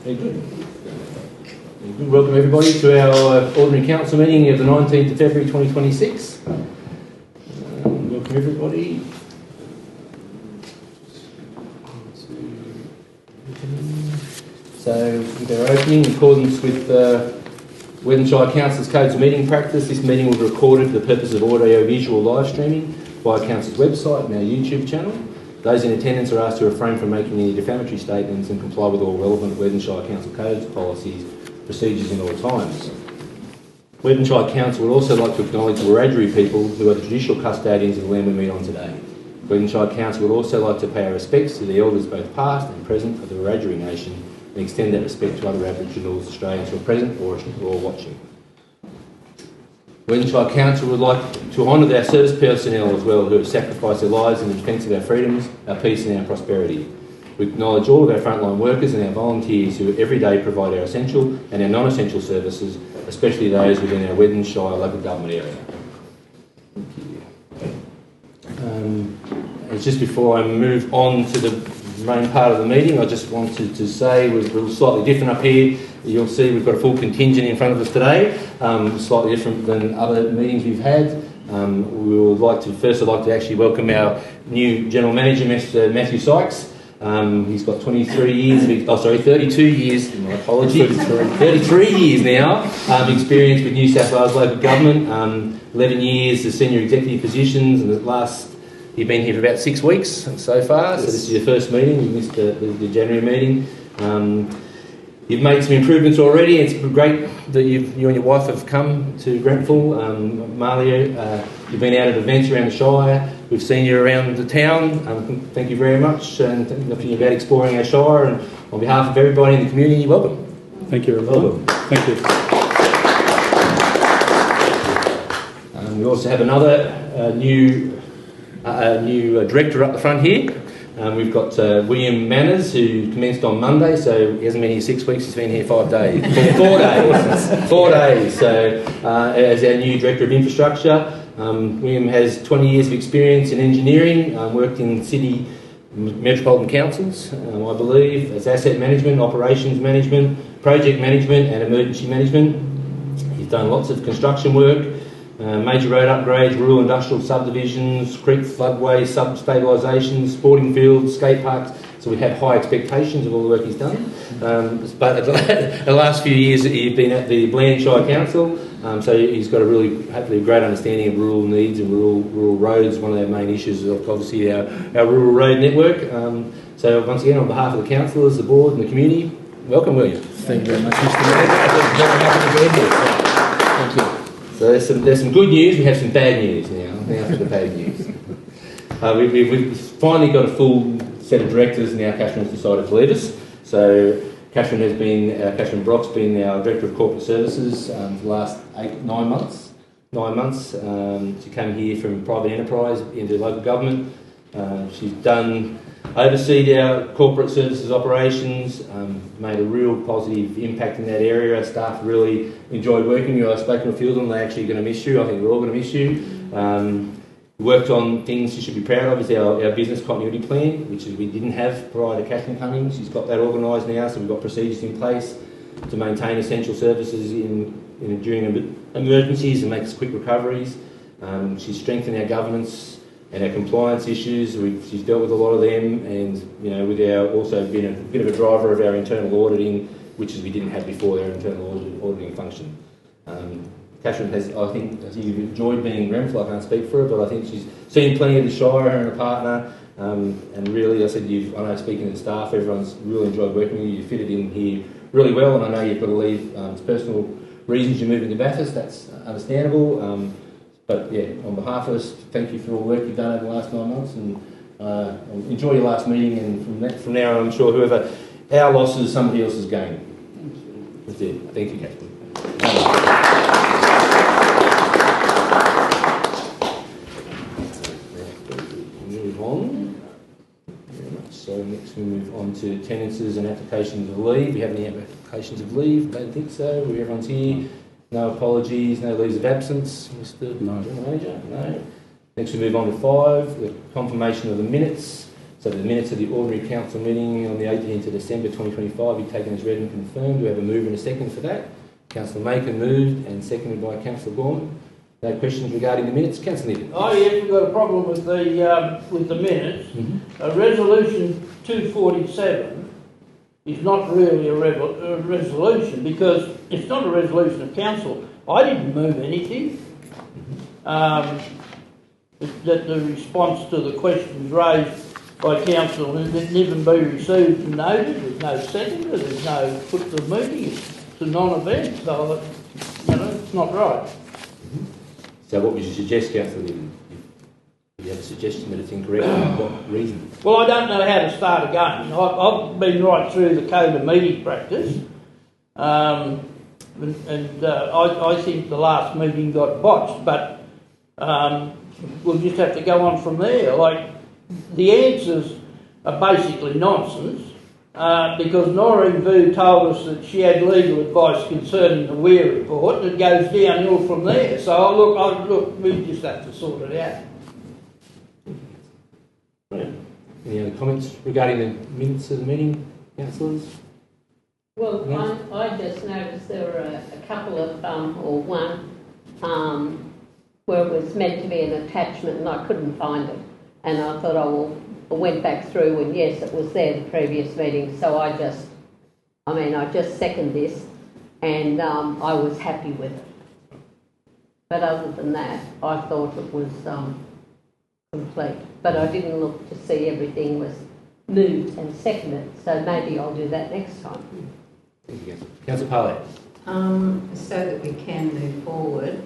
Very good. Good. Welcome everybody to our ordinary council meeting of the 19th of February 2026. Welcome everybody. So with our opening, in accordance with Weddin Shire Council's Codes of Meeting Practice, this meeting will be recorded for the purpose of audio-visual live streaming via Council's website and our YouTube channel. Those in attendance are asked to refrain from making any defamatory statements and comply with all relevant Weddin Shire Council codes, policies, procedures in all times. Weddin Shire Council would also like to acknowledge the Wiradjuri people who are the traditional custodians of the land we meet on today. Weddin Shire Council would also like to pay our respects to the elders both past and present of the Wiradjuri Nation and extend that respect to other Aboriginal Australians who are present or watching. Weddin Shire Council would like to honour our service personnel as well, who have sacrificed their lives in the defence of our freedoms, our peace and our prosperity. We acknowledge all of our frontline workers and our volunteers who every day provide our essential and our non-essential services, especially those within our Weddin Shire local government area. And just before I move on to the main part of the meeting, I just wanted to say we're slightly different up here. You'll see we've got a full contingent in front of us today, slightly different than other meetings we've had. We would like to actually welcome our new General Manager, Mr. Matthew Sykes. He's got 32 years, my apologies, 33 years now, experience with New South Wales local government, 11 years as senior executive positions, and you've been here for about 6 weeks so far, yes. So this is your first meeting. You missed the January meeting. You've made some improvements already. It's great that you and your wife have come to Grenfell. Malia, you've been out at events around the Shire. We've seen you around the town. Thank you very much, and thank you about exploring our Shire. And on behalf of everybody in the community, welcome. Thank you, everyone. Thank you. We also have another new director up the front here. We've got William Manners, who commenced on Monday, so he hasn't been here 6 weeks, he's been here 5 days. 4 days. 4 days. So, as our new Director of Infrastructure, William has 20 years of experience in engineering, worked in city metropolitan councils, I believe, as asset management, operations management, project management and emergency management. He's done lots of construction work, major road upgrades, rural industrial subdivisions, creek floodways, sub-stabilisations, sporting fields, skate parks. So we have high expectations of all the work he's done. But the last few years he's been at the Weddin Shire Council, so he's got hopefully a great understanding of rural needs and rural roads. One of our main issues is obviously our rural road network. So once again, on behalf of the councillors, the board and the community, welcome William. Thank you very much, Mr. Mayor. Very happy to be here. Thank you. So there's some good news, we have some bad news now for the bad news. We've finally got a full set of directors now. Catherine's decided to leave us. So Catherine Brock's been our Director of Corporate Services for the last 9 months. 9 months. She came here from private enterprise into local government. She's overseen our corporate services operations, made a real positive impact in that area. Our staff really enjoyed working with you. I've spoken to a few of them, they're actually going to miss you. I think we're all going to miss you. Worked on things you should be proud of, is our business continuity plan, which we didn't have prior to Catherine coming. She's got that organised now, so we've got procedures in place to maintain essential services during emergencies and make quick recoveries. She's strengthened our governance and our compliance issues. She's dealt with a lot of them, and with also been a bit of a driver of our internal auditing, which we didn't have before, our internal auditing function. Catherine has, I think you've enjoyed being in Grenfell. I can't speak for her, but I think she's seen plenty of the Shire, her and a partner, and really, I know speaking to the staff, everyone's really enjoyed working with you. You fitted in here really well, and I know you've got to leave. It's personal reasons you're moving to Bathurst, that's understandable. But yeah, on behalf of us, thank you for all the work you've done over the last 9 months, and enjoy your last meeting. And from now on, I'm sure whoever our loss is, somebody else's gain. That's it. Thank you, Catherine. Move on. Very much. So next we move on to attendances and applications of leave. We have any applications of leave? I don't think so. Everyone's here. No apologies, no leaves of absence, Mr. General Manager? No. Next we move on to 5, the confirmation of the minutes. So the minutes of the ordinary council meeting on the 18th of December 2025 be taken as read and confirmed. Do we have a mover and a second for that? Councillor Makin moved and seconded by Councillor Gorman. No questions regarding the minutes? Councillor Niven. Oh yes, we've got a problem with the minutes. Resolution 247 is not really a resolution because it's not a resolution of council. I didn't move anything. That the response to the questions raised by council didn't even be received and noted. There's no seconder, there's no put to the meeting. It's a non-event, so it's not right. So what would you suggest, Councillor Niven? If you have a suggestion that it's incorrect, for what reason? Well, I don't know how to start again. I've been right through the code of meeting practice, I think the last meeting got botched, but we'll just have to go on from there. Like, the answers are basically nonsense because Noreen Vu told us that she had legal advice concerning the Weir report, and it goes downhill from there. So look, we just have to sort it out. Any other comments regarding the minutes of the meeting, councillors? Well, I just noticed there were a couple of, or one, where it was meant to be an attachment and I couldn't find it. And I thought, I went back through and yes, it was there the previous meeting. So I just second this and I was happy with it. But other than that, I thought it was complete. But I didn't look to see everything was moved and seconded. So maybe I'll do that next time. Thank you, Councillor Parlett. So that we can move forward,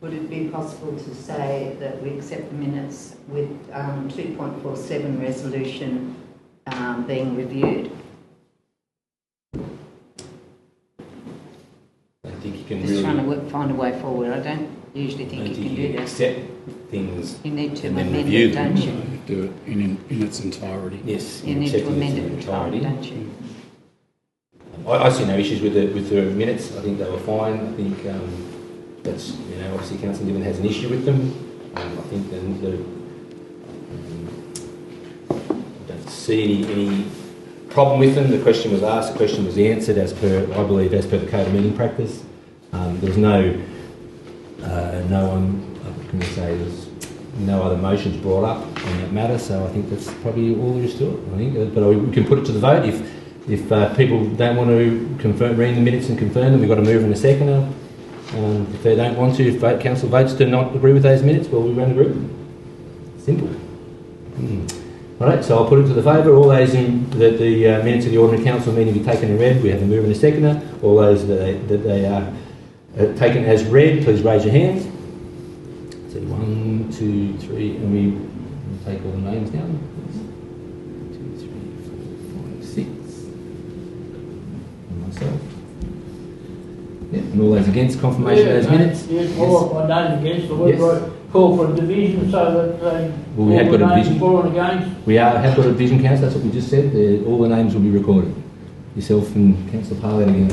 would it be possible to say that we accept the minutes with 2.47 resolution being reviewed? I think you can Just trying to find a way forward. I don't usually think you can do that. Accept things. You need to and then amend review it, them. don't you? Do it in its entirety. Yes. You need to amend it in entirety, don't you? I see no issues with the minutes. I think they were fine. I think that's obviously Councillor Niven has an issue with them. I think I don't see any problem with them. The question was asked, the question was answered as per the code of meeting practice. There was no there's no other motions brought up on that matter. So I think that's probably all there is to it. I think, but we can put it to the vote if people don't want to read the minutes and confirm them. We've got a mover and a seconder. If they don't want to, if council votes to not agree with those minutes, well, we won't agree. Simple. All right, so I'll put it to the favour. All those that the minutes of the ordinary council meeting be taken as read, we have a mover and a seconder. All those that they are taken as read, please raise your hands. So 1, 2, 3, and we take all the names down. 2, 3, 4, 5, 6. And myself. Yeah, and all those against confirmation of those minutes? Yes, I don't against the word. Yes. Call for a division so that we have got a division. For and against. We have got a division, council. That's what we just said. All the names will be recorded. Yourself and Councillor Parlett again.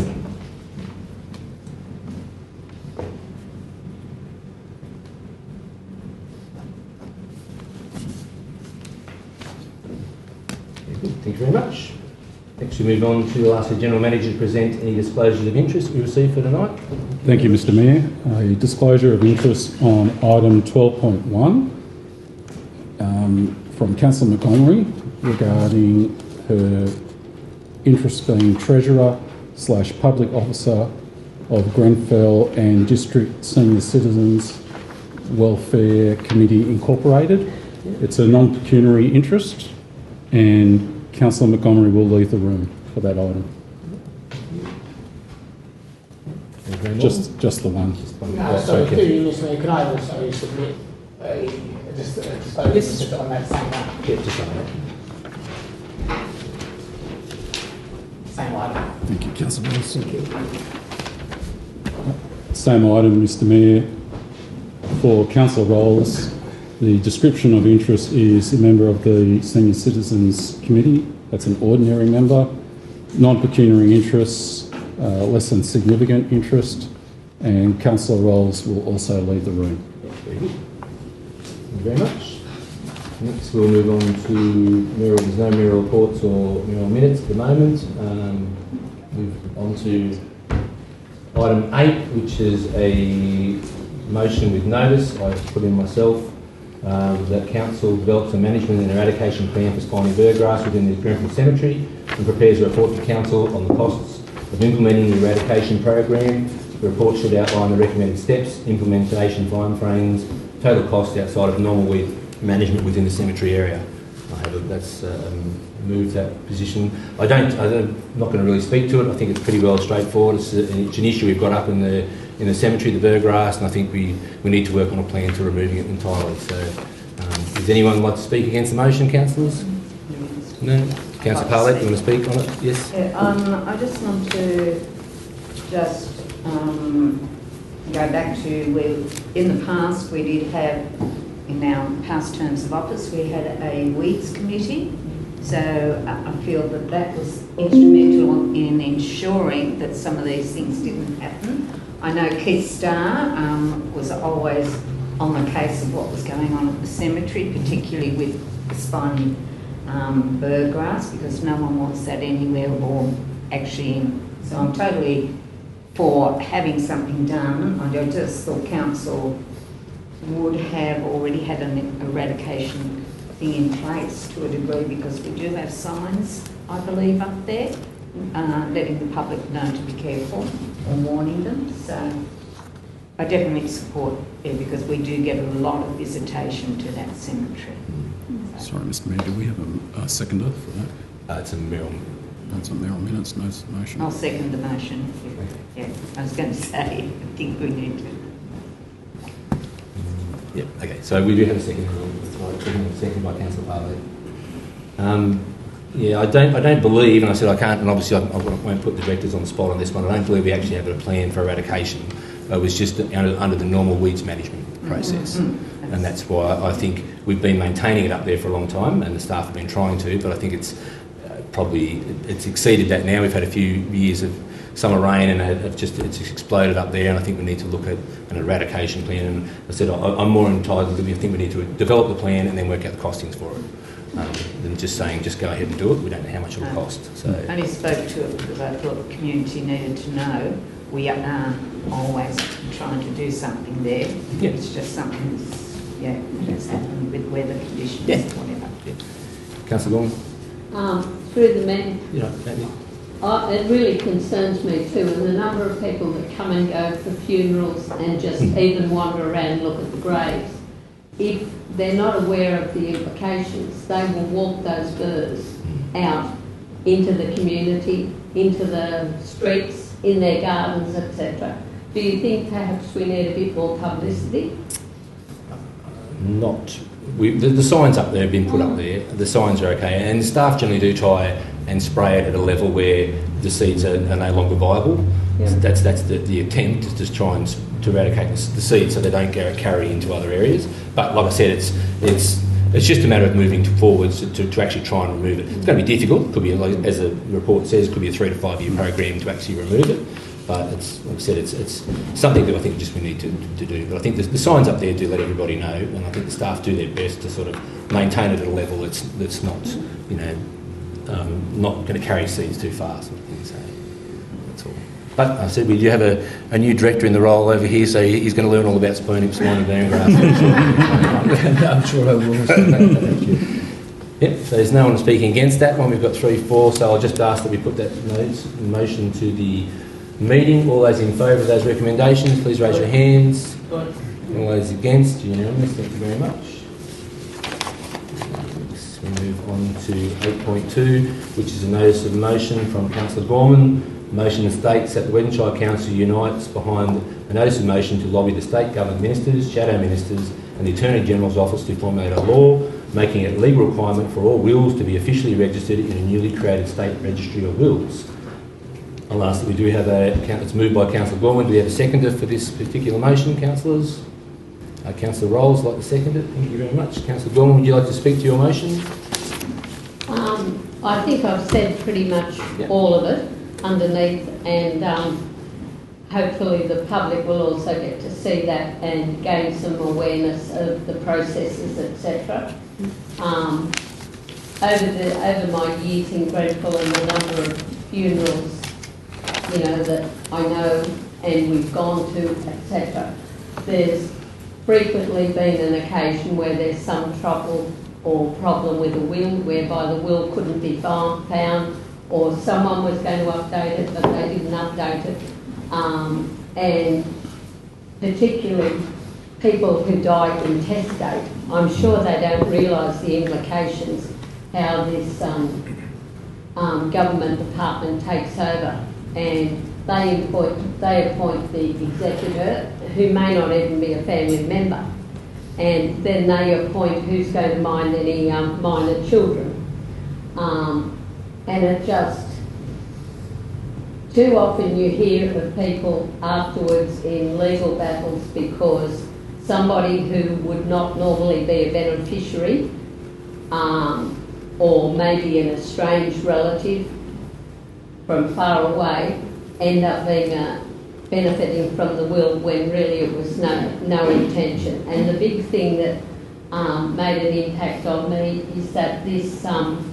Thank you very much. Next we move on to ask the General Manager to present any disclosures of interest we received for tonight. Thank you, Mr Mayor. A disclosure of interest on item 12.1 from Councillor Montgomery regarding her interest being Treasurer / Public Officer of Grenfell and District Senior Citizens Welfare Committee Incorporated. It's a non-pecuniary interest and Councillor Montgomery will leave the room for that item. Just the one. So, Mr Mayor, can I also submit just on that same one? Yeah, just on that. Same item. Thank you, Councillor Wilson. Same item, Mr Mayor. For councillor roles, the description of interest is a member of the Senior Citizens Committee. That's an ordinary member. Non-pecuniary interests, less than significant interest, and councillor roles will also leave the room. Very good. Thank you very much. Next we'll move on to there's no mayoral reports or mayoral minutes at the moment. Move on to item 8, which is a motion with notice. I put in myself that Council develops a management and eradication plan for spiny birdgrass within the Grenfell Cemetery and prepares a report to Council on the costs of implementing the eradication program. The report should outline the recommended steps, implementation timeframes, total cost outside of normal weed management within the cemetery area. That's moved that position. I'm not going to really speak to it. I think it's pretty well straightforward. It's an issue we've got up in the cemetery, the birdgrass, and I think we need to work on a plan to removing it entirely. So, does anyone like to speak against the motion, councillors? No. Councillor Parlett, do you want to speak on it? Yes. Yeah, I just want to go back to where in the past we did have, in our past terms of office, we had a weeds committee. So I feel that that was instrumental in ensuring that some of these things didn't happen. I know Keith Starr was always on the case of what was going on at the cemetery, particularly with the spiny birdgrass, because no one wants that anywhere or actually in. So I'm totally for having something done. I just thought council would have already had an eradication thing in place to a degree, because we do have signs, I believe, up there, letting the public know to be careful and warning them. So I definitely support it, because we do get a lot of visitation to that cemetery. Sorry, Mr Mayor, do we have a seconder for that? It's a mayoral. That's a mayoral minutes, no motion. I'll second the motion. Yeah, I was going to say, I think we need to. Yep, okay, so we do have a second. Second by Councillor Parlett. Yeah, I don't believe, and I said I can't, and obviously I won't put the directors on the spot on this one, I don't believe we actually have a plan for eradication. It was just under the normal weeds management process. And that's why I think we've been maintaining it up there for a long time, and the staff have been trying to, but I think it's it's exceeded that now. We've had a few years of summer rain and it's exploded up there, and I think we need to look at an eradication plan. And I said I'm more entitled that we think we need to develop the plan and then work out the costings for it, than just saying just go ahead and do it. We don't know how much it'll cost. So I only spoke to it because I thought the community needed to know we are always trying to do something there. Yeah. It's just something that's happened with weather conditions or whatever. Yeah. Councillor Gorman? Through the man. Maybe. It really concerns me too, and the number of people that come and go for funerals and just even wander around and look at the graves. If they're not aware of the implications, they will walk those birds out into the community, into the streets, in their gardens, etc. Do you think perhaps we need a bit more publicity? The signs up there have been put up there. The signs are okay, and the staff generally do try and spray it at a level where the seeds are no longer viable. Yeah. So that's the attempt, is to try and to eradicate the seeds so they don't carry into other areas. But like I said, it's just a matter of moving forwards to actually try and remove it. It's going to be difficult. It could be, like, as the report says, could be a 3 to 5 year program to actually remove it. But it's, like I said, it's something that I think just we need to do. But I think the signs up there do let everybody know, and I think the staff do their best to sort of maintain it at a level that's not, not going to carry seeds too far, sort of thing. So that's all. But I said we do have a new director in the role over here, so he's going to learn all about spiny birdgrass. I'm sure I will. Thank you. Yep, so there's no one speaking against that one. We've got 3-4, so I'll just ask that we put that motion to the meeting. All those in favour of those recommendations, please raise your hands. All those against, unanimous. Thank you very much. Next, we move on to 8.2, which is a notice of motion from Councillor Gorman. The motion states that the Weddin Shire Council unites behind a notice of motion to lobby the state government ministers, shadow ministers and the Attorney General's office to formulate a law making it a legal requirement for all wills to be officially registered in a newly created state registry of wills. I'll ask that we do have it's moved by Councillor Gorman. Do we have a seconder for this particular motion, councillors? Councillor Rolls, like to second it. Thank you very much. Councillor Gorman, would you like to speak to your motion? I think I've said pretty much all of it underneath, and hopefully the public will also get to see that and gain some awareness of the processes, etc. Over my years in Grenfell and the number of funerals, you know, that I know and we've gone to, etc., there's frequently been an occasion where there's some trouble or problem with a will, whereby the will couldn't be found, or someone was going to update it but they didn't update it, and particularly people who die intestate, I'm sure they don't realise the implications, how this government department takes over, and they appoint the executor, who may not even be a family member, and then they appoint who's going to mind any minor children. And it just, too often you hear of people afterwards in legal battles because somebody who would not normally be a beneficiary, or maybe an estranged relative from far away, end up being benefiting from the will when really it was no intention. And the big thing that made an impact on me is that this, I'm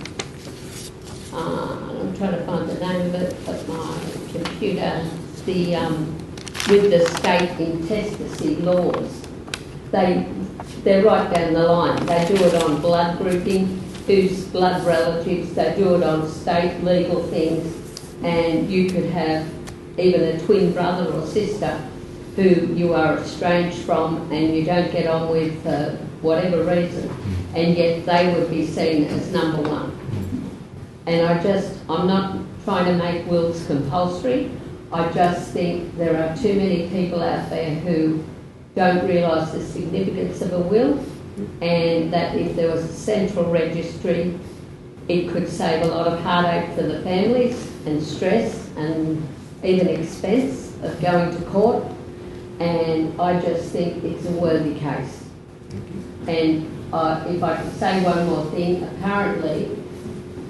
trying to find the name of it, but my computer, with the state intestacy laws, they're right down the line. They do it on blood grouping, who's blood relatives, they do it on state legal things, and you could have even a twin brother or sister who you are estranged from and you don't get on with for whatever reason, and yet they would be seen as number one. And I'm not trying to make wills compulsory. I just think there are too many people out there who don't realise the significance of a will, and that if there was a central registry, it could save a lot of heartache for the families and stress and even expense of going to court. And I just think it's a worthy case. And if I could say one more thing, apparently,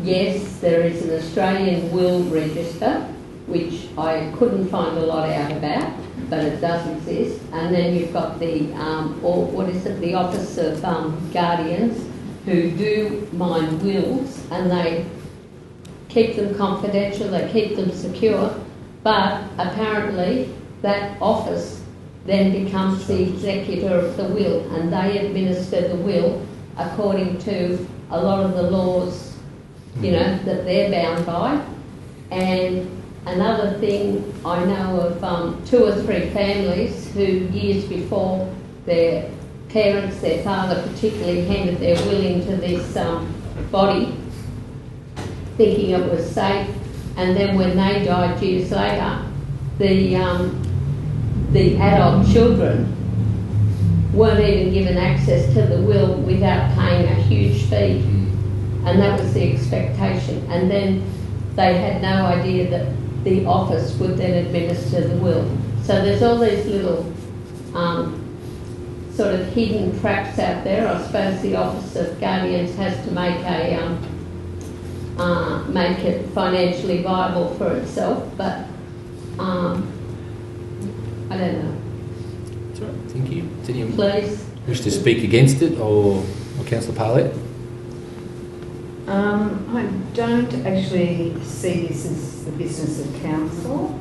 yes, there is an Australian will register, which I couldn't find a lot out about, but it does exist. And then you've got the, the Office of Guardians, who do mind wills, and they keep them confidential, they keep them secure, but apparently that office then becomes the executor of the will, and they administer the will according to a lot of the laws, you know, that they're bound by. And another thing, I know of 2 or 3 families who years before their parents, their father particularly, handed their will into this body thinking it was safe, and then when they died years later, the adult children weren't even given access to the will without paying a huge fee, and that was the expectation. And then they had no idea that the office would then administer the will. So there's all these little sort of hidden traps out there. I suppose the Office of Guardians has to make it financially viable for itself, but I don't know. That's right. Thank you. Does anyone Please. wish to speak against it, or Councillor Parlett? I don't actually see this as the business of council.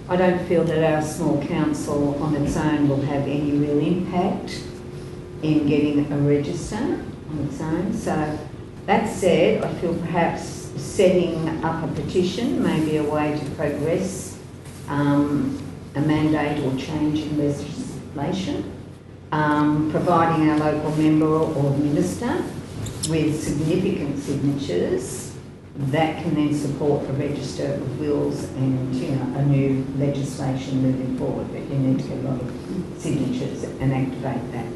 I don't feel that our small council on its own will have any real impact in getting a register on its own. So that said, I feel perhaps setting up a petition may be a way to progress a mandate or change in legislation, providing our local member or minister with significant signatures that can then support a register of wills and, you know, a new legislation moving forward. But you need to get a lot of signatures and activate that.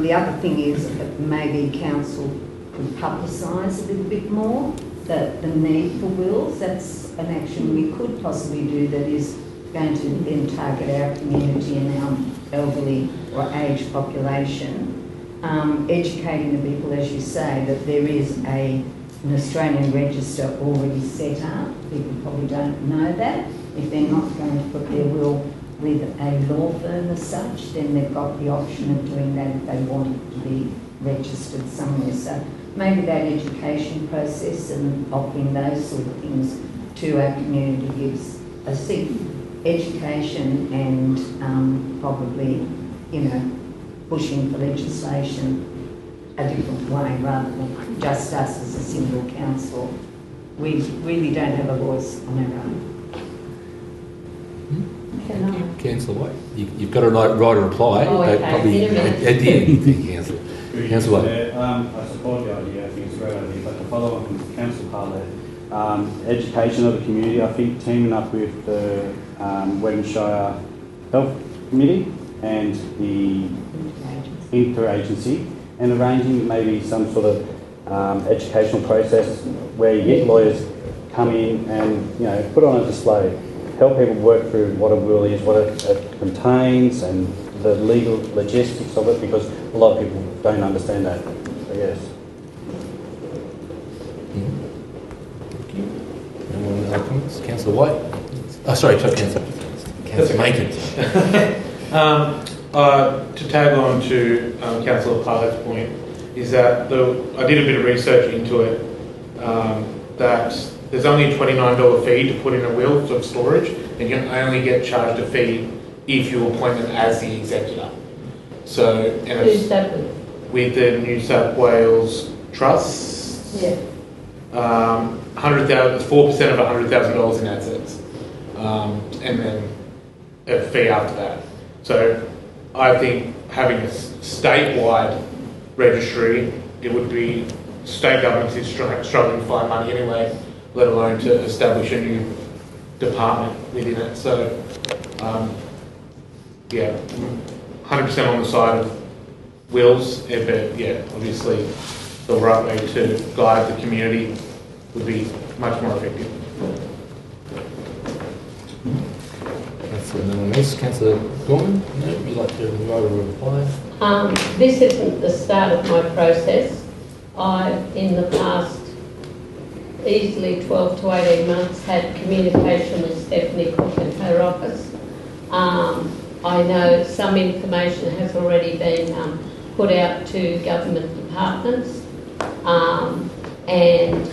The other thing is that maybe council could publicise a little bit more the need for wills. That's an action we could possibly do that is going to then target our community and our elderly or aged population. Educating the people, as you say, that there is an Australian register already set up. People probably don't know that if they're not going to put their will with a law firm as such, then they've got the option of doing that if they want it to be registered somewhere. So maybe that education process and offering those sort of things to our community gives a education and probably, you know, pushing for legislation a different way rather than just us as a single council. We really don't have a voice on our own. Councillor White, you've got to write a reply, Oh, but okay. probably at the end. Thank you, Councillor. Councillor White. I support the idea. I think it's a great idea. But to follow on from Councillor Parlett, education of the community, I think teaming up with the Weddin Shire Health Committee and the interagency and arranging maybe some sort of educational process where you get lawyers come in and, you know, put on a display, help people work through what a will is, what it contains and the legal logistics of it, because a lot of people don't understand that. So yes. Thank you. Anyone other comments? Councillor White? Oh, sorry, Councillor Macon. To tag on to Councillor Parlett's point, is that I did a bit of research into it, that there's only a $29 fee to put in a will of storage, and you only get charged a fee if you appoint them as the executor. So, and Who's that with? with the New South Wales Trust, Yeah. 4% of $100,000 in assets, and then a fee after that. So I think having a statewide registry, it would be, state governments is struggling to find money anyway, let alone to establish a new department within it. So yeah, 100% on the side of wills, but yeah, obviously the right way to guide the community would be much more effective. Councillor Gorman, no, would you like to write a reply? This isn't the start of my process. I've, in the past, easily 12 to 18 months, had communication with Stephanie Cook in her office. I know some information has already been put out to government departments, and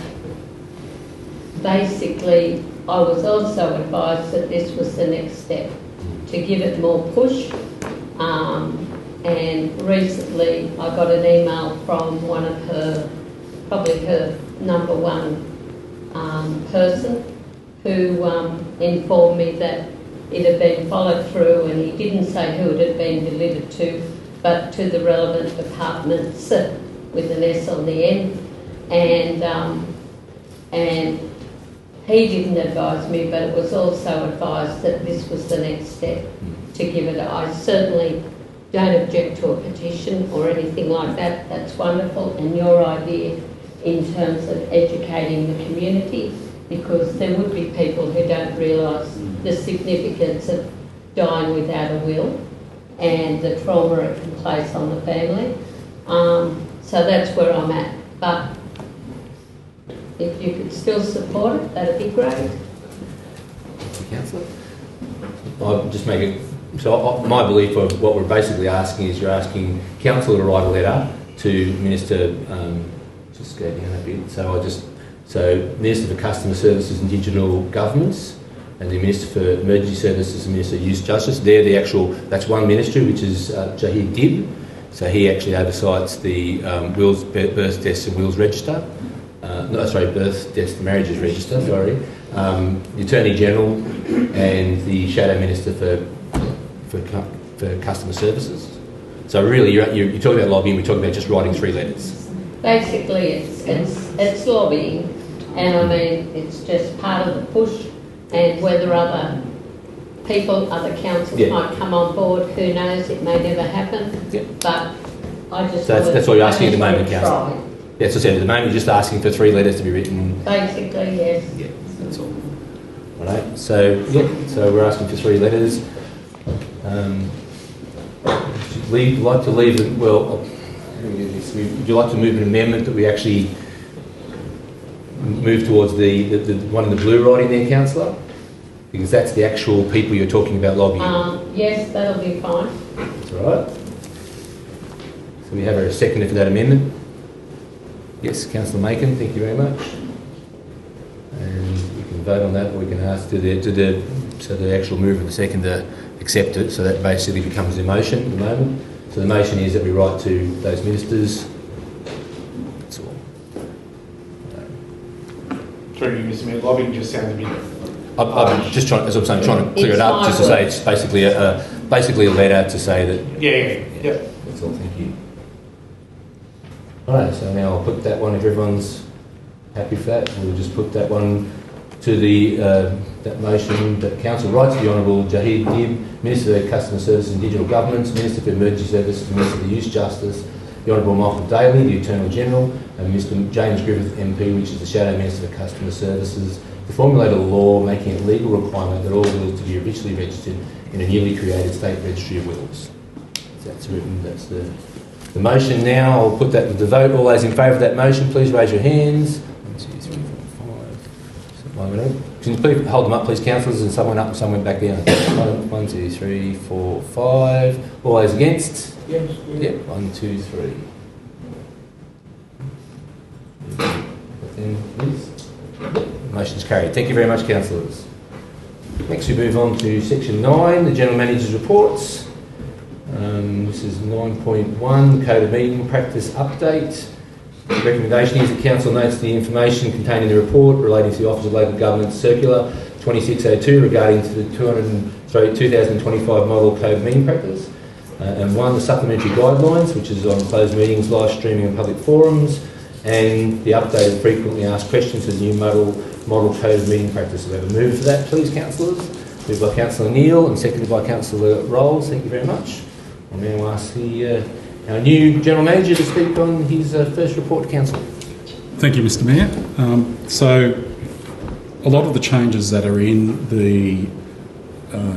basically I was also advised that this was the next step, to give it more push. And recently I got an email from one of her, probably her number one person, who informed me that it had been followed through, and he didn't say who it had been delivered to, but to the relevant departments with an S on the end. And he didn't advise me, but it was also advised that this was the next step to give it. I certainly don't object to a petition or anything like that. That's wonderful. And your idea in terms of educating the community, because there would be people who don't realise the significance of dying without a will and the trauma it can place on the family. So that's where I'm at. But if you could still support it, that'd be great. Councillor? I'll just make it, so my belief of what we're basically asking is you're asking council to write a letter to Minister, just go down a bit, so Minister for Customer Services and Digital Governments, and the Minister for Emergency Services and Minister for Youth Justice. They're the actual, that's one ministry, which is Jahid Dib. So he actually oversights the wills, birth, deaths and wills register. Birth, deaths and marriages register, sorry. The Attorney General and the Shadow Minister for Customer Services. So really, you're talking about lobbying, we're talking about just writing 3 letters. Basically, it's lobbying, and I mean, it's just part of the push, and whether other people, other councils might come on board, who knows, it may never happen, but I just... So that's what you're asking at the moment, Councillor? Yes, I said at the moment you're just asking for 3 letters to be written. Basically, yes. Yeah, that's all. All right, so we're asking for 3 letters. Would you like to leave it, well, would you like to move an amendment that we actually move towards the one in the blue writing there, Councillor? Because that's the actual people you're talking about lobbying. Yes, that'll be fine. That's all right. So we have a seconder for that amendment. Yes, Councillor Macon, thank you very much. And we can vote on that, or we can ask so the actual mover and the seconder accept it. So that basically becomes the motion at the moment. So the motion is that we write to those ministers. That's all. Through you, Mr. Mayor, lobbying just sounds a bit. I'm just trying, as I'm saying, trying to clear it up, just to say it's basically a letter to say that. Yeah. That's all. Thank you. All right. So now I'll put that one. If everyone's happy for that, we'll just put that one to the that motion that Council writes to the Honourable Jahid Dib, Minister for Customer Services and Digital Governments, Minister for Emergency Services, Minister for Youth Justice, the Honourable Michael Daly, the Attorney General, and Mr James Griffith MP, which is the Shadow Minister for Customer Services, to formulate a law making it a legal requirement that all wills to be officially registered in a newly created State Registry of Wills. So that's written, that's the motion now. I'll put that to the vote. All those in favour of that motion, please raise your hands. 1, 2, 3, 4, 5. Can you please hold them up, please, councillors, and someone up and someone back down. 1, 2, 3, 4, 5. All those against? Yes. Yep, 1, 2, 3. Then, please. Motion's carried. Thank you very much, councillors. Next we move on to section 9, the General Manager's reports. This is 9.1, Code of Meeting Practice Update. The recommendation is that Council notes the information contained in the report relating to the Office of Local Government Circular 2602 regarding to the 2025 Model Code of Meeting Practice. And 1, the supplementary guidelines, which is on closed meetings, live streaming and public forums, and the updated frequently asked questions to the new model code of meeting practice. We have a mover for that, please, councillors. Moved by Councillor Neal and seconded by Councillor Rolls. Thank you very much. I'll now ask our new General Manager to speak on his first report to Council. Thank you, Mr Mayor. So a lot of the changes that are in the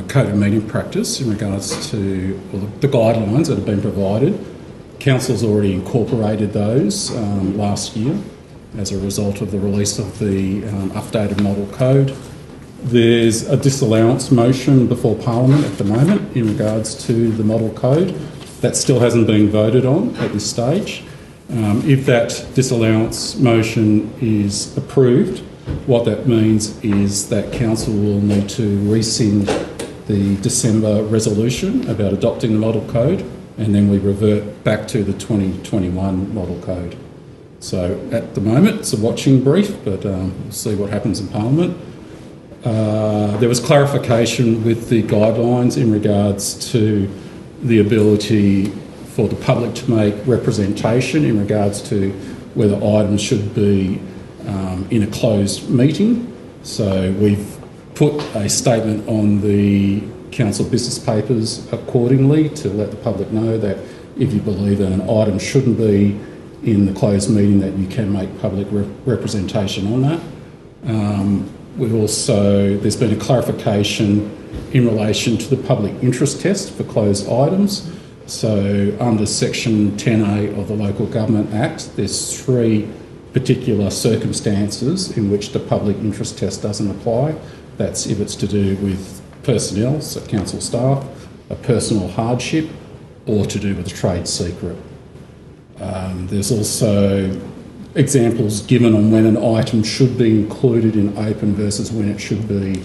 Code of Meeting Practice in regards to the guidelines that have been provided, Council's already incorporated those last year as a result of the release of the updated model code. There's a disallowance motion before Parliament at the moment in regards to the model code. That still hasn't been voted on at this stage. If that disallowance motion is approved, what that means is that Council will need to rescind the December resolution about adopting the model code, and then we revert back to the 2021 model code. So at the moment it's a watching brief, but we'll see what happens in Parliament. There was clarification with the guidelines in regards to the ability for the public to make representation in regards to whether items should be in a closed meeting. So we've put a statement on the council business papers accordingly to let the public know that if you believe that an item shouldn't be in the closed meeting, that you can make public representation on that. There's been a clarification in relation to the public interest test for closed items. So under section 10A of the Local Government Act, there's 3 particular circumstances in which the public interest test doesn't apply. That's if it's to do with personnel, so council staff, a personal hardship, or to do with a trade secret. There's also examples given on when an item should be included in open versus when it should be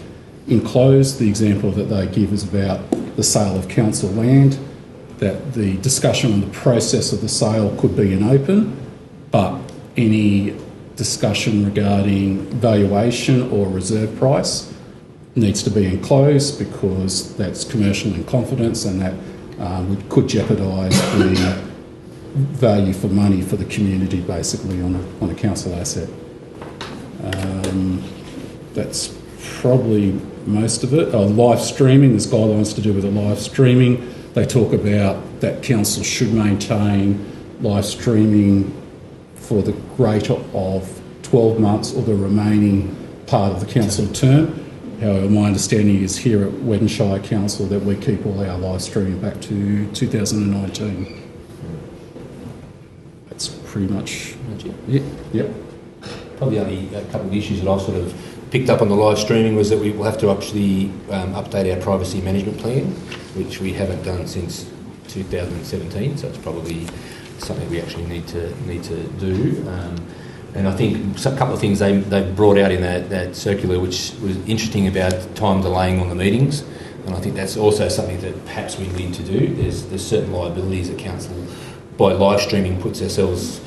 enclosed. The example that they give is about the sale of council land, that the discussion on the process of the sale could be in open, but any discussion regarding valuation or reserve price needs to be enclosed because that's commercial in confidence, and that could jeopardise the value for money for the community, basically, on a council asset. That's probably most of it. Live streaming, there's guidelines to do with the live streaming. They talk about that council should maintain live streaming for the greater of 12 months or the remaining part of the council term. However, my understanding is here at Weddin Shire Council that we keep all our live streaming back to 2019. That's pretty much it. Yep. Probably only a couple of issues that I've sort of picked up on the live streaming was that we will have to actually update our privacy management plan, which we haven't done since 2017. So it's probably something we actually need to do. And I think a couple of things they brought out in that circular, which was interesting about time delaying on the meetings. And I think that's also something that perhaps we need to do. There's certain liabilities that council, by live streaming, puts ourselves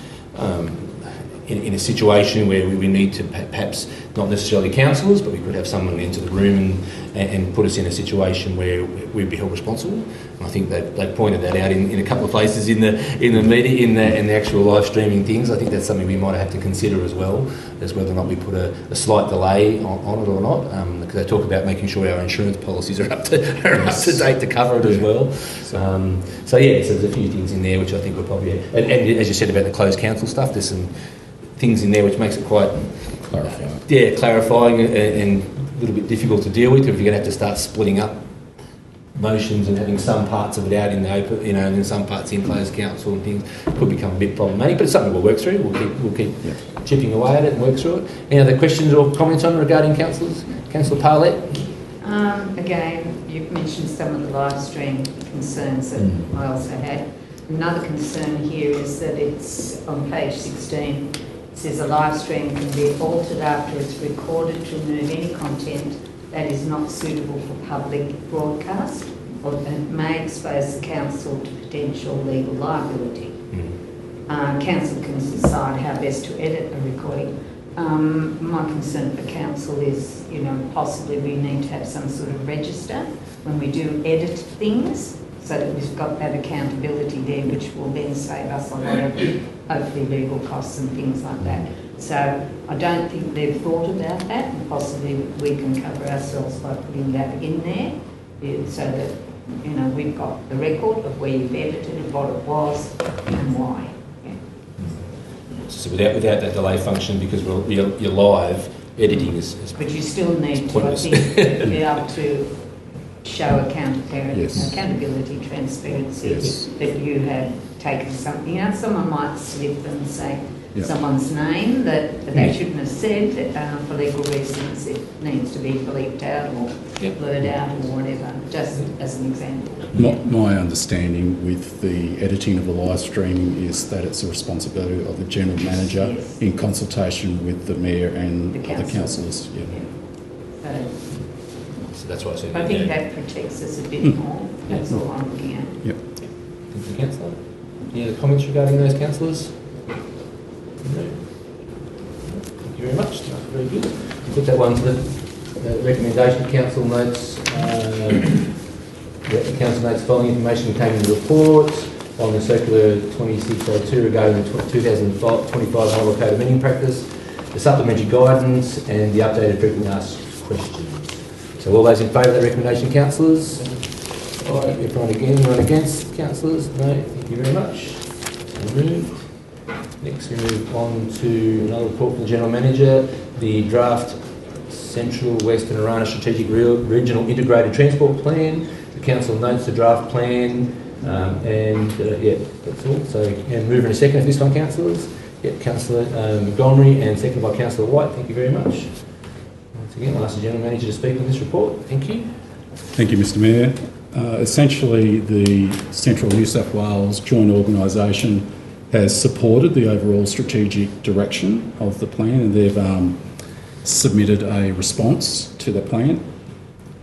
in a situation where we need to perhaps not necessarily councillors, but we could have someone into the room and put us in a situation where we'd be held responsible. And I think that they pointed that out in a couple of places in the meeting, in the actual live streaming things. I think that's something we might have to consider as well, as whether or not we put a slight delay on it or not, because they talk about making sure our insurance policies are up to date to cover it as well. So there's a few things in there which I think we're probably, and as you said about the closed council stuff, there's some things in there which makes it quite clarifying and a little bit difficult to deal with. If you're going to have to start splitting up motions and having some parts of it out in the open, and then some parts in closed council and things, could become a bit problematic. But it's something we'll work through. We'll keep chipping away at it and work through it. Any other questions or comments on regarding councillors? Councillor Parlett? Again, you've mentioned some of the live stream concerns that I also had. Another concern here is that it's on page 16. It says a live stream can be altered after it's recorded to remove any content that is not suitable for public broadcast, or it may expose the council to potential legal liability. Council can decide how best to edit a recording. My concern for council is, possibly we need to have some sort of register when we do edit things, so that we've got that accountability there, which will then save us a lot of, hopefully, legal costs and things like that. So I don't think they've thought about that, and possibly we can cover ourselves by putting that in there, so that, we've got the record of where you've edited and what it was and why. So without that delay function, because you're live, editing is But you still need to, I think, be able to show accountability, transparency, that you have taken something. Someone might slip and say someone's name that they shouldn't have said. For legal reasons, it needs to be bleeped out or blurred out or whatever, just as an example. My understanding with the editing of the live streaming is that it's a responsibility of the General Manager in consultation with the Mayor and the councillors. So that's what I said. I think that protects us a bit more. That's all I'm looking at. Thank you, Councillor. Any other comments regarding those councillors? No. Thank you very much. That's very good. Put that one to the recommendation. Council notes. The council notes following information came in the report on the circular 2602 regarding the 2025 Model Code of Meeting Practice, the supplementary guidance, and the updated frequently asked questions. So all those in favour of that recommendation, councillors? All right, everyone against, councillors? No, thank you very much. So moved. Next we move on to another report from the General Manager, the draft Central Western Arana Strategic Regional Integrated Transport Plan. The council notes the draft plan that's all. So move in a second for this one, councillors. Councillor Montgomery and seconded by Councillor White. Thank you very much. Once again, I'll ask the General Manager to speak on this report. Thank you. Thank you, Mr Mayor. Essentially, the Central New South Wales Joint Organisation has supported the overall strategic direction of the plan, and they've submitted a response to the plan.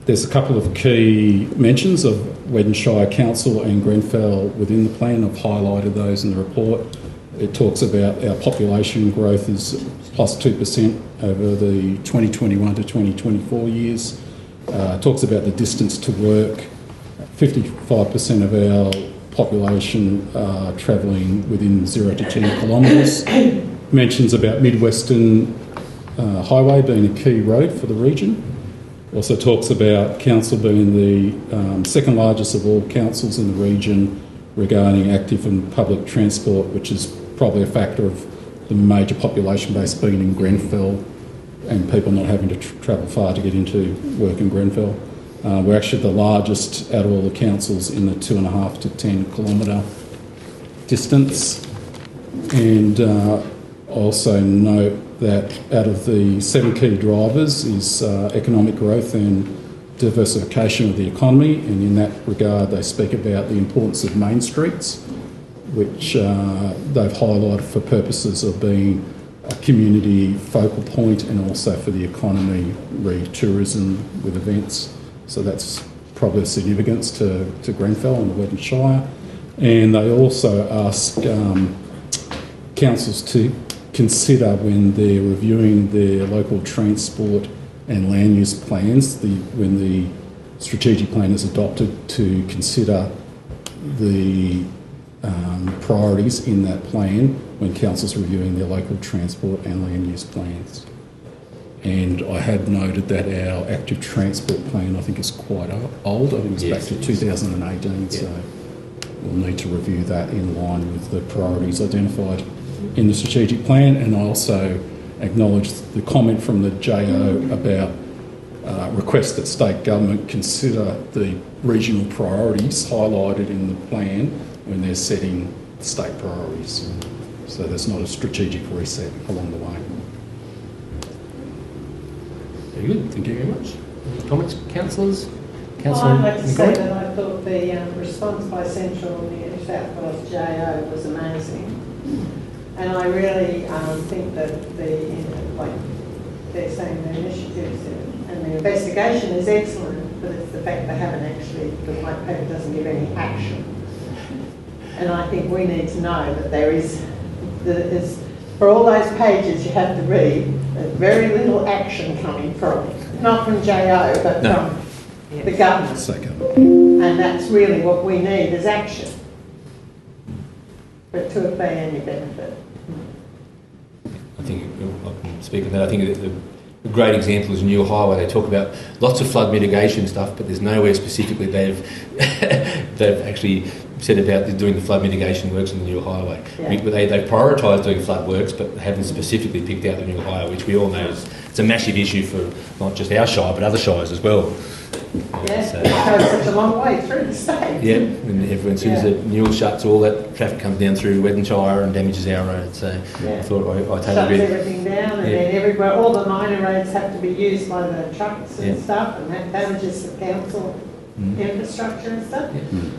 There's a couple of key mentions of Weddin Shire Council and Grenfell within the plan. I've highlighted those in the report. It talks about our population growth is plus 2% over the 2021 to 2024 years. Talks about the distance to work. 55% of our population travelling within 0 to 10 kilometres. Mentions about Mid-Western Highway being a key road for the region. Also talks about council being the second largest of all councils in the region regarding active and public transport, which is probably a factor of the major population base being in Grenfell and people not having to travel far to get into work in Grenfell. We're actually the largest out of all the councils in the 2.5 to 10 kilometre distance. And also note that out of the 7 key drivers is economic growth and diversification of the economy, and in that regard they speak about the importance of main streets, which they've highlighted for purposes of being a community focal point and also for the economy, tourism with events. So that's probably of significance to Grenfell and the Weddin Shire. And they also ask councils to consider when they're reviewing their local transport and land use plans, when the strategic plan is adopted, to consider the priorities in that plan when councils are reviewing their local transport and land use plans. And I had noted that our active transport plan, I think, is quite old. I think it's back to 2018, so we'll need to review that in line with the priorities identified in the strategic plan. And I also acknowledge the comment from the JO about request that state government consider the regional priorities highlighted in the plan when they're setting state priorities. So there's not a strategic reset along the way. Very good, thank you very much. Any comments, councillors? Well, I'd like to say that I thought the response by Central New South Wales JO was amazing. And I really think that like they're saying, the initiatives and the investigation is excellent, but it's the fact they haven't actually, the white paper doesn't give any action. And I think we need to know that there is, for all those pages you have to read, there's very little action coming from it. Not from JO, but from the government. And that's really what we need, is action. But to it be any benefit. I think I can speak on that. I think that a great example is New Highway. They talk about lots of flood mitigation stuff, but there's nowhere specifically they've actually said about doing the flood mitigation works on the New Highway. Yeah. They prioritise doing flood works, but haven't specifically picked out the New Highway, which we all know is it's a massive issue for not just our shire but other shires as well. Yeah, so, it goes such a long way through the state. Yeah, and as soon as the Newell shuts, all that traffic comes down through Weddin Shire and damages our road. So I thought I totally shuts agree. Everything down, and then everywhere, all the minor roads have to be used by the trucks and stuff, and that damages the council infrastructure and stuff.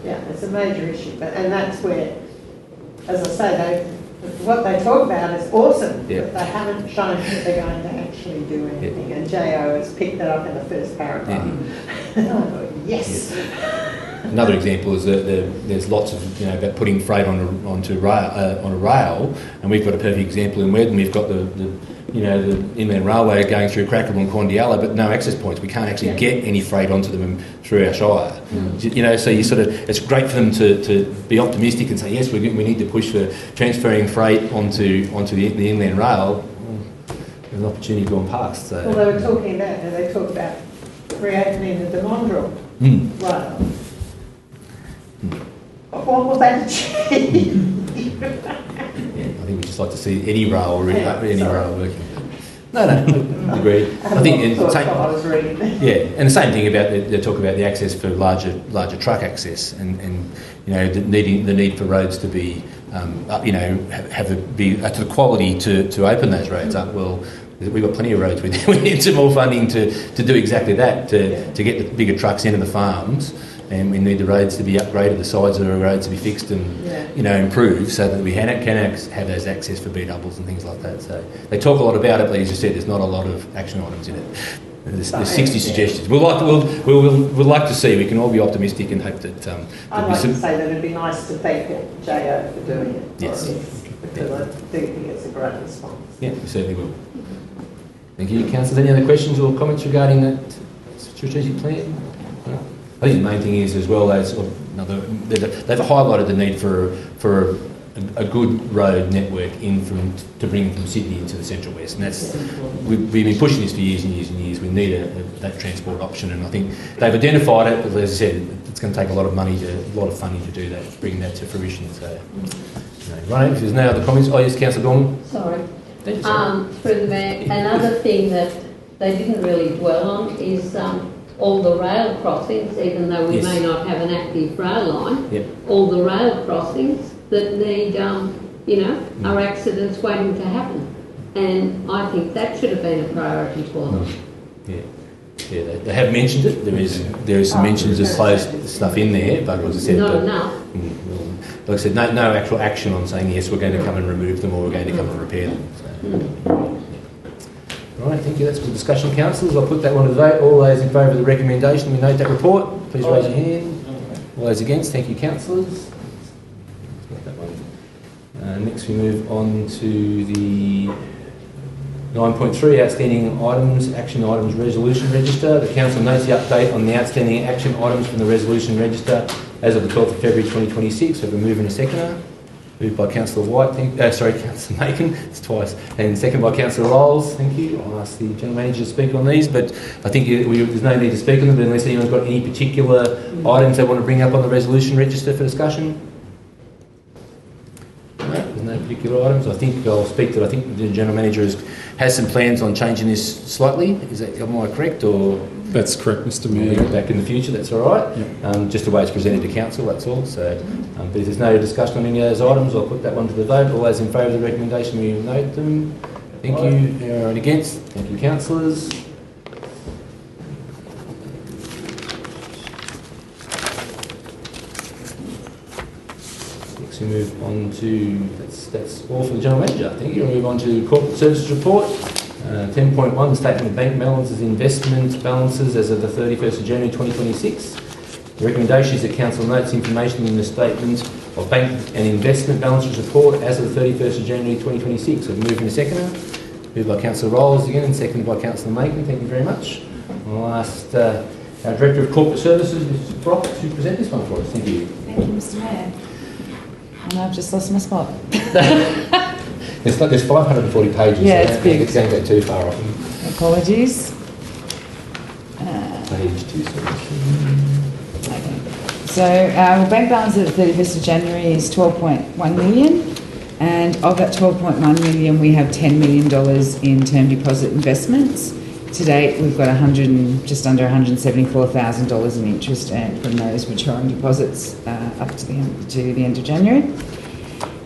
Yeah, it's a major issue, and that's where, as I say, what they talk about is awesome, but they haven't shown that they're going to actually do anything. And JO has picked that up in the first paragraph. And I thought, yes. Another example is that there's lots of about putting freight onto a rail, and we've got a perfect example in Weddin. We've got the inland railway going through Crackle and Condialla, but no access points. We can't actually get any freight onto them through our shire. So you sort of, it's great for them to be optimistic and say, yes, we need to push for transferring freight onto the inland rail. There's an opportunity gone past. So. Well, they talk about creating the Demondrel rail. What will that achieve? I think we just like to see any rail working. No, agreed. I think and the same thing about they talk about the access for larger truck access, and the need for roads to be be to the quality to open those roads up. Well, we've got plenty of roads. We need some more funding to do exactly that, to get the bigger trucks into the farms. And we need the roads to be upgraded, the sides of the roads to be fixed and improved, so that we can have those access for B doubles and things like that. So they talk a lot about it, but as you said, there's not a lot of action items in it. There's 60 suggestions. We'd like to see. We can all be optimistic and hope that. I'd like to say that it'd be nice to thank JO for doing it. Yes, because I do think it's a great response. Yeah, we certainly will. Thank you, councillors. Any other questions or comments regarding that strategic plan? I think the main thing is, as well as they've highlighted the need for a good road network to bring from Sydney into the Central West, and that's we've been pushing this for years and years and years. We need that transport option, and I think they've identified it. But as I said, it's going to take a lot of money, a lot of funding to do that, to bring that to fruition. So, right, if there's no other comments, yes, Councillor Dorman. Sorry. Through the Mayor, another thing that they didn't really dwell on is all the rail crossings, even though we may not have an active rail line, all the rail crossings that need, are accidents waiting to happen. And I think that should have been a priority for them. Yeah, they have mentioned it. There is some mentions of closed stuff in there, but as I said, Not enough. Like I said, no actual action on saying yes, we're going to come and remove them or we're going to come and repair them. So. Right, thank you. That's for discussion, councillors. I'll put that one to the vote. All those in favour of the recommendation, we note that report. Please raise your hand. All those against, thank you, councillors. That one. Next, we move on to the 9.3 outstanding items, action items, resolution register. The council notes the update on the outstanding action items from the resolution register as of the 12th of February 2026. So we're moving a seconder. Moved by Councillor White, Councillor Macon, it's twice, and second by Councillor Rolls, thank you. I'll ask the General Manager to speak on these, but I think there's no need to speak on them, but unless anyone's got any particular items they want to bring up on the resolution register for discussion. No, there's no particular items. I think I'll speak to, I think the General Manager has some plans on changing this slightly. Am I correct, or...? That's correct, Mr Mayor. We'll back in the future, that's all right. Yep. Just the way it's presented to council, that's all. So, but if there's no discussion on any of those items, I'll put that one to the vote. All those in favour of the recommendation, we note them. Thank you. Anyone against? Thank you, councillors. Next we move on to, that's all for the General Manager. Thank you. We'll move on to Corporate Services Report. 10.1, the statement of bank balances, investment balances as of the 31st of January 2026. The recommendation is that Council notes information in the statement of bank and investment balances report as of the 31st of January 2026. So moving to seconder. Moved by Councillor Rolls again and seconded by Councillor Macon. Thank you very much. I'll ask our Director of Corporate Services, Mr Brock, to present this one for us. Thank you. Thank you, Mr Mayor. And I've just lost my spot. There's 540 pages. Yeah, it's big. It's going to go too far off. Apologies. Page 217. Okay. So our bank balance at the 31st of January is 12.1 million, and of that 12.1 million we have $10 million in term deposit investments. To date we've got just under $174,000 in interest earned from those maturing deposits up to the end of January.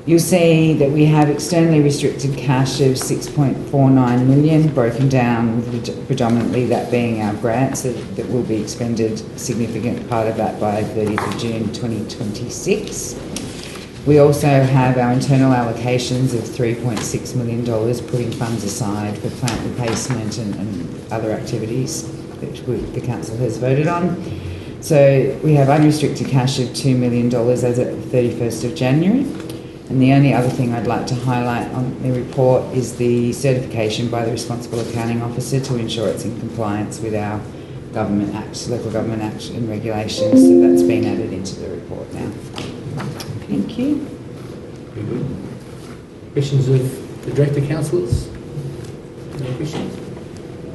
You'll see that we have externally restricted cash of 6.49 million, broken down with predominantly that being our grants that will be expended, a significant part of that by 30th of June 2026. We also have our internal allocations of $3.6 million, putting funds aside for plant replacement and other activities which the Council has voted on. So we have unrestricted cash of $2 million as at the 31st of January. And the only other thing I'd like to highlight on the report is the certification by the Responsible Accounting Officer to ensure it's in compliance with our Government Act, Local Government Act and regulations. So that's been added into the report now. Thank you. Very good. Questions of the Director, councillors? No questions?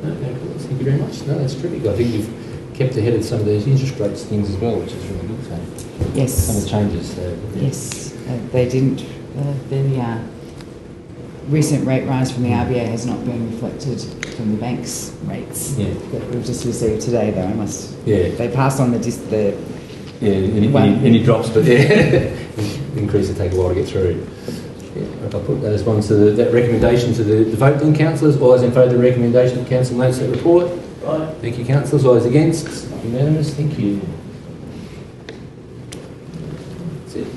No questions. Thank you very much. No, that's terrific. I think you've kept ahead of some of those interest rates things as well, which is really good. So yes. Some of the changes. Yes. They didn't, the recent rate rise from the RBA has not been reflected from the bank's rates that we've just received today, though. They passed on any drops, but increase will take a while to get through. I'll put those ones to that recommendation to the vote then, councillors. All those in favour of the recommendation, the council notes that report. Right. Thank you, councillors. All those against? Unanimous. Thank you. That's it.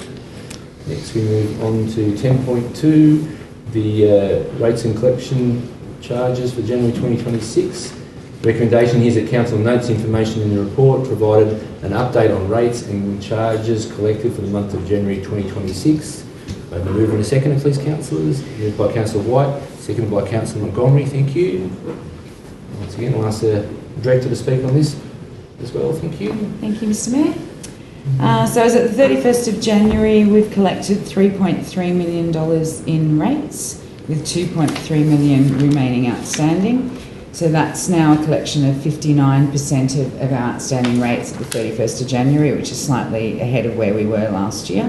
Next we move on to 10.2, the rates and collection charges for January 2026. The recommendation here is that Council notes information in the report, provided an update on rates and charges collected for the month of January 2026. May I move in a second, please, councillors. Moved by Councillor White, seconded by Councillor Montgomery. Thank you. Once again, I'll ask the Director to speak on this as well. Thank you. Thank you, Mr Mayor. So as at the 31st of January, we've collected $3.3 million in rates, with $2.3 million remaining outstanding. So that's now a collection of 59% of our outstanding rates at the 31st of January, which is slightly ahead of where we were last year,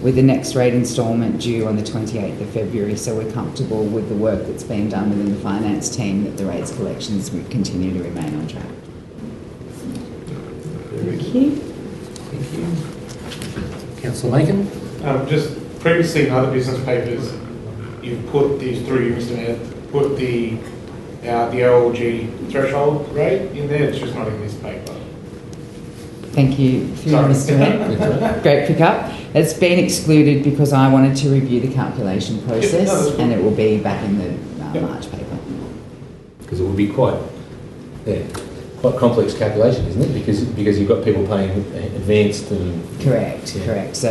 with the next rate instalment due on the 28th of February. So we're comfortable with the work that's being done within the finance team that the rates collections will continue to remain on track. Thank you. Thank you. Councillor Macon? Just previously in other business papers, you've put these through, Mr Mayor, put the OLG threshold rate in there. It's just not in this paper. Thank you, Sorry. Mr. Mayor. Great pick-up. It's been excluded because I wanted to review the calculation process, and it will be back in the March paper. Because it would be quite complex calculation, isn't it? Because you've got people paying advanced and... Correct. So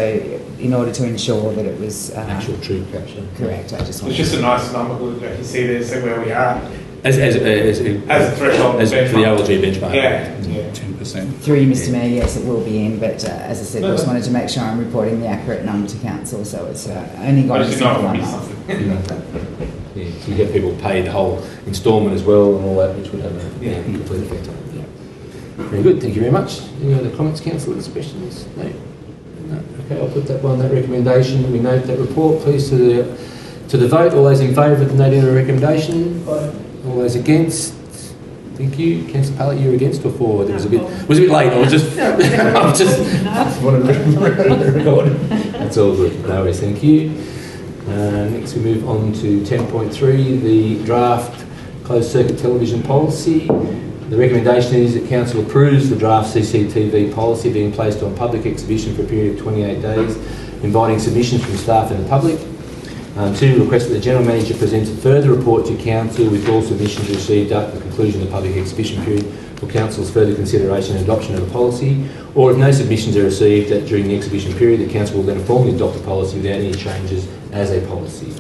in order to ensure that it was... actual true capture. Correct, I just wanted It's just a nice number, like you see there, see where we are. As a threshold as for the OLG benchmark. Yeah. 10%. 3, Mr. Mayor, yes, it will be in, but as I said, I just wanted to make sure I'm reporting the accurate number to council, so it's only got a simple one month. Yeah, so you get people paid the whole instalment as well and all that, which would have a complete effect on it. Yeah. Very good, thank you very much. Any other comments, councillors, questions? No? Okay, I'll put that recommendation. We note that report. Please to the vote. All those in favour of the noting of the recommendation? All those against? Thank you. Councillor Pallett, you're against or for? It was a bit late. I was just wanted to record. That's all good. No worries, thank you. Next we move on to 10.3, the draft closed circuit television policy. The recommendation is that Council approves the draft CCTV policy being placed on public exhibition for a period of 28 days, inviting submissions from staff and the public. 2, request that the General Manager presents a further report to Council with all submissions received at the conclusion of the public exhibition period for Council's further consideration and adoption of the policy, or if no submissions are received during the exhibition period, the Council will then formally adopt the policy without any changes as a policy.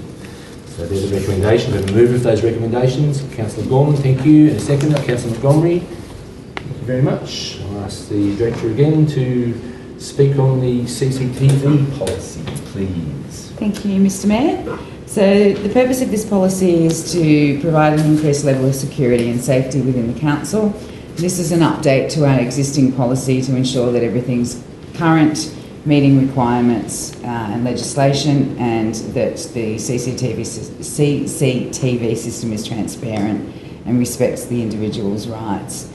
So there's a recommendation. We have a mover of those recommendations. Councillor Gorman, thank you. And a seconder, Councillor Montgomery. Thank you very much. I'll ask the Director again to speak on the CCTV policy, please. Thank you, Mr. Mayor. So the purpose of this policy is to provide an increased level of security and safety within the council. This is an update to our existing policy to ensure that everything's current, meeting requirements and legislation, and that the CCTV system is transparent and respects the individual's rights.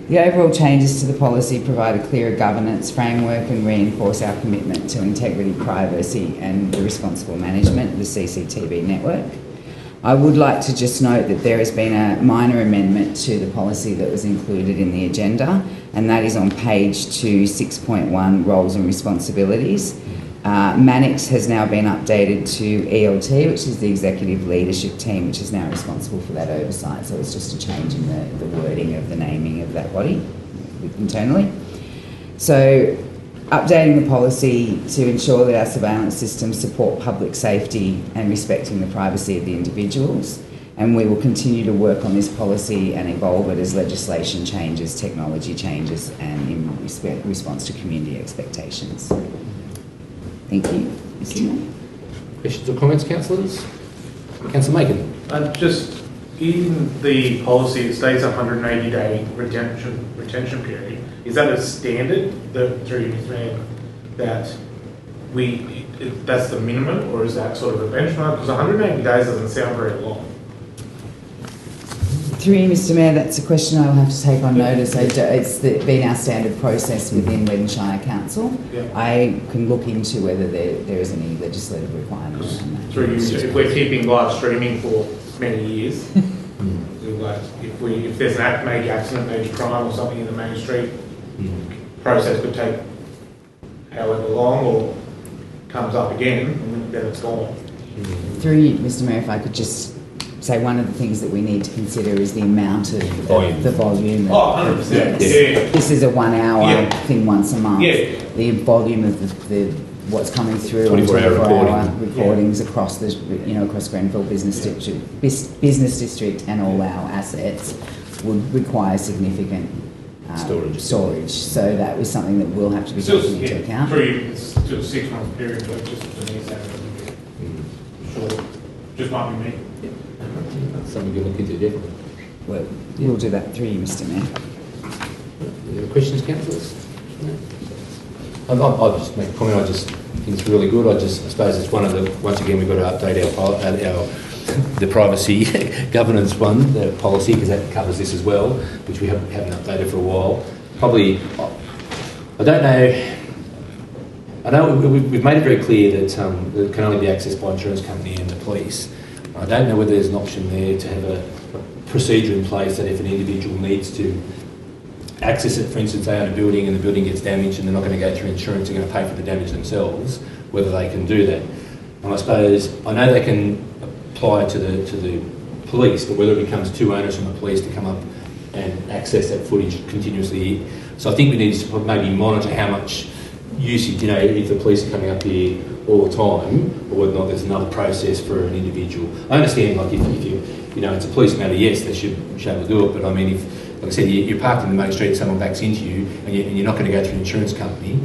The overall changes to the policy provide a clearer governance framework and reinforce our commitment to integrity, privacy and the responsible management of the CCTV network. I would like to just note that there has been a minor amendment to the policy that was included in the agenda, and that is on page 2, 6.1, roles and responsibilities. Mannix has now been updated to ELT, which is the executive leadership team, which is now responsible for that oversight. So it's just a change in the wording of the naming of that body internally. So updating the policy to ensure that our surveillance systems support public safety and respecting the privacy of the individuals. And we will continue to work on this policy and evolve it as legislation changes, technology changes, and in response to community expectations. Thank you, Mr. Mayor. Questions or comments, councillors? Councillor Macon. Just in the policy, it states 180-day retention period. Is that a standard that that's the minimum, or is that sort of a benchmark? Because 180 days doesn't sound very long. Through you, Mr. Mayor, that's a question I'll have to take on notice. It's been our standard process within Weddin Shire Council. Yeah. I can look into whether there is any legislative requirement on that. Through you, if we're keeping live streaming for many years, like if there's an major accident, major crime or something in the main street, process could take however long, or comes up again, and then it's gone. Through you, Mr. Mayor, if I could just say one of the things that we need to consider is the amount of the volume. Oh, 100%. Yes. Yeah. This is a 1 hour thing once a month. Yeah. The volume of the what's coming through 24-hour recordings across the across Grenfell Business District and all our assets would require significant storage. So that was something that will have to be taken into account. It's still a 6-month period, but just to me, sure, just might be me. That's something you look into, definitely. Well, we'll do that through you, Mr. Mayor. Any other questions, councillors? No? I'll just make a comment. I just think it's really good. I suppose it's one of the, once again, we've got to update the privacy governance one, the policy, because that covers this as well, which we haven't updated for a while. Probably, I don't know. I know we've made it very clear that it can only be accessed by insurance company and the police. I don't know whether there's an option there to have a procedure in place that if an individual needs to access it, for instance, they own a building and the building gets damaged and they're not going to go through insurance, they're going to pay for the damage themselves, whether they can do that. And I suppose, I know they can apply to the police, but whether it becomes too onerous from the police to come up and access that footage continuously. So I think we need to maybe monitor how much usage, if the police are coming up here all the time, or whether or not there's another process for an individual. I understand, like, if it's a police matter, yes, they should be able to do it, but I mean, if, like I said, you're parked in the main street and someone backs into you and you're not going to go through an insurance company,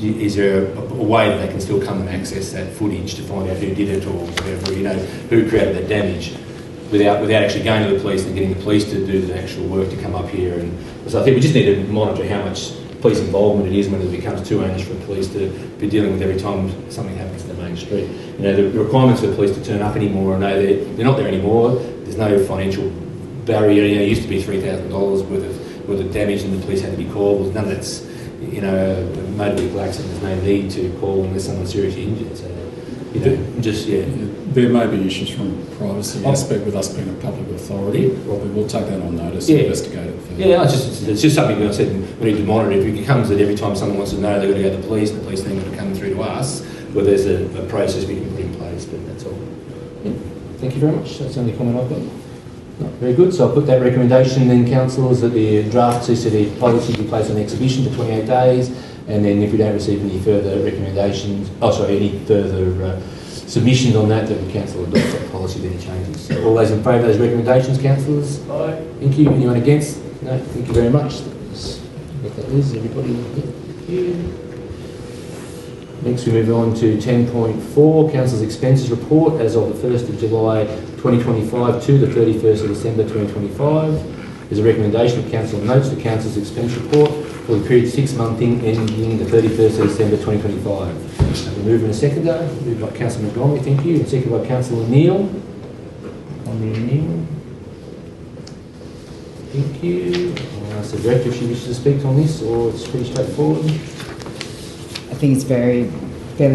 is there a way that they can still come and access that footage to find out who did it or whatever, who created that damage without actually going to the police and getting the police to do the actual work to come up here? And so I think we just need to monitor how much police involvement it is when it becomes too onerous for the police to be dealing with every time something happens in the main street. The requirements for the police to turn up anymore, I know they're not there anymore. There's no financial barrier. It used to be $3,000 worth of damage and the police had to be called. Well, none of that's, a motor vehicle accident, there's no need to call unless someone's seriously injured. So, There may be issues from a privacy aspect with us being a public authority. Well, we'll take that on notice and investigate it further. Yeah, it's just something that I said we need to monitor. If it becomes that every time someone wants to know, they've got to go to the police, and the police then got to come through to us, where there's a process we can put in place, but that's all. Yeah. Thank you very much. That's the only comment I've got. No, very good. So I'll put that recommendation then, councillors, that the draft CCD policy be placed on exhibition for 28 days, and then if we don't receive any further recommendations, any further submissions on that, then the council adopts that policy with any changes. So all those in favour of those recommendations, councillors? Aye. Thank you. Anyone against? No. Thank you very much. That's what that is. Everybody? Thank you. Next we move on to 10.4, Council's Expenses Report as of the 1st of July 2025 to the 31st of December 2025. There's a recommendation of Council notes the Council's Expense Report for the period 6 months ending the 31st of December 2025. We move in a seconder, moved by Councillor Montgomery, thank you, and seconded by Councillor Neal. Thank you. So Director, if she wishes to speak on this, or it's pretty straightforward. I think it's fairly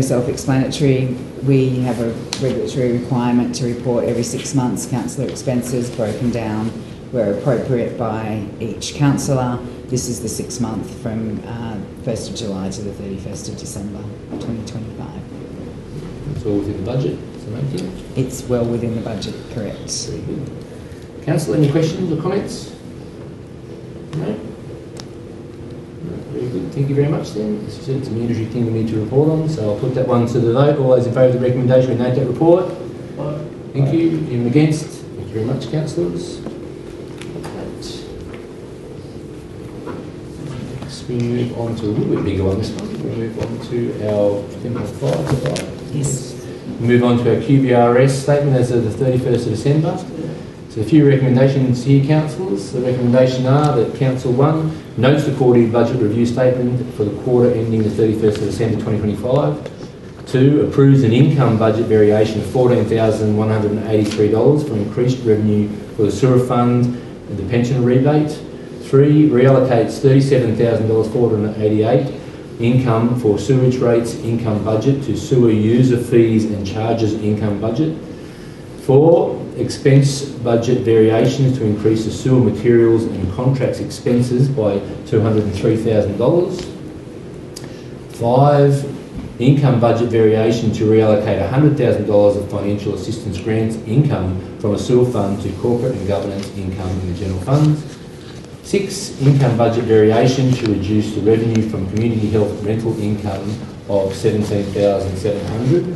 self-explanatory. We have a regulatory requirement to report every 6 months councillor expenses broken down where appropriate by each councillor. This is the 6 month from 1st of July to the 31st of December 2025. It's all within the budget, so it's well within the budget, correct. Very good. Councillor, any questions or comments? No? Very good. Thank you very much then. As you said, it's a mandatory thing we need to report on, so I'll put that one to the vote. All those in favour of the recommendation, we note that report. Thank you. Anyone against? Thank you very much, councillors. Next we move on to a little bit bigger one this one. We move on to our 10.5, is that right? Yes. We move on to our QBRS statement as of the 31st of December. So a few recommendations here, councillors. The recommendations are that Council 1 notes the quarterly budget review statement for the quarter ending the 31st of December 2025. 2, approves an income budget variation of $14,183 for increased revenue for the sewer fund and the pension rebate. 3, reallocates $37,488 income for sewage rates income budget to sewer user fees and charges income budget. 4, expense budget variations to increase the sewer materials and contracts expenses by $203,000. 5, income budget variation to reallocate $100,000 of financial assistance grants income from a sewer fund to corporate and governance income in the general fund. 6, income budget variation to reduce the revenue from community health rental income of $17,700.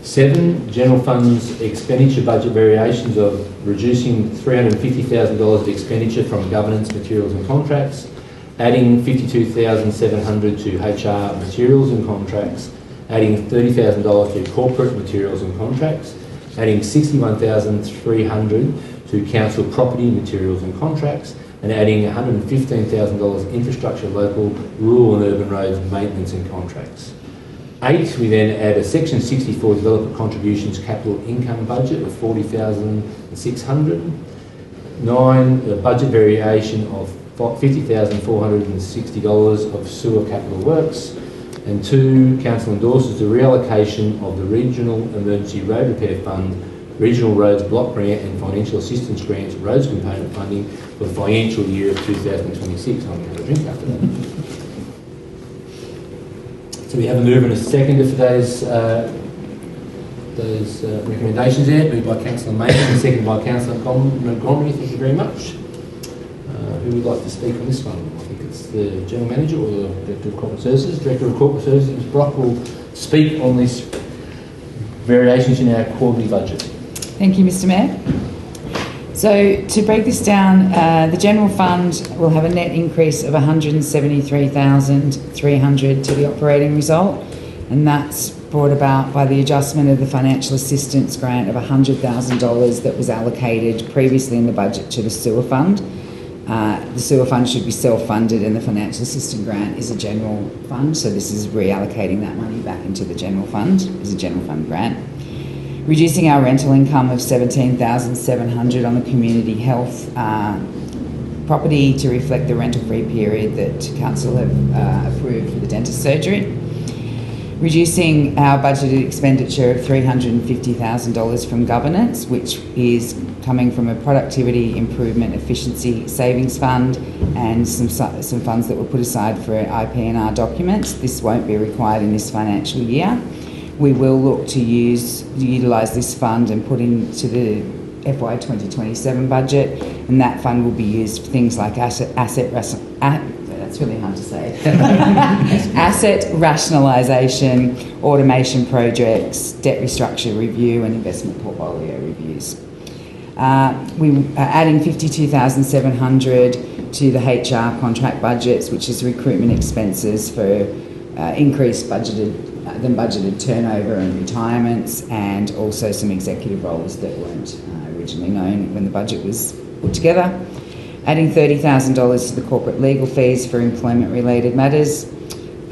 7, general funds expenditure budget variations of reducing $350,000 of expenditure from governance, materials and contracts, adding $52,700 to HR materials and contracts, adding $30,000 to corporate materials and contracts, adding $61,300 to council property materials and contracts, and adding $115,000 infrastructure, local, rural and urban roads maintenance and contracts. 8, we then add a Section 64 developer contributions capital income budget of $40,600. 9, a budget variation of $50,460 of sewer capital works. And 2, council endorses the reallocation of the regional emergency road repair fund Regional Roads Block Grant and Financial Assistance Grants Roads Component Funding for the financial year of 2026. I'm going to have a drink after that. So we have a move and a second for those recommendations there, moved by Councillor Mason and seconded by Councillor Montgomery. Thank you very much. Who would like to speak on this one? I think it's the General Manager or the Director of Corporate Services. Director of Corporate Services, Ms. Brock, will speak on these variations in our quarterly budget. Thank you, Mr. Mayor. So to break this down, the General Fund will have a net increase of $173,300 to the operating result, and that's brought about by the adjustment of the financial assistance grant of $100,000 that was allocated previously in the budget to the sewer fund. The sewer fund should be self-funded and the financial assistance grant is a general fund, so this is reallocating that money back into the general fund as a general fund grant. Reducing our rental income of $17,700 on the community health property to reflect the rental-free period that Council have approved for the dentist surgery. Reducing our budgeted expenditure of $350,000 from governance, which is coming from a productivity improvement efficiency savings fund and some funds that were put aside for IP&R documents. This won't be required in this financial year. We will look to utilise this fund and put into the FY 2027 budget, and that fund will be used for things like that's really hard to say. Asset rationalisation, automation projects, debt restructure review and investment portfolio reviews. We are adding $52,700 to the HR contract budgets, which is recruitment expenses for increased than budgeted turnover and retirements, and also some executive roles that weren't originally known when the budget was put together. Adding $30,000 to the corporate legal fees for employment-related matters.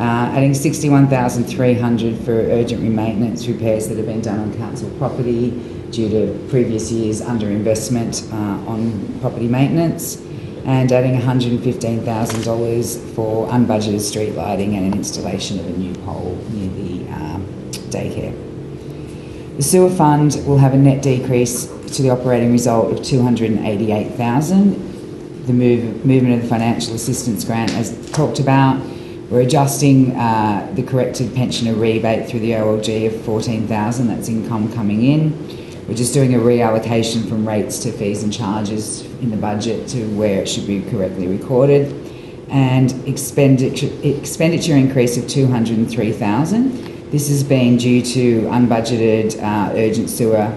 Adding $61,300 for urgent maintenance repairs that have been done on council property due to previous years' underinvestment on property maintenance. And adding $115,000 for unbudgeted street lighting and an installation of a new pole near the daycare. The sewer fund will have a net decrease to the operating result of $288,000. The movement of the financial assistance grant, as talked about. We're adjusting the corrected pensioner rebate through the OLG of $14,000. That's income coming in. We're just doing a reallocation from rates to fees and charges in the budget to where it should be correctly recorded. And expenditure increase of $203,000. This has been due to unbudgeted urgent sewer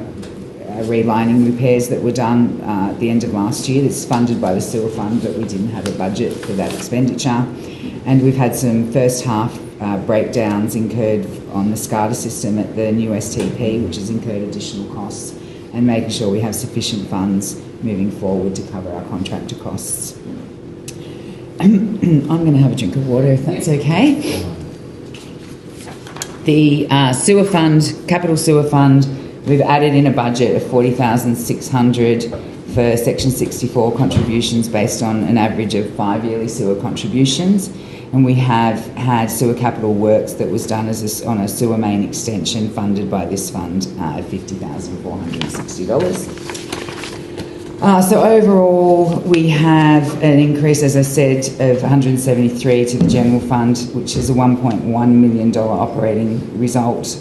relining repairs that were done at the end of last year. It's funded by the sewer fund, but we didn't have a budget for that expenditure. And we've had some first half breakdowns incurred on the SCADA system at the new STP, which has incurred additional costs, and making sure we have sufficient funds moving forward to cover our contractor costs. I'm going to have a drink of water if that's okay. The sewer fund, capital sewer fund, we've added in a budget of $40,600 for Section 64 contributions based on an average of 5 yearly sewer contributions. And we have had sewer capital works that was done on a sewer main extension funded by this fund of $50,460. So overall, we have an increase, as I said, of $173 to the general fund, which is a $1.1 million operating result,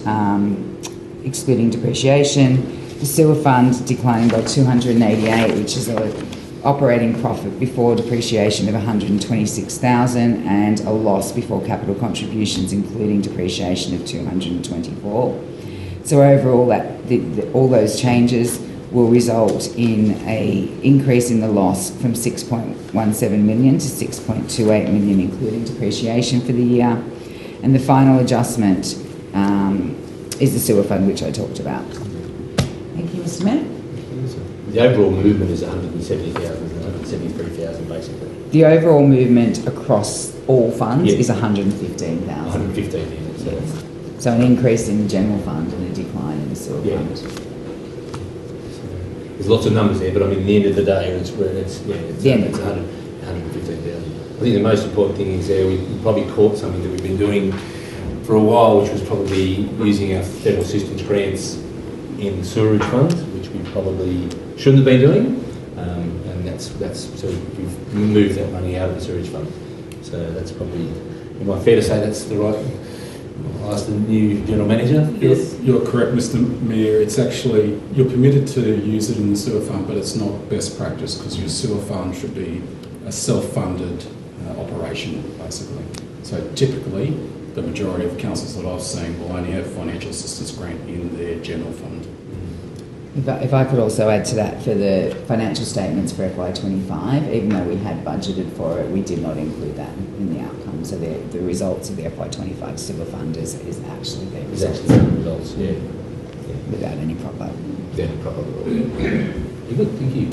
excluding depreciation. The sewer fund declining by $288, which is an operating profit before depreciation of $126,000 and a loss before capital contributions, including depreciation of $224,000. So overall, all those changes will result in an increase in the loss from $6.17 million to $6.28 million, including depreciation for the year. And the final adjustment is the sewer fund, which I talked about. Thank you, Mr. Mayor. The overall movement is $170,000, $173,000 basically. The overall movement across all funds is $115,000. $115,000. So an increase in the general fund and a decline in the sewer fund. There's lots of numbers there, but I mean, at the end of the day, it's 115,000. I think the most important thing is there we probably caught something that we've been doing for a while, which was probably using our federal assistance grants in the sewerage fund, which we probably shouldn't have been doing, and that's so we've moved that money out of the sewerage fund. So that's probably, am I fair to say that's the right? I'll ask the new general manager. Yes. You're correct, Mr. Mayor. It's actually, you're permitted to use it in the sewer fund, but it's not best practice because your sewer fund should be a self-funded operation, basically. So typically, the majority of councils that I've seen will only have financial assistance grant in their general fund. If I could also add to that, for the financial statements for FY25, even though we had budgeted for it, we did not include that in the outcome. So the results of the FY25 sewer fund is actually their results. Results, yeah. Without any proper. Very good, thank you.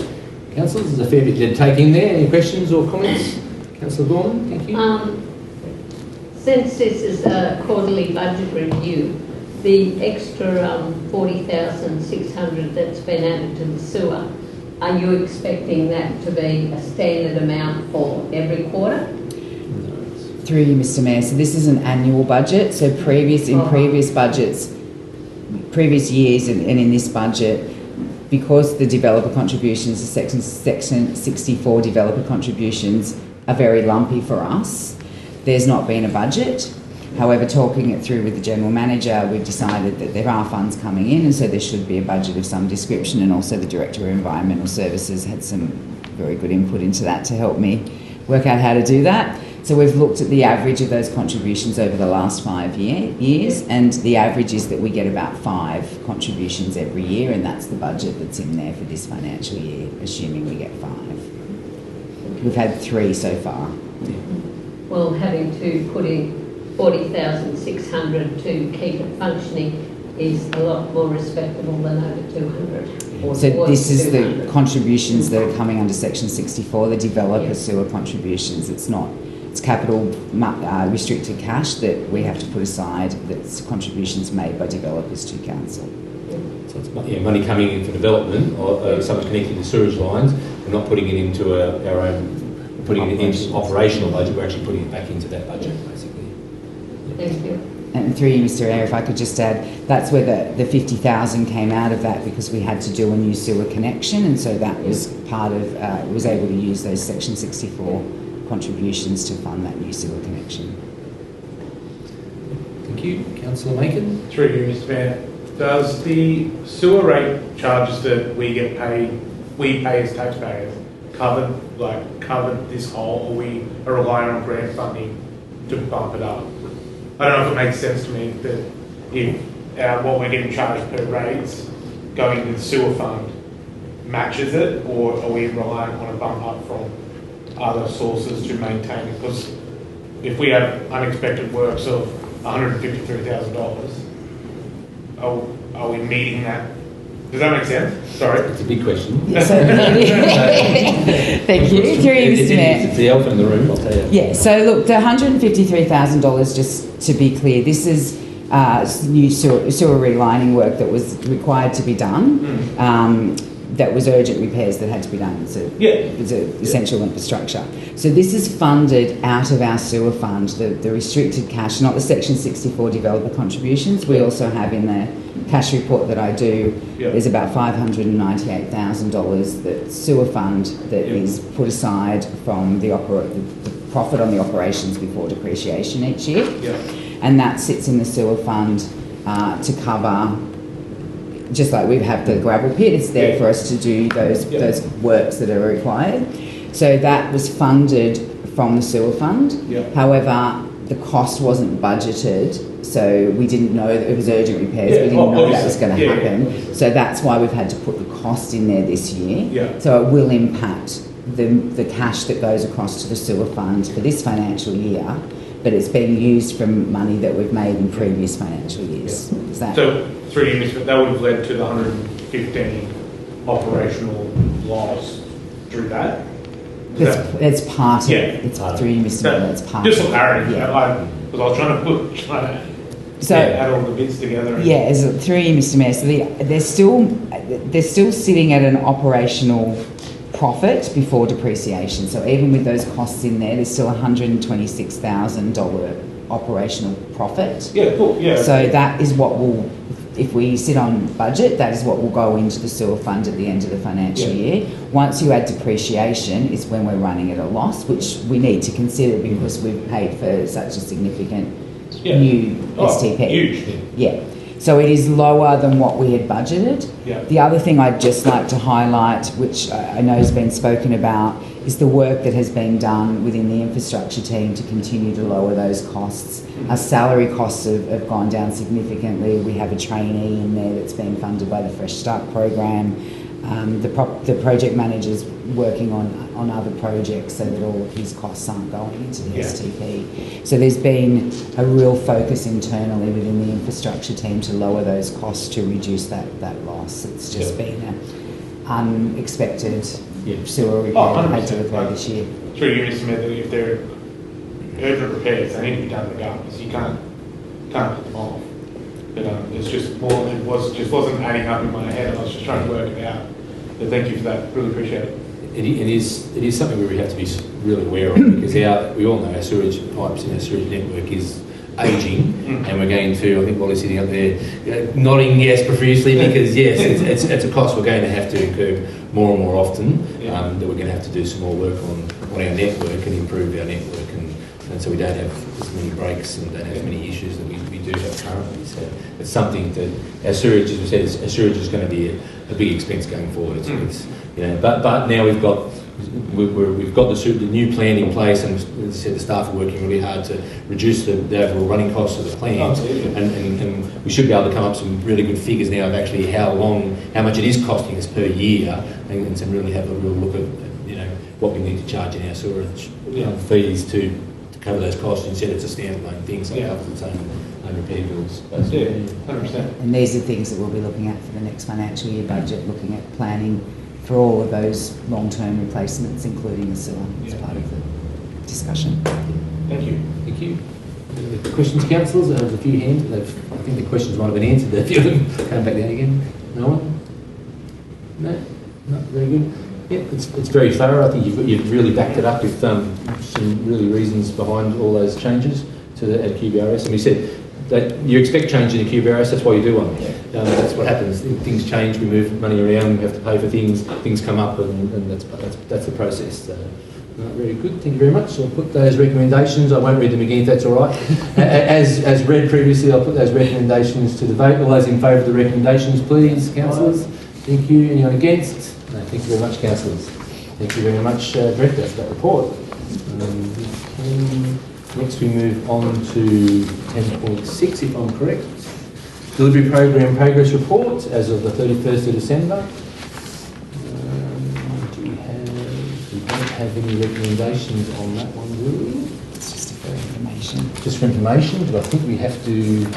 Councillors, there's a fair bit to take in there. Any questions or comments? Councillor Gorman, thank you. Since this is a quarterly budget review, the extra 40,600 that's been added to the sewer, are you expecting that to be a standard amount for every quarter? Through you, Mr. Mayor. So this is an annual budget. So previous budgets, previous years, and in this budget, because the developer contributions, the Section 64 developer contributions are very lumpy for us, there's not been a budget. However, talking it through with the General Manager, we've decided that there are funds coming in, and so there should be a budget of some description, and also the Director of Environmental Services had some very good input into that to help me work out how to do that. So we've looked at the average of those contributions over the last 5 years, and the average is that we get about 5 contributions every year, and that's the budget that's in there for this financial year, assuming we get 5. We've had 3 so far. Well, having to put in 40,600 to keep it functioning is a lot more respectable than over 200. So this is the contributions that are coming under Section 64, the developer sewer contributions. It's not, it's capital restricted cash that we have to put aside, that's contributions made by developers to council. So it's money coming in for development, or something connecting to sewage lines. We're not putting it into our own, putting it into operational budget, we're actually putting it back into that budget, basically. Thank you. And through you, Mr. Mayor, if I could just add, that's where the 50,000 came out of that, because we had to do a new sewer connection, and so that was part of, was able to use those Section 64 contributions to fund that new sewer connection. Thank you. Councillor Macon. Through you, Mr. Mayor. Does the sewer rate charges that we get paid, we pay as taxpayers, cover this whole, or we are relying on grant funding to bump it up? I don't know if it makes sense to me that if what we're getting charged per rates going into the sewer fund matches it, or are we relying on a bump up from other sources to maintain it? Because if we have unexpected works of $153,000, are we meeting that? Does that make sense? Sorry. It's a big question. Yeah, so, thank you. Through you, Mr. Mayor. It's the elephant in the room, I'll tell you. Yeah, so look, the $153,000, just to be clear, this is new sewer relining work that was required to be done. That was urgent repairs that had to be done. So it was essential infrastructure. So this is funded out of our sewer fund, the restricted cash, not the Section 64 developer contributions. We also have in the cash report that I do, there's about $598,000 that sewer fund that is put aside from the profit on the operations before depreciation each year. And that sits in the sewer fund to cover, just like we have the gravel pit, it's there for us to do those works that are required. So that was funded from the sewer fund. However, the cost wasn't budgeted, so we didn't know that it was urgent repairs. We didn't know that was going to happen. So that's why we've had to put the cost in there this year. So it will impact the cash that goes across to the sewer fund for this financial year, but it's being used from money that we've made in previous financial years. Is that? So, through you, Mr. That would have led to the 115 operational loss through that? It's part of it. It's through you, Mr. Mayor, it's part of it. Just for clarity, because I was trying to add all the bits together. Yeah, through you, Mr. Mayor. So they're still sitting at an operational profit before depreciation. So even with those costs in there, there's still $126,000 operational profit. Yeah, cool. Yeah. So that is what will if we sit on budget, that is what will go into the sewer fund at the end of the financial year. Once you add depreciation is when we're running at a loss, which we need to consider because we've paid for such a significant new STP. Huge. Yeah. So it is lower than what we had budgeted. Yeah. The other thing I'd just like to highlight, which I know has been spoken about, is the work that has been done within the infrastructure team to continue to lower those costs. Our salary costs have gone down significantly. We have a trainee in there that's being funded by the Fresh Start program. The project manager's working on other projects so that all of his costs aren't going into the STP. So there's been a real focus internally within the infrastructure team to lower those costs to reduce that loss. It's just been an unexpected sewer repair that had to occur this year. It's really curious to me that if they're urgent repairs, they need to be done in the gardens. You can't put them off. But it's just more. Just wasn't adding up in my head, and I was just trying to work it out. But thank you for that. Really appreciate it. It is something where we have to be really aware of because we all know our sewage pipes and our sewage network is ageing, and we're going to. I think Wally's sitting up there nodding yes profusely because yes, it's a cost we're going to have to incur more and more often. That we're going to have to do some more work on our network and improve our network, and so we don't have as many breaks and don't have as many issues that we do have currently. So it's something that our sewage, as we said, our sewage is going to be a big expense going forward. It's but now we've got the new plan in place, and as I said, the staff are working really hard to reduce the overall running costs of the plan, and we should be able to come up with some really good figures now of actually how much it is costing us per year, and to really have a real look at what we need to charge in our sewage fees to cover those costs instead it's a standalone thing, so it covers its own repair bills. 100%. And these are things that we'll be looking at for the next financial year budget, looking at planning for all of those long-term replacements, including the sewer, as part of the discussion. Thank you. Thank you. The questions, councillors? There was a few hands. I think the questions might have been answered. A few of them coming back down again. No one? No? Not very good. Yeah, it's very thorough. I think you've really backed it up with some really reasons behind all those changes to the QBRS. And we said that you expect change in the QBRS, that's why you do one. That's what happens. Things change, we move money around, we have to pay for things come up, and that's the process. Very good, thank you very much. I'll put those recommendations, I won't read them again if that's all right. As read previously, I'll put those recommendations to the vote. All those in favour of the recommendations, please, councillors. Thank you. Anyone against? No, thank you very much, councillors. Thank you very much, Director, for that report. Next we move on to 10.6, if I'm correct. Delivery Program Progress Report as of the 31st of December. We don't have any recommendations on that one, do we? It's just for information. Just for information, but I think we have to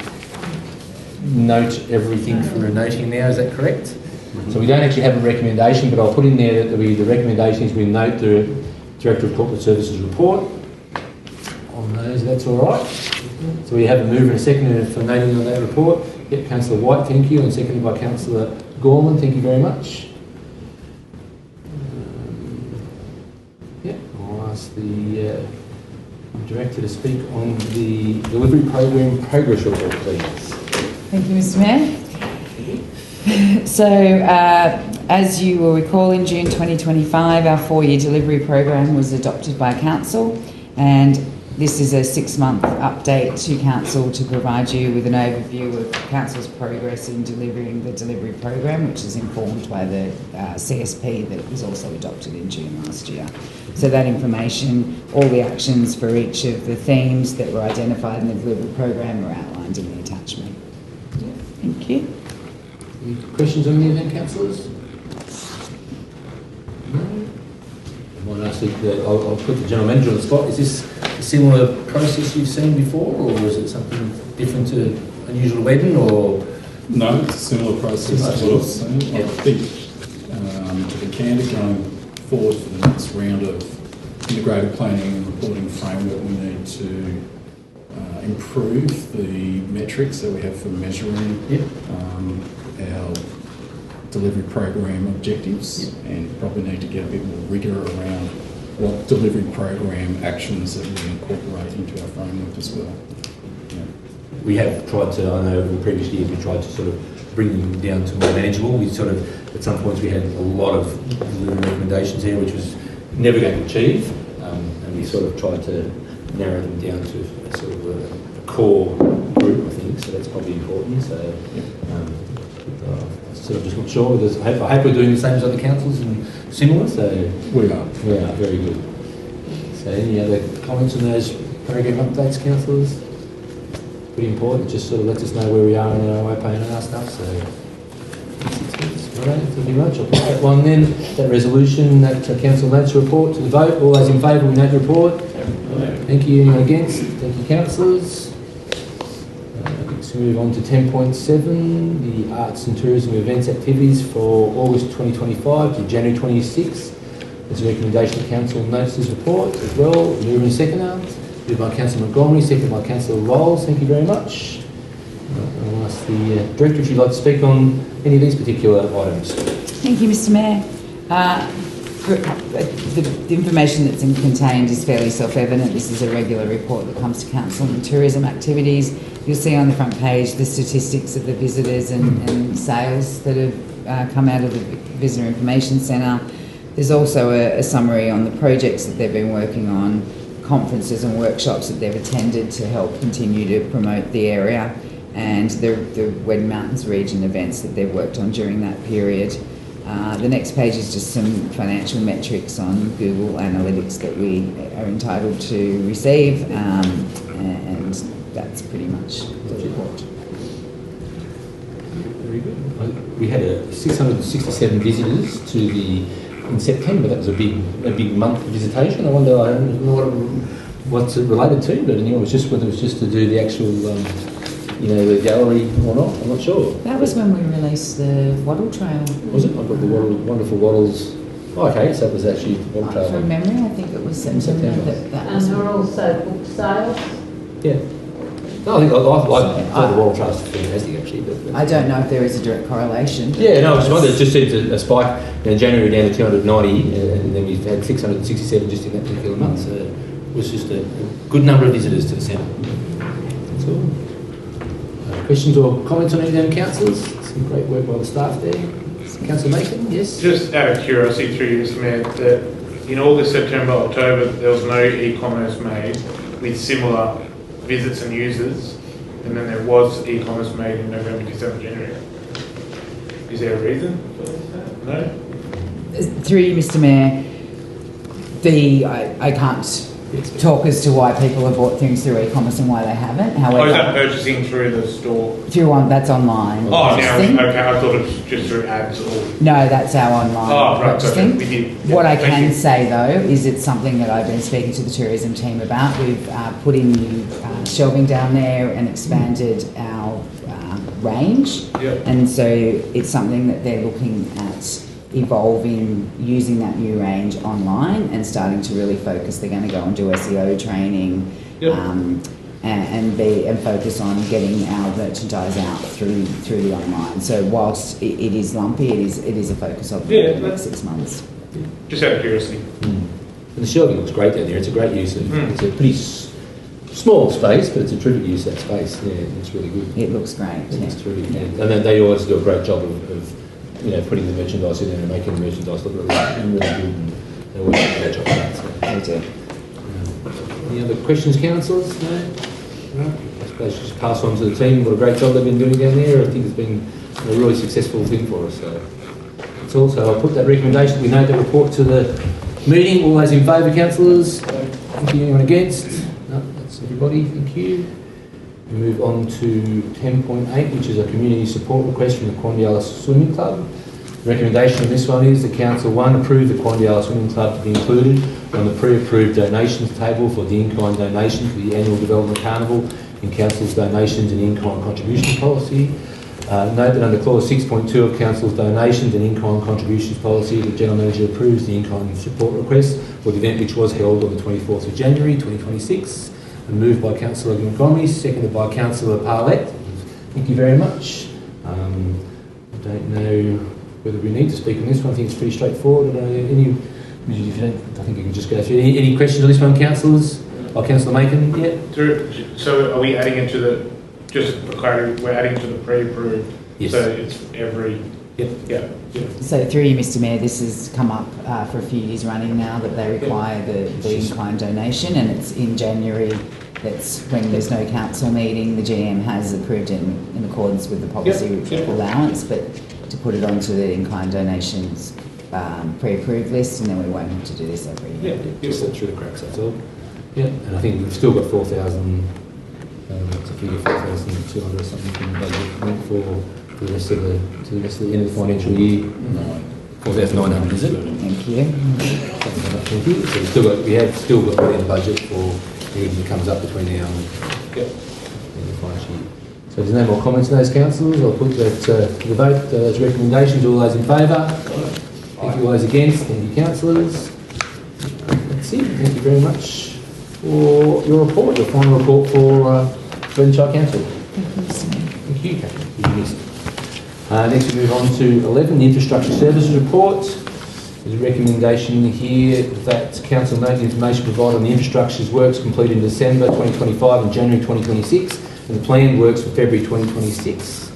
note everything for a noting now, is that correct? So we don't actually have a recommendation, but I'll put in there that the recommendation is we note the Director of Corporate Services report on those, that's all right. So we have a mover and a seconder for noting on that report. Yep, Councillor White, thank you, and seconded by Councillor Gorman, thank you very much. I'll ask the Director to speak on the Delivery Program Progress Report, please. Thank you, Mr. Mayor. So, as you will recall, in June 2025, our 4-year delivery program was adopted by Council, and this is a 6-month update to Council to provide you with an overview of Council's progress in delivering the delivery program, which is informed by the CSP that was also adopted in June last year. So that information, all the actions for each of the themes that were identified in the delivery program are outlined in the attachment. Thank you. Any questions on any of them, councillors? No? I'll put the General Manager on the spot. Is this a similar process you've seen before, or is it something different to unusual Weddin, or? No, it's a similar process to what I've seen. I think to the candor going forward for the next round of integrated planning and reporting framework, we need to improve the metrics that we have for measuring our delivery program objectives, and probably need to get a bit more rigour around what delivery program actions that we incorporate into our framework as well. we have tried to, I know over the previous years, we tried to sort of bring them down to more manageable. We sort of, at some points we had a lot of recommendations here, which was never going to achieve, and we sort of tried to narrow them down to a sort of a core group, I think, so that's probably important. So, sort of just not sure. I hope we're doing the same as other councils and similar, so We are. very good. So any other comments on those program updates, councillors? Pretty important, just sort of lets us know where we are in our OPA and our stuff, so. Alright, thank you very much. I'll put that one then, that resolution, that council notes report to the vote. All those in favour, we note the report. Thank you. Anyone against? Thank you, councillors. Let's move on to 10.7, the arts and tourism events activities for August 2025 to January 26. There's a recommendation of council notes this report as well. Mover and seconder. Moved by Councillor Montgomery, seconded by Councillor Rolls. Thank you very much. I'll ask the Director if you'd like to speak on any of these particular items. Thank you, Mr. Mayor. The information that's contained is fairly self-evident. This is a regular report that comes to council on tourism activities. You'll see on the front page the statistics of the visitors and sales that have come out of the Visitor Information Centre. There's also a summary on the projects that they've been working on, conferences and workshops that they've attended to help continue to promote the area, and the Weddin Mountains region events that they've worked on during that period. The next page is just some financial metrics on Google Analytics that we are entitled to receive, and that's pretty much the report. Very good. We had 667 visitors in September. That was a big month of visitation. I wonder, I don't know what's it related to, but anyway, whether it was just to do the actual, the gallery or not. I'm not sure. That was when we released the Wattle Trail. Was it? I've got the wonderful Wattles. Oh, okay, so that was actually the Wattle Trail. From memory, I think it was September. And there were also book sales. Yeah. No, I think I thought the Wattle Trail was fantastic actually. But I don't know if there is a direct correlation. Yeah, no, it's one that just seems a spike. January down to 290, and then we've had 667 just in that particular month. So it was just a good number of visitors to the centre. That's all. Questions or comments on any of them, councillors? Some great work by the staff there. Councillor Macon, yes? Just out of curiosity through you, Mr. Mayor, that in August, September, October, there was no e-commerce made with similar visits and users, and then there was e-commerce made in November, December, January. Is there a reason for that? No? Through you, Mr. Mayor, I can't talk as to why people have bought things through e-commerce and why they haven't. However, is that purchasing through the store? That's online. Oh, okay. I thought it was just through ads or... No, that's our online purchasing. We did. Yeah, what I can say though is it's something that I've been speaking to the tourism team about. We've put in new shelving down there and expanded our range, and so it's something that they're looking at evolving, using that new range online and starting to really focus. They're going to go and do SEO training, and focus on getting our merchandise out through the online. So whilst it is lumpy, it is a focus of the next 6 months. Just out of curiosity. And the shelving looks great down there. It's a great use of it's a pretty small space, but it's a terrific use of that space. Yeah, it's really good. It looks great. It's terrific. And then they always do a great job of putting the merchandise in there and making the merchandise look really good, and they always do a great job of that. So. They do. Any other questions, councillors? No? I suppose just pass on to the team what a great job they've been doing down there. I think it's been a really successful thing for us. So that's all. So I'll put that recommendation, we note that report to the meeting. All those in favour, councillors? Thank you. Anyone against? No, that's everybody. Thank you. We move on to 10.8, which is a community support request from the Quandiala Swimming Club. The recommendation of this one is that Council 1 approve the Quandiala Swimming Club to be included on the pre-approved donations table for the in-kind donation for the annual development carnival in Council's donations and in-kind contribution policy. Note that under clause 6.2 of Council's donations and in-kind contributions policy, the General Manager approves the in-kind support request for the event which was held on the 24th of January 2026. And moved by Councillor Montgomery, seconded by Councillor Parlett. Thank you very much. I don't know whether we need to speak on this one. I think it's pretty straightforward. I think you can just go through. Any questions on this one, councillors? Councillor Macon, yeah? So are we adding it to the just for clarity, we're adding to the pre-approved, Yes. so it's every, yeah. So through you, Mr Mayor, this has come up for a few years running now that they require the in-kind donation, and it's in January. That's when there's no council meeting. The GM has approved it in accordance with the policy allowance, but to put it onto the in-kind donations pre-approved list, and then we won't have to do this every year. Yeah, just slip through the cracks, that's all. Yeah, and I think we've still got 4,000, what's the figure, 4,200 or something in the budget for the rest of the end of the financial year. 4,900, is it? Thank you. Thank you. So we have still got money in the budget for anything that comes up between now and the financial year. So there's no more comments on those councillors. I'll put that to the vote as recommendations. All those in favour? Thank you. All those against? Thank you, councillors. That's it. Thank you very much for your report, your final report for Weddin Shire Council. Thank you, Catherine. Next we move on to 11, the Infrastructure Services Report. There's a recommendation here that Council note the information provided on the infrastructure works completed in December 2025 and January 2026 and the planned works for February 2026.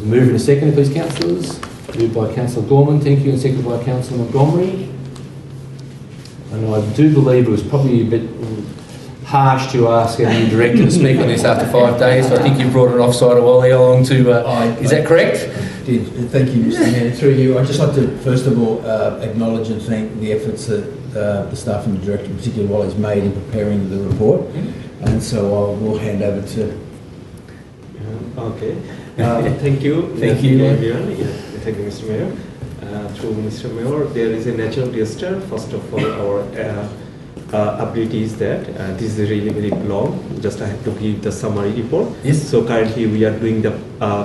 Move in a second, please, councillors. Moved by Councillor Gorman, thank you, and seconded by Councillor Montgomery. And I do believe it was probably a bit harsh to ask a new director to speak on this after 5 days, so I think you brought an offside a while along to... is that correct? Did. Thank you, Mr Mayor. Through you, I'd just like to first of all acknowledge and thank the efforts that the staff and the director, in particular, Wally's made in preparing the report. And so I will hand over to... Okay. Thank you. Thank you, everyone. Yeah, thank you, Mr Mayor. Through Mr Mayor, there is a natural disaster. First of all, our update is that this is really very long. Just I have to give the summary report. Yes. So currently we are doing the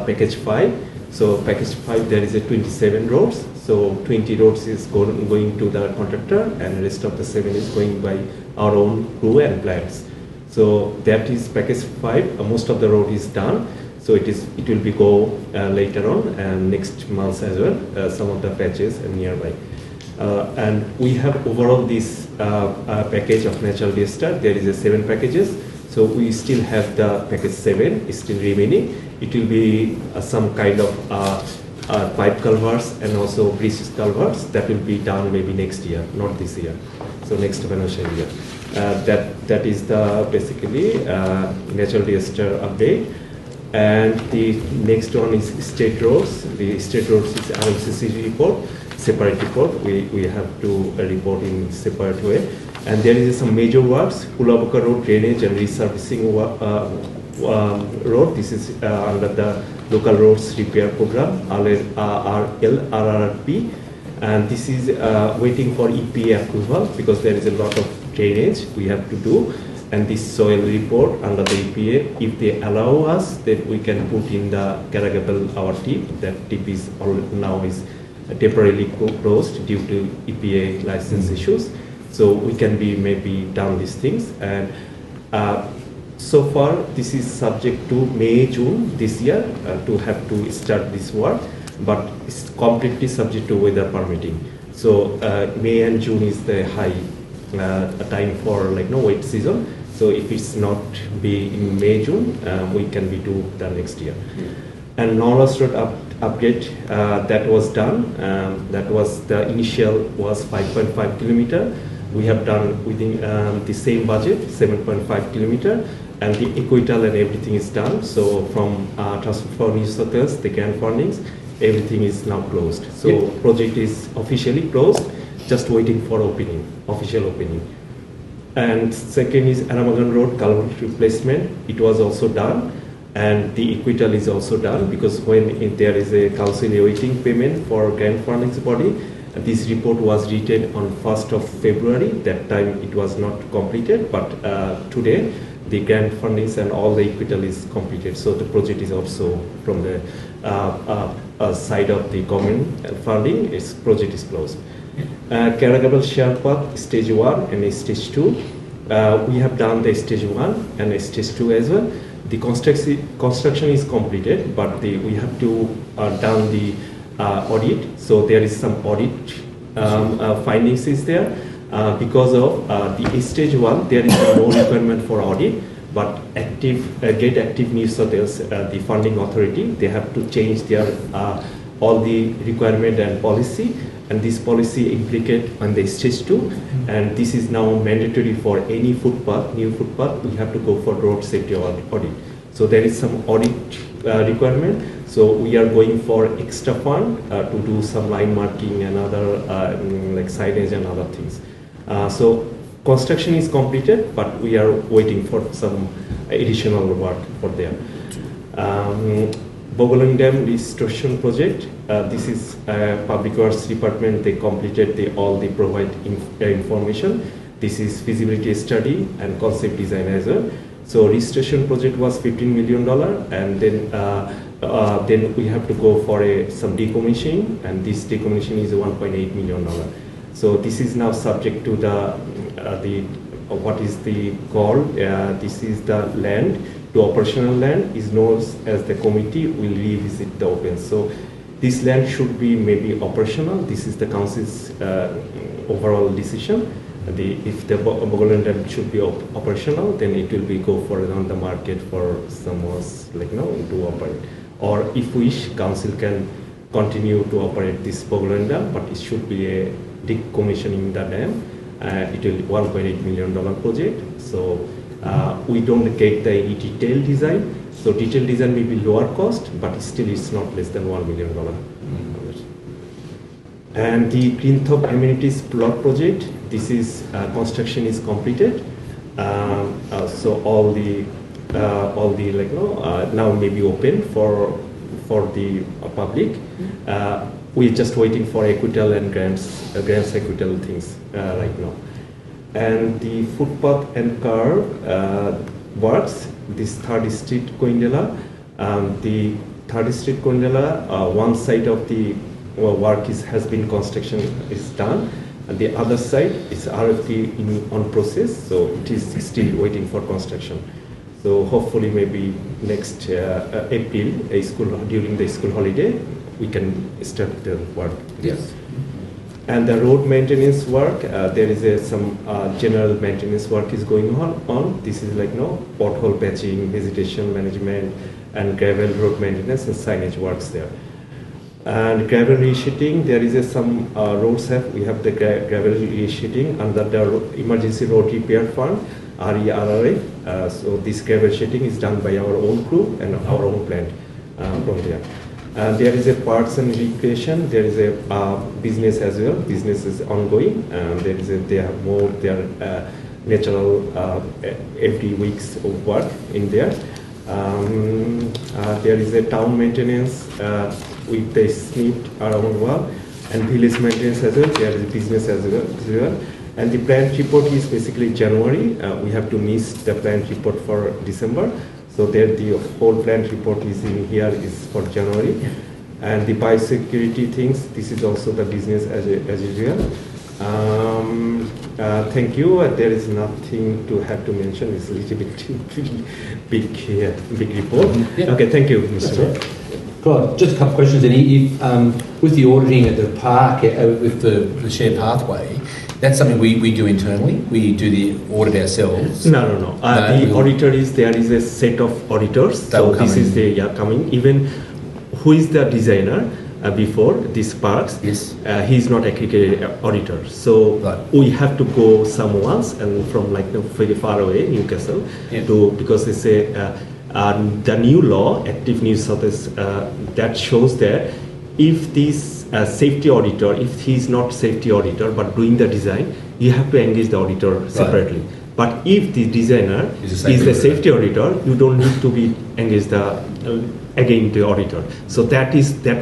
package 5. So package 5, there is a 27 roads. So 20 roads is going to the contractor, and the rest of the 7 is going by our own crew and plants. So that is package 5. Most of the road is done. So it will be go later on and next month as well. Some of the patches and nearby. And we have overall this package of natural disaster. There is a 7 packages. So we still have the package 7 is still remaining. It will be some kind of pipe culverts and also bridge culverts that will be done maybe next year, not this year. So next financial year. That is the basically natural disaster update. And the next one is state roads. The state roads is RMCC report, separate report. We have to report in separate way. And there is some major works, Pulabuka Road drainage and resurfacing road. This is under the local roads repair program, RRRP. And this is waiting for EPA approval because there is a lot of drainage we have to do. And this soil report under the EPA, if they allow us, then we can put in the Karagabal our tip. That tip is now is temporarily closed due to EPA license issues. So we can be maybe done these things. And so far, this is subject to May, June this year to have to start this work, but it's completely subject to weather permitting. So May and June is the high time for wet season. So if it's not be in May, June, we can be do the next year. And Norwest Road upgrade that was done. That was the initial was 5.5 kilometer. We have done within the same budget, 7.5 kilometer, and the equital and everything is done. So from transfer for New South Wales, the grant fundings, everything is now closed. So project is officially closed, just waiting for opening, official opening. And second is Aramagan Road culvert replacement. It was also done, and the equital is also done because when there is a council awaiting payment for grant fundings body, this report was written on 1st of February. That time it was not completed, but today the grant fundings and all the equital is completed. So the project is also from the side of the government funding. Its project is closed. Karagabal Shire Path stage 1 and stage 2. We have done the stage 1 and stage 2 as well. The construction is completed, but we have to done the audit. So there is some audit findings is there because of the stage 1. There is no requirement for audit, but Get Active New South Wales, the funding authority, they have to change their all the requirement and policy, and this policy implicate on the stage 2, and this is now mandatory for any footpath, new footpath, we have to go for road safety audit. So there is some audit requirement. So we are going for extra fund to do some line marking and other like signage and other things. So construction is completed, but we are waiting for some additional work for there. Bogolan Dam Restoration Project. This is Public Works Department. They completed all the provide information. This is feasibility study and concept design as well. So restoration project was $15 million, and then we have to go for some decommissioning, and this decommissioning is $1.8 million. So this is now subject to the what is the call? This is the land. To operational land is known as the committee will revisit the open. So this land should be maybe operational. This is the council's overall decision. If the Bogolan Dam should be operational, then it will be go for on the market for someone like to operate. Or if wish, council can continue to operate this Bogolan Dam, but it should be a decommissioning the dam. It will be $1.8 million project. So we don't get the detailed design. So detailed design may be lower cost, but still it's not less than $1 million. And the Greenthorpe Amenities Plot Project, this is construction is completed. So all the now may be open for the public. We're just waiting for equital and grants equital things right now. And the footpath and curb works, this 3rd Street Coindela. The 3rd Street Coindela, one side of the work has been construction is done, and the other side is RFP on process, so it is still waiting for construction. So hopefully maybe next April, during the school holiday, we can start the work. Yes. And the road maintenance work, there is some general maintenance work is going on. This is like pothole patching, vegetation management, and gravel road maintenance and signage works there. And gravel resheeting, there is some roads we have the gravel resheeting under the Emergency Road Repair Fund, RERRF. So this gravel sheeting is done by our own crew and our own plant from there. There is a parks and recreation. There is a business as well. Business is ongoing. They have more their natural every week's of work in there. There is a town maintenance with the SNP around wall, and village maintenance as well. There is business as well. And the plant report is basically January. We have to miss the plant report for December. So there the whole plant report is in here is for January. And the biosecurity things, this is also the business as usual. Thank you. There is nothing to have to mention. It's a little bit big report. Yeah. Okay, thank you, Mr. God, just a couple of questions. With the auditing at the park, with the shared pathway, that's something we do internally. We do the audit ourselves. No. The auditor there is a set of auditors. So this is coming. Even who is the designer before these parks? Yes. He is not accredited auditor. So we have to go somewhere and from very far away, Newcastle, because they say the new law, Active New South Wales, that shows that if this safety auditor, if he is not safety auditor but doing the design, you have to engage the auditor separately. Right. But if the designer is the safety auditor, you don't need to be engaged again the auditor. So that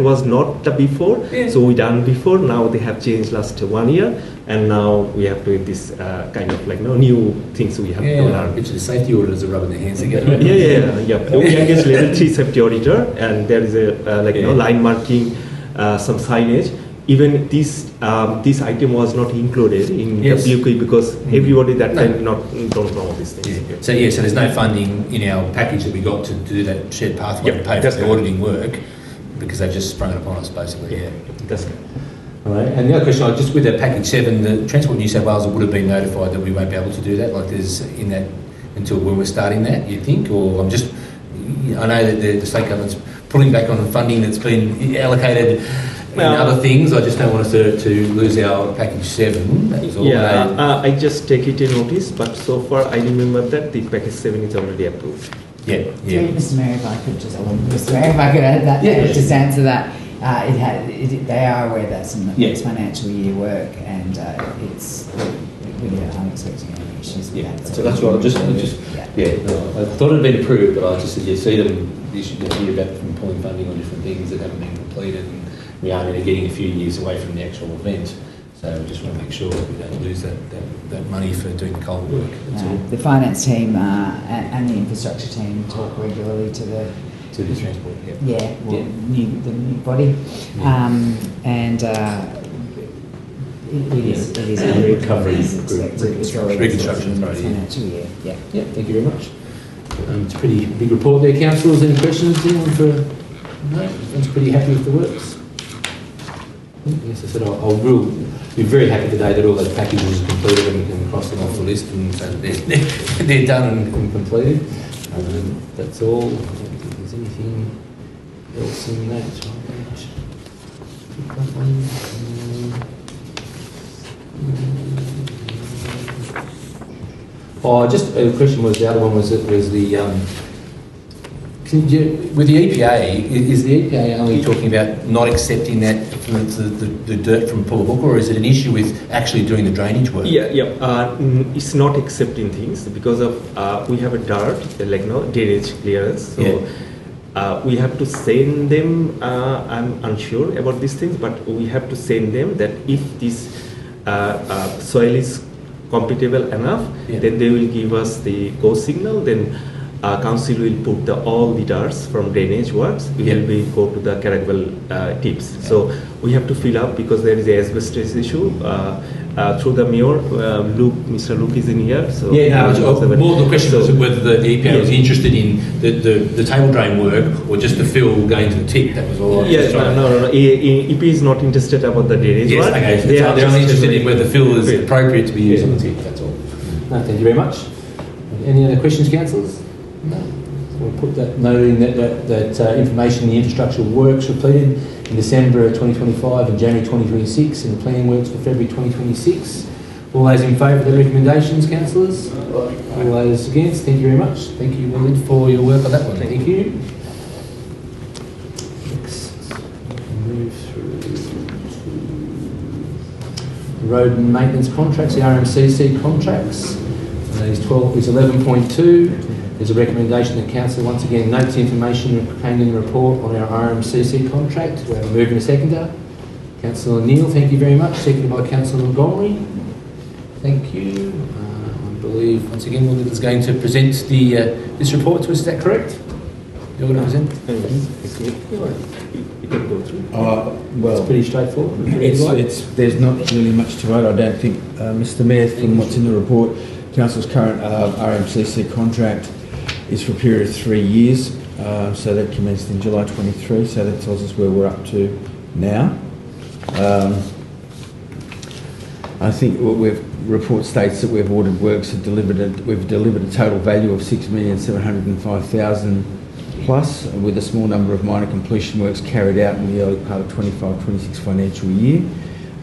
was not the before. Yeah. So we done before. Now they have changed last 1 year, and now we have to this kind of new things we have to learn. Which the safety auditors are rubbing their hands together. We engage level 3 safety auditor, and there is a line marking, some signage. Even this item was not included in the WQ because everybody that time don't know these things. So there's no funding in our package that we got to do that shared pathway to pay for the auditing work because they've just sprung it upon us basically. Yeah, that's good. All right. And the other question, just with that package 7, the Transport New South Wales would have been notified that we won't be able to do that. Like there's in that until when we're starting that, you think? Or I know that the state government's pulling back on the funding that's been allocated in other things. I just don't want us to lose our package 7. That was all. I just take it in notice, but so far I remember that the package 7 is already approved. Yeah. Mr. Mayor, if I could just, Mr. Mayor, if I could add that, just answer that. They are aware that's in the next financial year work, and it's really I'm expecting any issues with that. So that's right. I thought it had been approved, but I just said you see them. You should hear about from pulling funding on different things that haven't been completed, and we are getting a few years away from the actual event. So we just want to make sure that we don't lose that money for doing the cold work. The finance team and the infrastructure team talk regularly to the transport. The new body, and it is a recovery reconstruction financial year. Yeah. Thank you very much. It's a pretty big report there, councillors. Any questions? Anyone for? No, everyone's pretty happy with the works. Yes, I said I'll be very happy today that all those packages are completed and we can cross them off the list and so that they're done and completed. That's all. I don't think there's anything else in that. Just a question was the other one was the with the EPA, is the EPA only talking about not accepting that the dirt from Pullabooka, or is it an issue with actually doing the drainage work? It's not accepting things because of we have a dirt, drainage clearance. So we have to send them. I'm unsure about these things, but we have to send them that if this soil is compatible enough, then they will give us the go signal. Then council will put all the darts from drainage works. Will be go to the Carragwell tips. So we have to fill up because there is a asbestos issue. Through the mayor, Mr. Luke is in here. So more the question was whether the EPA was interested in the table drain work or just the fill going to the tip. That was all. No. EP is not interested about the drainage work. Okay. So they're only interested in whether the fill is appropriate to be used on the tip. That's all. No, thank you very much. Any other questions, councillors? No. So we'll put that note in that information in the infrastructure works completed in December 2025 and January 2026, and the planning works for February 2026. All those in favour of the recommendations, councillors? All those against? Thank you very much. Thank you, Willard, for your work on that one. Thank you. Next, move through to road maintenance contracts, the RMCC contracts. And these 11.2. There's a recommendation that council once again notes the information contained in the report on our RMCC contract. We have a mover and a seconder. Councillor Neal, thank you very much. Seconded by Councillor Montgomery. Thank you. I believe once again Willard is going to present this report to us. Is that correct? You're going to present? You can go through. It's pretty straightforward. There's not really much to write. I don't think, Mr. Mayor, from what's in the report, council's current RMCC contract is for a period of 3 years, so that commenced in July 23, so that tells us where we're up to now. I think report states that we've ordered works and we've delivered a total value of $6,705,000 plus, with a small number of minor completion works carried out in the early part of 25-26 financial year.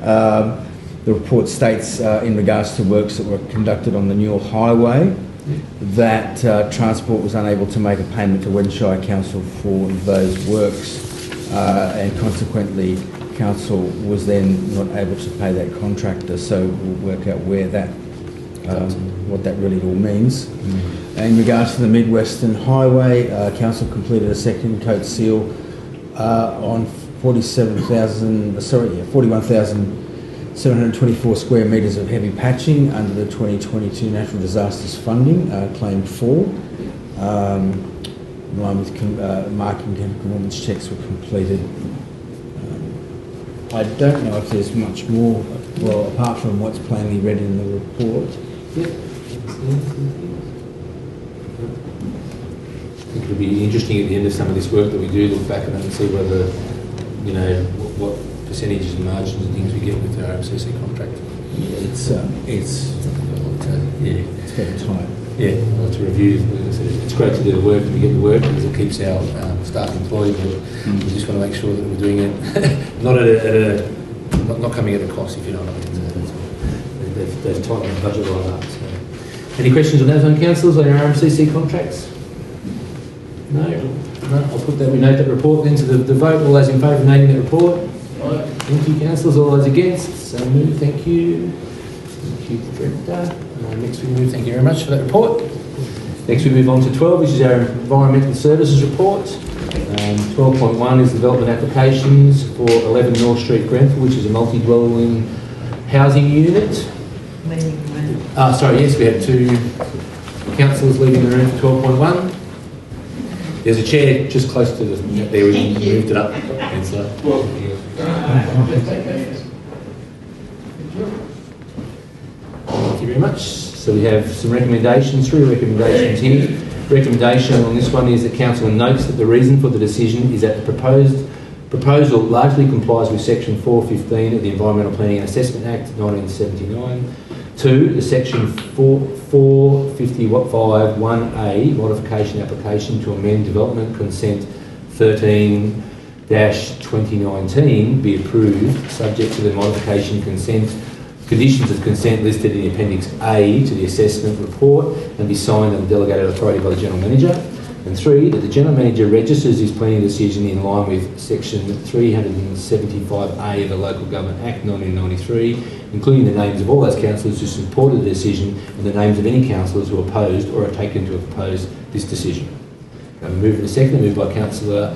The report states in regards to works that were conducted on the Newell Highway that Transport was unable to make a payment to Weddin Shire Council for those works, and consequently Council was then not able to pay that contractor. So we'll work out where that, what that really all means. In regards to the Mid-Western Highway, Council completed a second coat seal on 41,724 square metres of heavy patching under the 2022 Natural Disasters Funding, Claim 4. In line with marking and conformance checks were completed. I don't know if there's much more, well, apart from what's plainly read in the report. I think it'll be interesting at the end of some of this work that we do look back at it and see whether, you know, what percentages and margins and things we get with our RMCC contract. It's very tight. Yeah, well, to review. It's great to do the work and we get the work because it keeps our staff employed, but we just want to make sure that we're doing it not coming at a cost, if you know what I mean. They've tightened the budget right up. So. Any questions on those on councils on our RMCC contracts? No? No, I'll put that, we note that report then to the vote. All those in favour of noting that report? Thank you, councillors. All those against? So moved. Thank you. Thank you, Director. Next we move. Thank you very much for that report. Next we move on to 12, which is our environmental services report. 12.1 is development applications for 11 North Street, Grenfell, which is a multi-dwelling housing unit. Sorry, yes, we have 2 councillors leaving the room for 12.1. There's a chair just close to there. We moved it up. Thank you very much. So we have some recommendations, 3 recommendations here. Recommendation on this one is that council notes that the reason for the decision is that the proposal largely complies with section 415 of the Environmental Planning and Assessment Act 1979. 2, the section 455(1)A modification application to amend development consent 13-2019 be approved subject to the modification conditions of consent listed in Appendix A to the assessment report and be signed under delegated authority by the General Manager. And 3, that the General Manager registers his planning decision in line with Section 375A of the Local Government Act 1993, including the names of all those councillors who supported the decision and the names of any councillors who opposed or are taken to have opposed this decision. Move in a second, moved by Councillor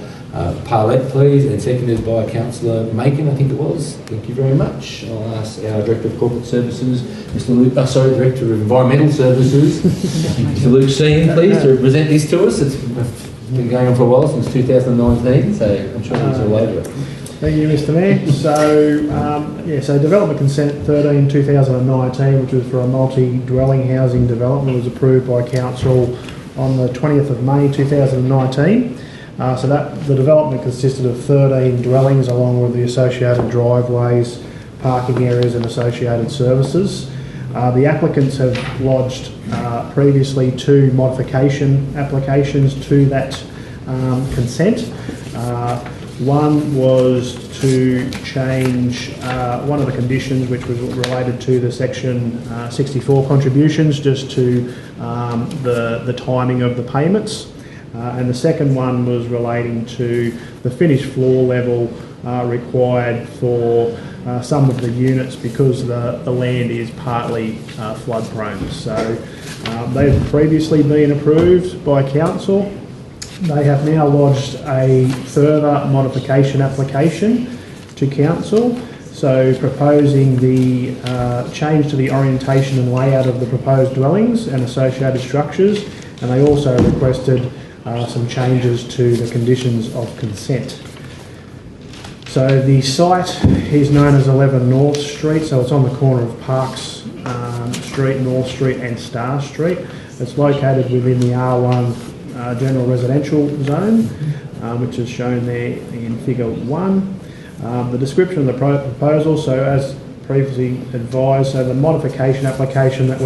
Parlett, please, and seconded by Councillor Macon, I think it was. Thank you very much. I'll ask our Director of Corporate Services, Mr. Luke, Director of Environmental Services, Mr. Luke Sheen, please, to present this to us. It's been going on for a while, since 2019, so I'm sure he's all over it. Thank you, Mr. Mayor. So development consent 13/2019, which was for a multi-dwelling housing development, was approved by Council on the 20th of May 2019. So the development consisted of 13 dwellings along with the associated driveways, parking areas and associated services. The applicants have lodged previously 2 modification applications to that consent. One was to change one of the conditions, which was related to the Section 64 contributions, just to the timing of the payments. And the second one was relating to the finished floor level required for some of the units because the land is partly flood prone. So they've previously been approved by Council. They have now lodged a further modification application to Council, so proposing the change to the orientation and layout of the proposed dwellings and associated structures, and they also requested some changes to the conditions of consent. So the site is known as 11 North Street, so it's on the corner of Parks Street, North Street and Star Street. It's located within the R1 general residential zone, which is shown there in figure 1. The description of the proposal, so as previously advised, so the modification application that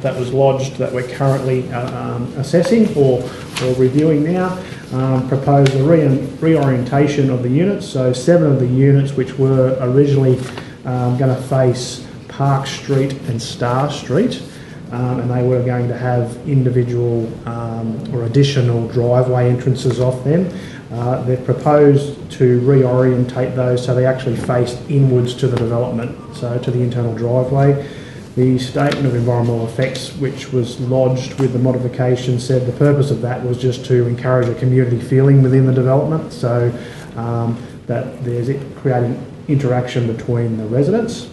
that was lodged, that we're currently assessing or reviewing now, proposed a reorientation of the units. So 7 of the units which were originally going to face Park Street and Star Street, and they were going to have individual or additional driveway entrances off them. They've proposed to reorientate those so they actually face inwards to the development, so to the internal driveway. The statement of environmental effects, which was lodged with the modification, said the purpose of that was just to encourage a community feeling within the development, so that there's creating interaction between the residents.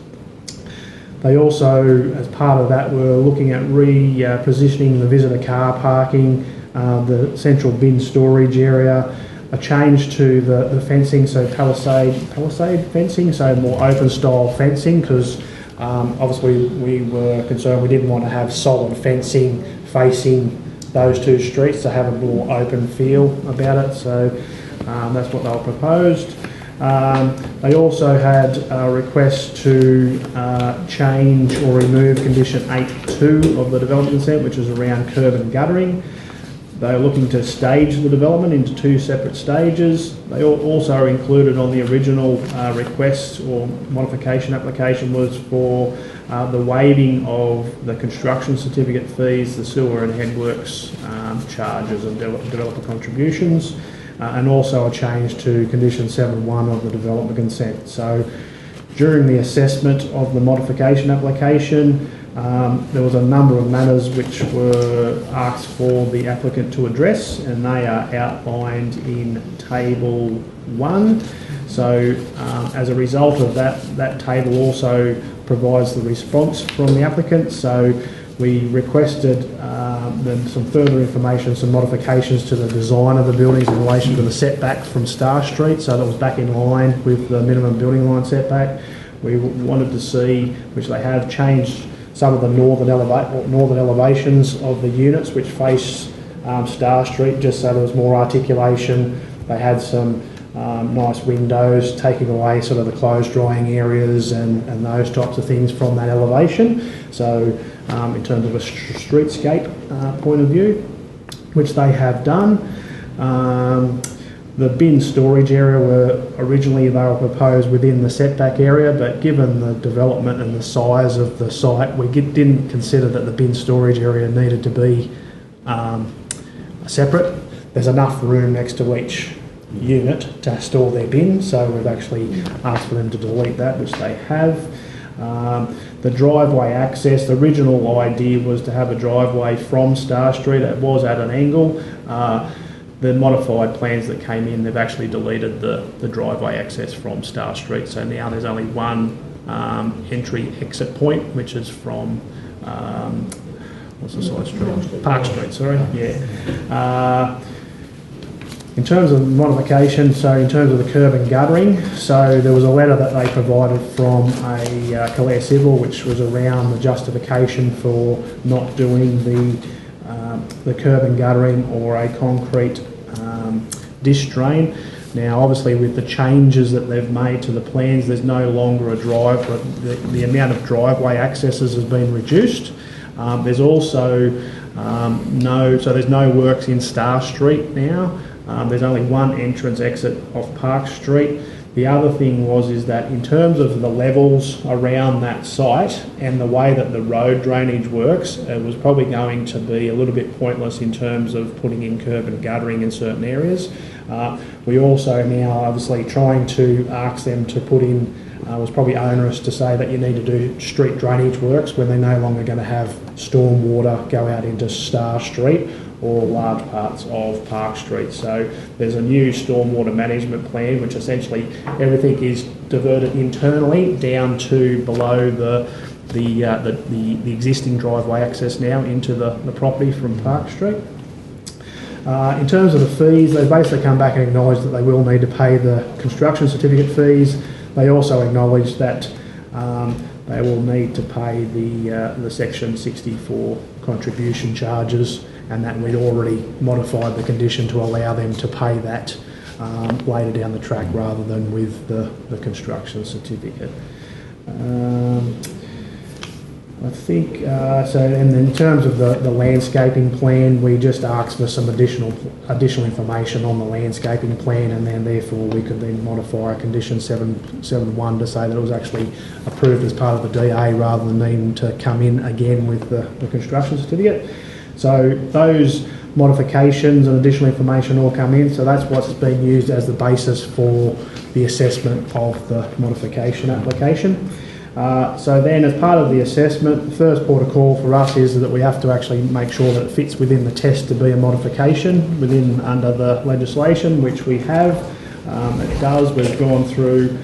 They also, as part of that, were looking at repositioning the visitor car parking, the central bin storage area, a change to the fencing, so palisade fencing, so more open style fencing, because obviously we were concerned we didn't want to have solid fencing facing those 2 streets to have a more open feel about it, so that's what they were proposed. They also had a request to change or remove condition 8.2 of the development consent, which is around curb and guttering. They're looking to stage the development into 2 separate stages. They also are included on the original request or modification application was for the waiving of the construction certificate fees, the sewer and headworks charges and developer contributions, and also a change to condition 7.1 of the development consent. So during the assessment of the modification application, there was a number of matters which were asked for the applicant to address, and they are outlined in table 1. So as a result of that table also provides the response from the applicant. So we requested then some further information, some modifications to the design of the buildings in relation to the setback from Star Street, so that was back in line with the minimum building line setback. We wanted to see, which they have, changed some of the northern elevations of the units which face Star Street, just so there was more articulation. They had some nice windows, taking away sort of the clothes drying areas and those types of things from that elevation. So in terms of a streetscape point of view, which they have done. The bin storage area were originally they were proposed within the setback area, but given the development and the size of the site, we didn't consider that the bin storage area needed to be separate. There's enough room next to each unit to store their bin, so we've actually asked for them to delete that, which they have. The driveway access, the original idea was to have a driveway from Star Street. It was at an angle. The modified plans that came in, they've actually deleted the driveway access from Star Street, so now there's only one entry exit point, which is from what's the side street? Park Street, sorry. Yeah. In terms of modification, so in terms of the curb and guttering, so there was a letter that they provided from a Calais Civil, which was around the justification for not doing the curb and guttering or a concrete dish drain. Now, obviously, with the changes that they've made to the plans, there's no longer a drive. The amount of driveway accesses has been reduced. There's also there's no works in Star Street now. There's only one entrance exit off Park Street. The other thing is that in terms of the levels around that site and the way that the road drainage works, it was probably going to be a little bit pointless in terms of putting in curb and guttering in certain areas. We also now obviously trying to ask them to put in, was probably onerous to say that you need to do street drainage works when they're no longer going to have storm water go out into Star Street or large parts of Park Street. So there's a new stormwater management plan, which essentially everything is diverted internally down to below the existing driveway access now into the property from Park Street. In terms of the fees, they basically come back and acknowledge that they will need to pay the construction certificate fees. They also acknowledge that they will need to pay the Section 64 contribution charges, and that we'd already modified the condition to allow them to pay that later down the track rather than with the construction certificate. I think, so, and in terms of the landscaping plan, we just asked for some additional information on the landscaping plan, and then therefore we could then modify a condition 7.1 to say that it was actually approved as part of the DA rather than needing to come in again with the construction certificate. So those modifications and additional information all come in, so that's what's being used as the basis for the assessment of the modification application. So then as part of the assessment, the first port of call for us is that we have to actually make sure that it fits within the test to be a modification under the legislation, which we have. It does. We've gone through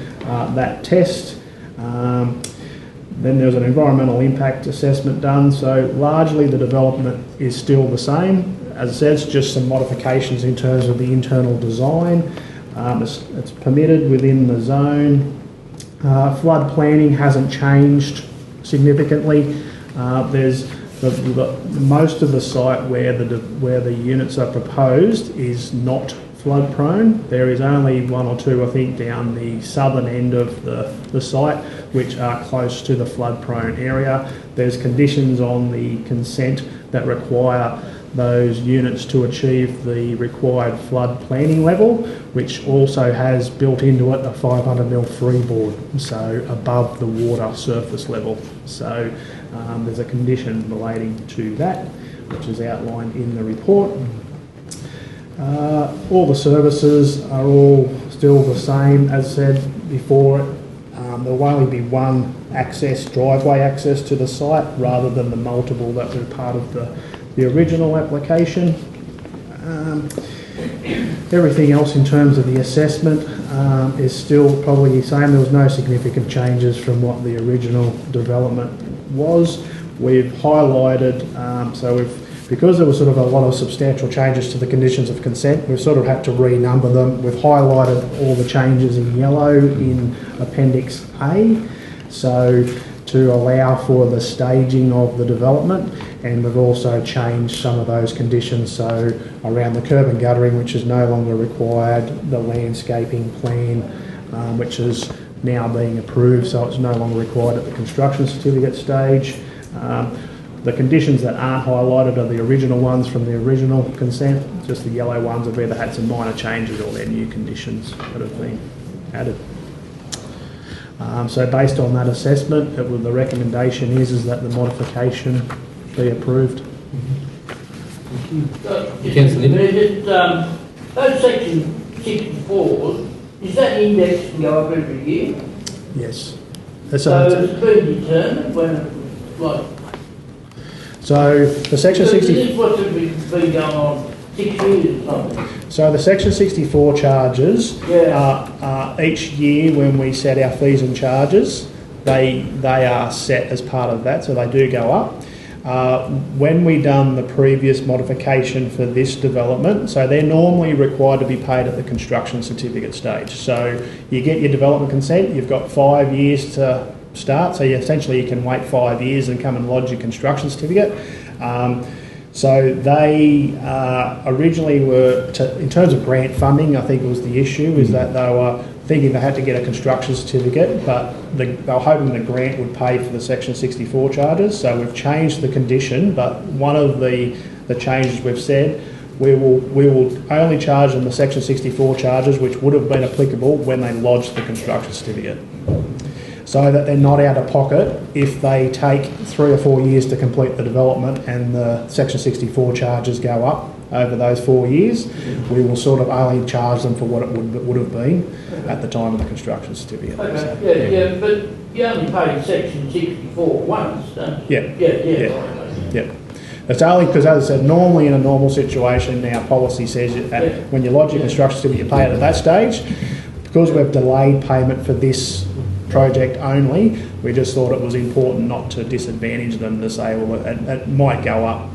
that test. Then there's an environmental impact assessment done, so largely the development is still the same. As I said, it's just some modifications in terms of the internal design. It's permitted within the zone. Flood planning hasn't changed significantly. There's most of the site where the units are proposed is not flood prone. There is only one or two, I think, down the southern end of the site which are close to the flood prone area. There's conditions on the consent that require those units to achieve the required flood planning level, which also has built into it a 500mm freeboard, so above the water surface level. So there's a condition relating to that, which is outlined in the report. All the services are all still the same as said before. There will only be one driveway access to the site rather than the multiple that were part of the original application. Everything else in terms of the assessment is still probably the same. There was no significant changes from what the original development was. We've highlighted, because there was sort of a lot of substantial changes to the conditions of consent, we've sort of had to renumber them. We've highlighted all the changes in yellow in Appendix A, so to allow for the staging of the development, and we've also changed some of those conditions, so around the curb and guttering, which is no longer required, the landscaping plan, which is now being approved, so it's no longer required at the construction certificate stage. The conditions that aren't highlighted are the original ones from the original consent. Just the yellow ones have either had some minor changes or they're new conditions that have been added. So based on that assessment, the recommendation is that the modification be approved. Those section 64s, is that indexed to go up every year? Yes. So it's been determined when it was like... So the section 60... This is what's been going on 6 years or something. So the section 64 charges, each year when we set our fees and charges, they are set as part of that, so they do go up. When we done the previous modification for this development, so they're normally required to be paid at the construction certificate stage. So you get your development consent, you've got 5 years to start, so essentially you can wait 5 years and come and lodge your construction certificate. So they originally were, in terms of grant funding, I think was the issue, is that they were thinking they had to get a construction certificate, but they were hoping the grant would pay for the Section 64 charges. So we've changed the condition, but one of the changes we've said, we will only charge them the Section 64 charges, which would have been applicable when they lodged the construction certificate, so that they're not out of pocket if they take 3 or 4 years to complete the development and the Section 64 charges go up over those 4 years. We will sort of only charge them for what it would have been at the time of the construction certificate. Okay. So. But you only paid Section 64 once, don't you? Yeah. It's only because, as I said, normally in a normal situation, our policy says when you lodge your construction certificate, you pay it at that stage. Because we've delayed payment for this project only, we just thought it was important not to disadvantage them, to say, well, it might go up,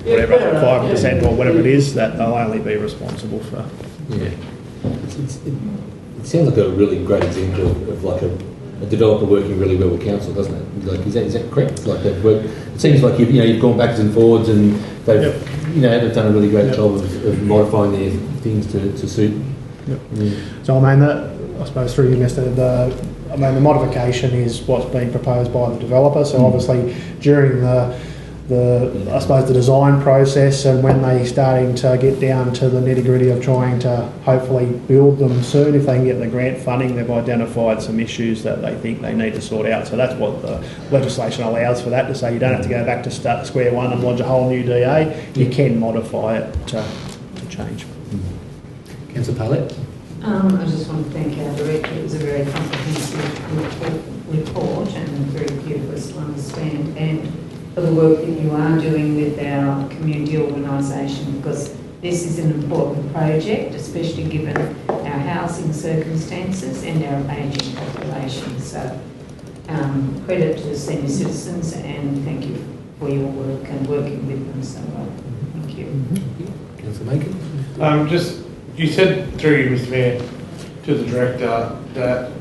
whatever, 5% or whatever it is, that they'll only be responsible for. Yeah. It sounds like a really great example of like a developer working really well with council, doesn't it? Like, is that correct? Like they've worked, it seems like you've gone backwards and forwards, and they've they've done a really great job of modifying their things to suit. So I mean, I suppose through you, Mr. The modification is what's been proposed by the developer. So obviously during the design process, and when they're starting to get down to the nitty-gritty of trying to hopefully build them soon, if they can get the grant funding, they've identified some issues that they think they need to sort out. So that's what the legislation allows for that, to say you don't have to go back to square one and lodge a whole new DA. You can modify it to change. Councillor Parlett? I just want to thank our director. It was a very comprehensive report and very clear for us to understand, and for the work that you are doing with our community organisation, because this is an important project, especially given our housing circumstances and our ageing population. So credit to the senior citizens, and thank you for your work and working with them so well. Thank you. Councillor Makin? You said through you, Mr. Mayor, to the director that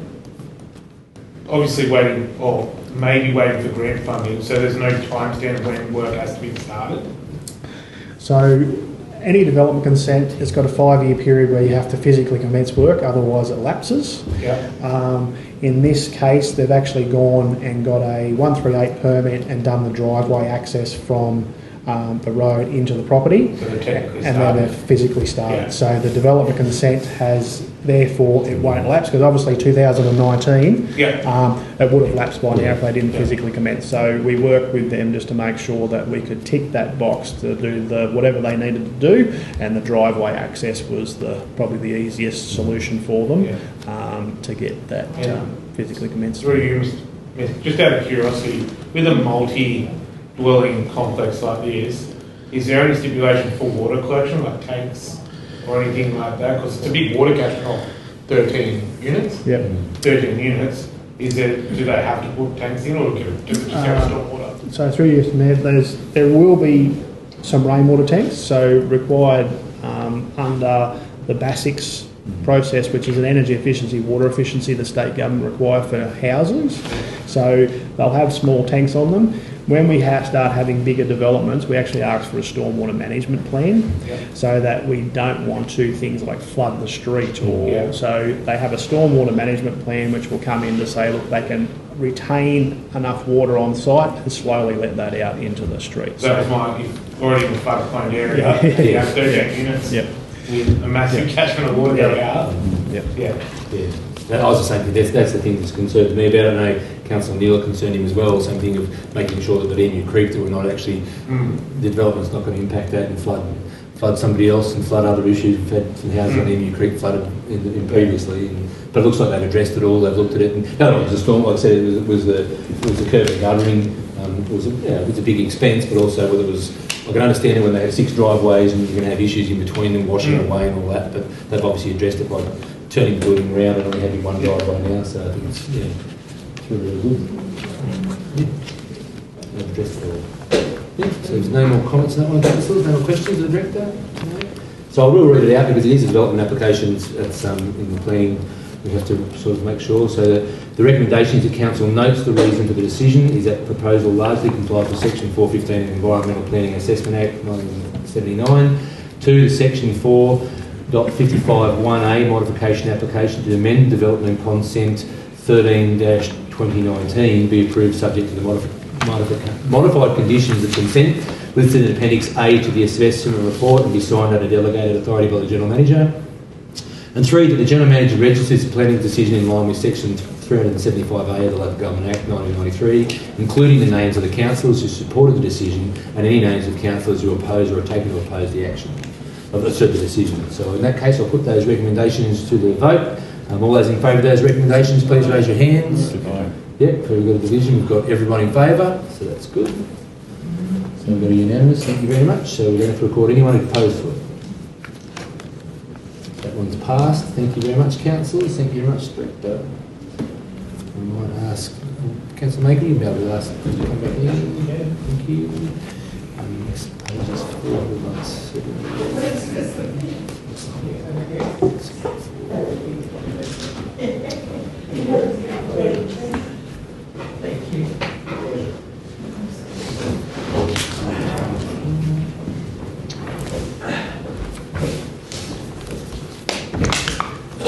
obviously waiting, or maybe waiting for grant funding, so there's no timestamp when work has to be started? So any development consent has got a 5-year period where you have to physically commence work, otherwise it lapses. In this case, they've actually gone and got a 138 permit and done the driveway access from the road into the property, So and then they've physically started. So the development consent has, therefore, it won't lapse, because obviously 2019, it would have lapsed by now if they didn't physically commence. So we worked with them just to make sure that we could tick that box to do whatever they needed to do, and the driveway access was probably the easiest solution for them to get that physically commenced. Through you, just out of curiosity, with a multi-dwelling complex like this, is there any stipulation for water collection, like tanks or anything like that? Because it's a big water catchment of 13 units. 13 units. Do they have to put tanks in, or just have stormwater? So through you, there will be some rainwater tanks, so required under the BASICS process, which is an energy efficiency, water efficiency the state government require for houses. So they'll have small tanks on them. When we start having bigger developments, we actually ask for a stormwater management plan, so that we don't want to things like flood the street, or so they have a stormwater management plan which will come in to say, look, they can retain enough water on site and slowly let that out into the street. So that might be already in the floodplain area. You have 13 units with a massive catchment of water going out. I was the same thing. That's the thing that's concerned me about it. I know Councillor Neal concerned him as well. Same thing of making sure that the Emu Creek, that we're not actually the development's not going to impact that and flood somebody else and flood other issues. We've had some houses on Emu Creek flooded in previously, but it looks like they've addressed it all. They've looked at it. And no, it was a storm. Like I said, it was the curb and guttering. It was a big expense, but also whether it was. I can understand it when they have 6 driveways and you're going to have issues in between them, washing away and all that. But they've obviously addressed it by turning the building around and only having one driveway now. So I think it's really good. They've addressed it all. So there's no more comments on that one, councillors? No more questions of the director? No. So I will read it out because it is a development application. It's in the planning. We have to sort of make sure. So the recommendation is that council notes the reason for the decision is that the proposal largely complies with section 415 of the Environmental Planning and Assessment Act 1979. 2, the section 4.55(1)A modification application to amend development consent 13-2019 be approved subject to the modified conditions of consent listed in Appendix A to the assessment report and be signed under delegated authority by the General Manager. And 3, that the General Manager registers the planning decision in line with Section 375A of the Local Government Act 1993, including the names of the councillors who supported the decision and any names of councillors who oppose or are taken to oppose the action of the decision. So in that case, I'll put those recommendations to the vote. All those in favour of those recommendations, please raise your hands. Yep, we've got a division. We've got everyone in favour, so that's good. So we've got a unanimous. Thank you very much. So we're going to record anyone opposed to it. That one's passed. Thank you very much, councillors. Thank you very much, Director. I might ask Councillor Maker, you'll be able to ask to come back in. Thank you. Next page is 417. Thank you.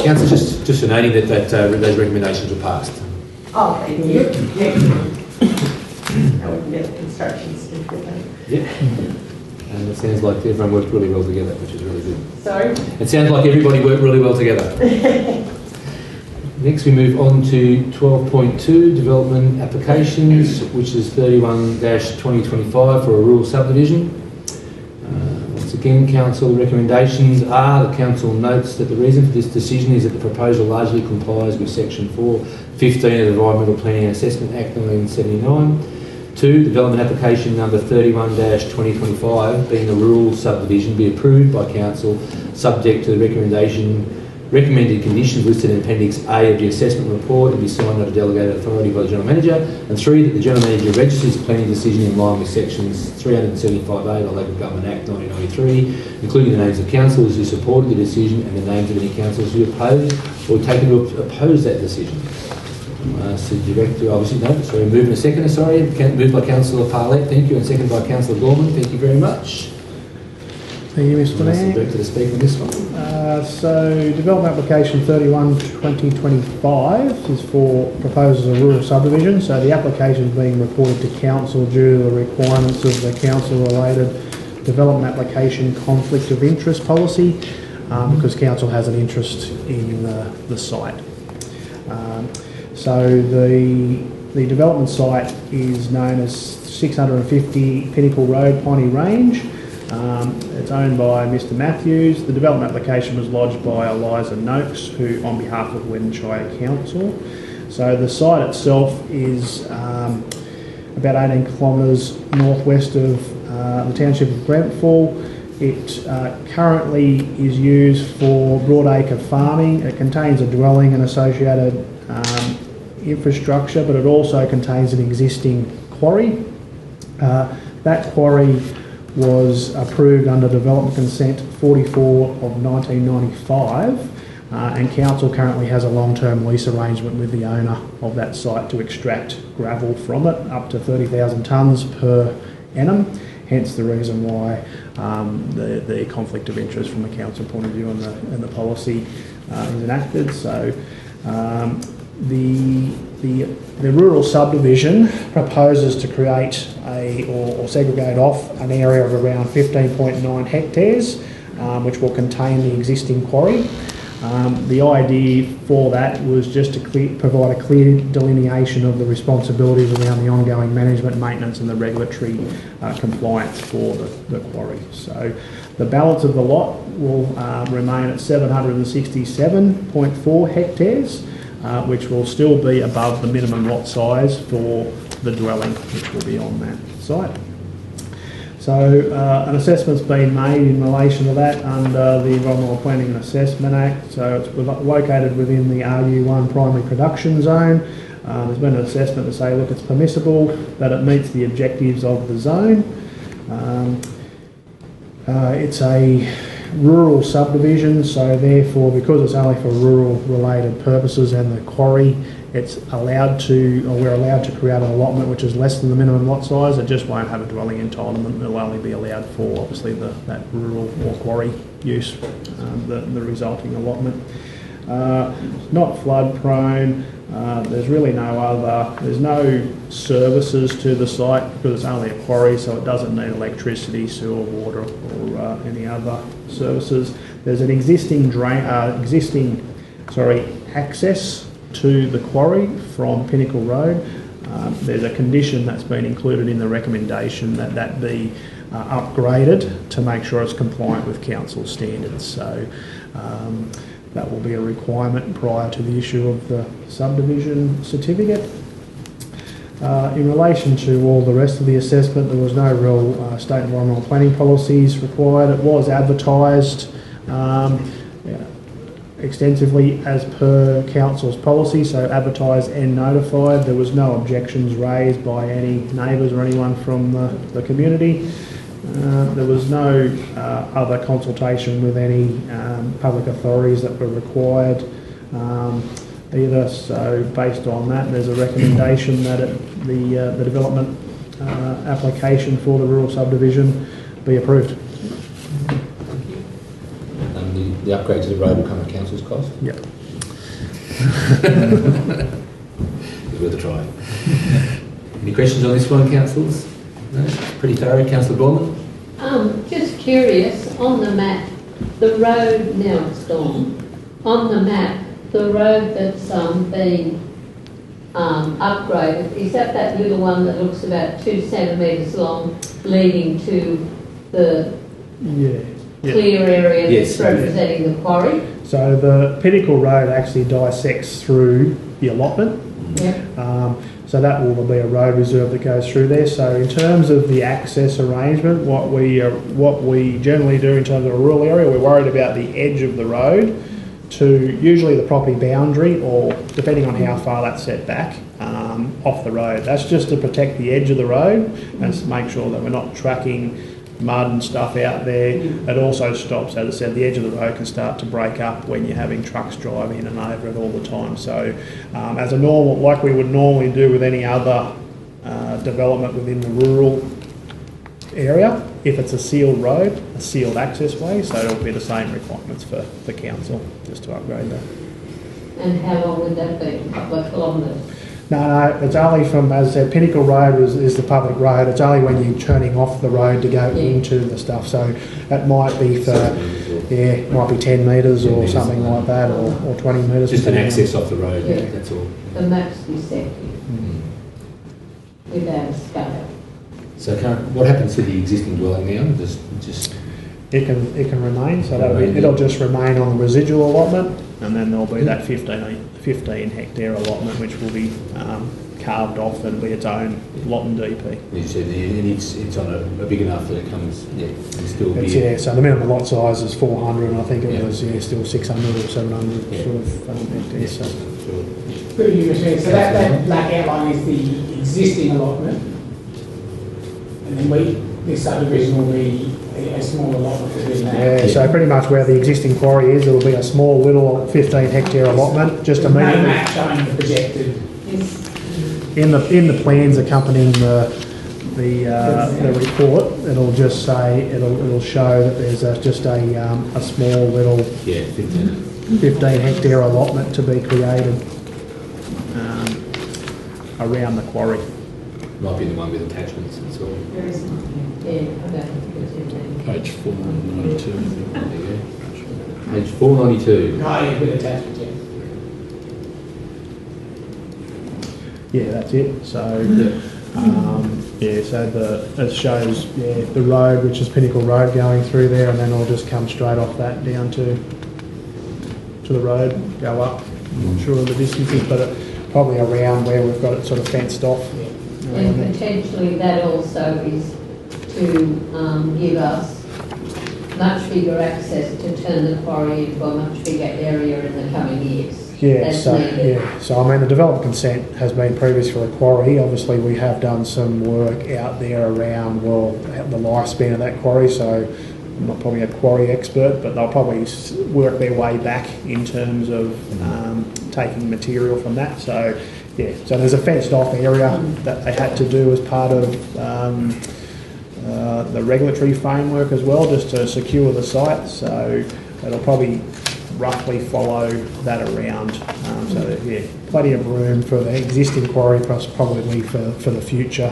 Councillor, just for noting that those recommendations were passed. Oh, thank you. I wouldn't get the construction certificate. Yep. And it sounds like everyone worked really well together, which is really good. Sorry? It sounds like everybody worked really well together. Next we move on to 12.2, development applications, which is 31-2025 for a rural subdivision. Once again, council recommendations are, the council notes that the reason for this decision is that the proposal largely complies with section 4.15 of the Environmental Planning and Assessment Act 1979. 2, development application number 31-2025, being a rural subdivision, be approved by council subject to the recommended conditions listed in Appendix A of the assessment report and be signed under delegated authority by the General Manager. And 3, that the General Manager registers the planning decision in line with sections 375A of the Local Government Act 1993, including the names of councillors who supported the decision and the names of any councillors who opposed or taken to oppose that decision. So Director, obviously no, sorry, moved in a second, sorry, moved by Councillor Parlett, thank you, and seconded by Councillor Gorman, thank you very much. Thank you, Mr. Ask the Mayor. director to speak on this one. So, development application 31/2025 is for proposals of rural subdivision. So the application is being reported to council due to the requirements of the council-related development application conflict of interest policy, because council has an interest in the site. So the development site is known as 650 Pinnacle Road, Piney Range. It's owned by Mr Matthews. The development application was lodged by Eliza Noakes, who on behalf of Weddin Shire Council. So the site itself is about 18 kilometres northwest of the township of Grenfell. It currently is used for broadacre farming. It contains a dwelling and associated infrastructure, but it also contains an existing quarry. That quarry was approved under Development Consent 44 of 1995, and council currently has a long-term lease arrangement with the owner of that site to extract gravel from it, up to 30,000 tonnes per annum, hence the reason why the conflict of interest from a council point of view and the policy is enacted. So the rural subdivision proposes to create or segregate off an area of around 15.9 hectares, which will contain the existing quarry. The idea for that was just to provide a clear delineation of the responsibilities around the ongoing management, maintenance and the regulatory compliance for the quarry. So the balance of the lot will remain at 767.4 hectares, which will still be above the minimum lot size for the dwelling, which will be on that site. So an assessment's been made in relation to that under the Environmental Planning and Assessment Act. So it's located within the RU1 primary production zone. There's been an assessment to say, look, it's permissible, that it meets the objectives of the zone. It's a rural subdivision, so therefore, because it's only for rural related purposes and the quarry, it's allowed to, or we're allowed to create an allotment which is less than the minimum lot size. It just won't have a dwelling entitlement. It'll only be allowed for obviously that rural or quarry use, the resulting allotment. Not flood prone. There's really there's no services to the site because it's only a quarry, so it doesn't need electricity, sewer, water or any other services. There's an existing access to the quarry from Pinnacle Road. There's a condition that's been included in the recommendation that be upgraded to make sure it's compliant with council standards. So that will be a requirement prior to the issue of the subdivision certificate. In relation to all the rest of the assessment, there was no real state environmental planning policies required. It was advertised extensively as per council's policy, so advertised and notified. There was no objections raised by any neighbours or anyone from the community. There was no other consultation with any public authorities that were required either. So based on that, there's a recommendation that the development application for the rural subdivision be approved. The upgrade to the road will come at council's cost? Yep. It's worth a try. Any questions on this one, councillors? No? Pretty thorough. Councillor Gorman? Just curious, on the map, the road, now it's gone, on the map, the road that's been upgraded, is that little one that looks about 2 centimetres long, leading to the clear area that's representing the quarry? So the Pinnacle Road actually dissects through the allotment. So that will be a road reserve that goes through there. So in terms of the access arrangement, what we generally do in terms of a rural area, we're worried about the edge of the road to usually the property boundary, or depending on how far that's set back off the road. That's just to protect the edge of the road and to make sure that we're not tracking mud and stuff out there. It also stops, as I said, the edge of the road can start to break up when you're having trucks drive in and over it all the time. So as a normal, like we would normally do with any other development within the rural area. If it's a sealed road, a sealed access way, so it'll be the same requirements for the council, just to upgrade that. And how long would that be? A couple of kilometres? No, it's only from, as I said, Pinnacle Road is the public road. It's only when you're turning off the road to go into the stuff. So it might be for, might be 10 metres or something like that, or 20 metres. Just an access off the road, that's all. The maps be set without a scale. So what happens to the existing dwelling now? Just it can remain. So it'll just remain on the residual allotment, and then there'll be that 15 hectare allotment which will be carved off and be its own lot and DP. You said it's on a big enough that it comes, still be. So the minimum lot size is 400, and I think it was still 600 or 700 sort of hectares. Through you, Mr. Mayor. So that black outline is the existing allotment, and then this subdivision will be a small allotment within that. Yeah, so pretty much where the existing quarry is, it'll be a small little 15 hectare allotment, just immediately. No map showing the projected. In the plans accompanying the report, it'll just say it'll show that there's just a small little 15 hectare allotment to be created around the quarry. Might be the one with attachments and so on. Page 492. Page 492. With attachments, Yeah, that's it. So, it shows the road, which is Pinnacle Road, going through there, and then it'll just come straight off that down to the road, go up. I'm not sure of the distances, but probably around where we've got it sort of fenced off. And potentially that also is to give us much bigger access to turn the quarry into a much bigger area in the coming years. So I mean the development consent has been previous for a quarry. Obviously we have done some work out there around the lifespan of that quarry, so I'm not probably a quarry expert, but they'll probably work their way back in terms of taking material from that. So so there's a fenced off area that they had to do as part of the regulatory framework as well, just to secure the site. So it'll probably roughly follow that around. Plenty of room for the existing quarry, plus probably for the future.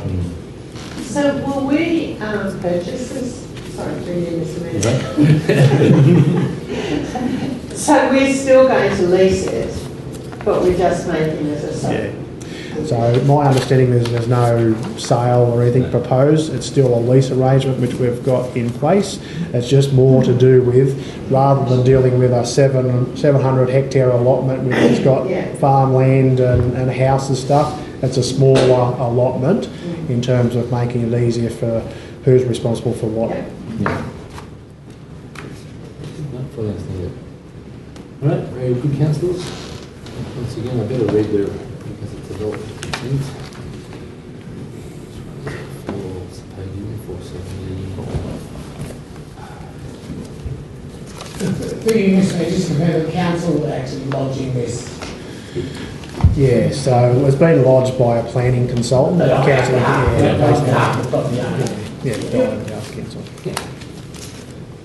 So will we purchase this? Sorry, through you, Mr. Mayor. So we're still going to lease it, but we're just making it a sale. So my understanding is there's no sale or anything proposed. It's still a lease arrangement which we've got in place. It's just more to do with, rather than dealing with a 700 hectare allotment which has got farmland and a house and stuff, it's a smaller allotment in terms of making it easier for who's responsible for what. Right, very good councillors. Once again, I better read the, because it's development consent. 470. Through you, Mr. Mayor, just compare the council actually lodging this. So it's been lodged by a planning consultant.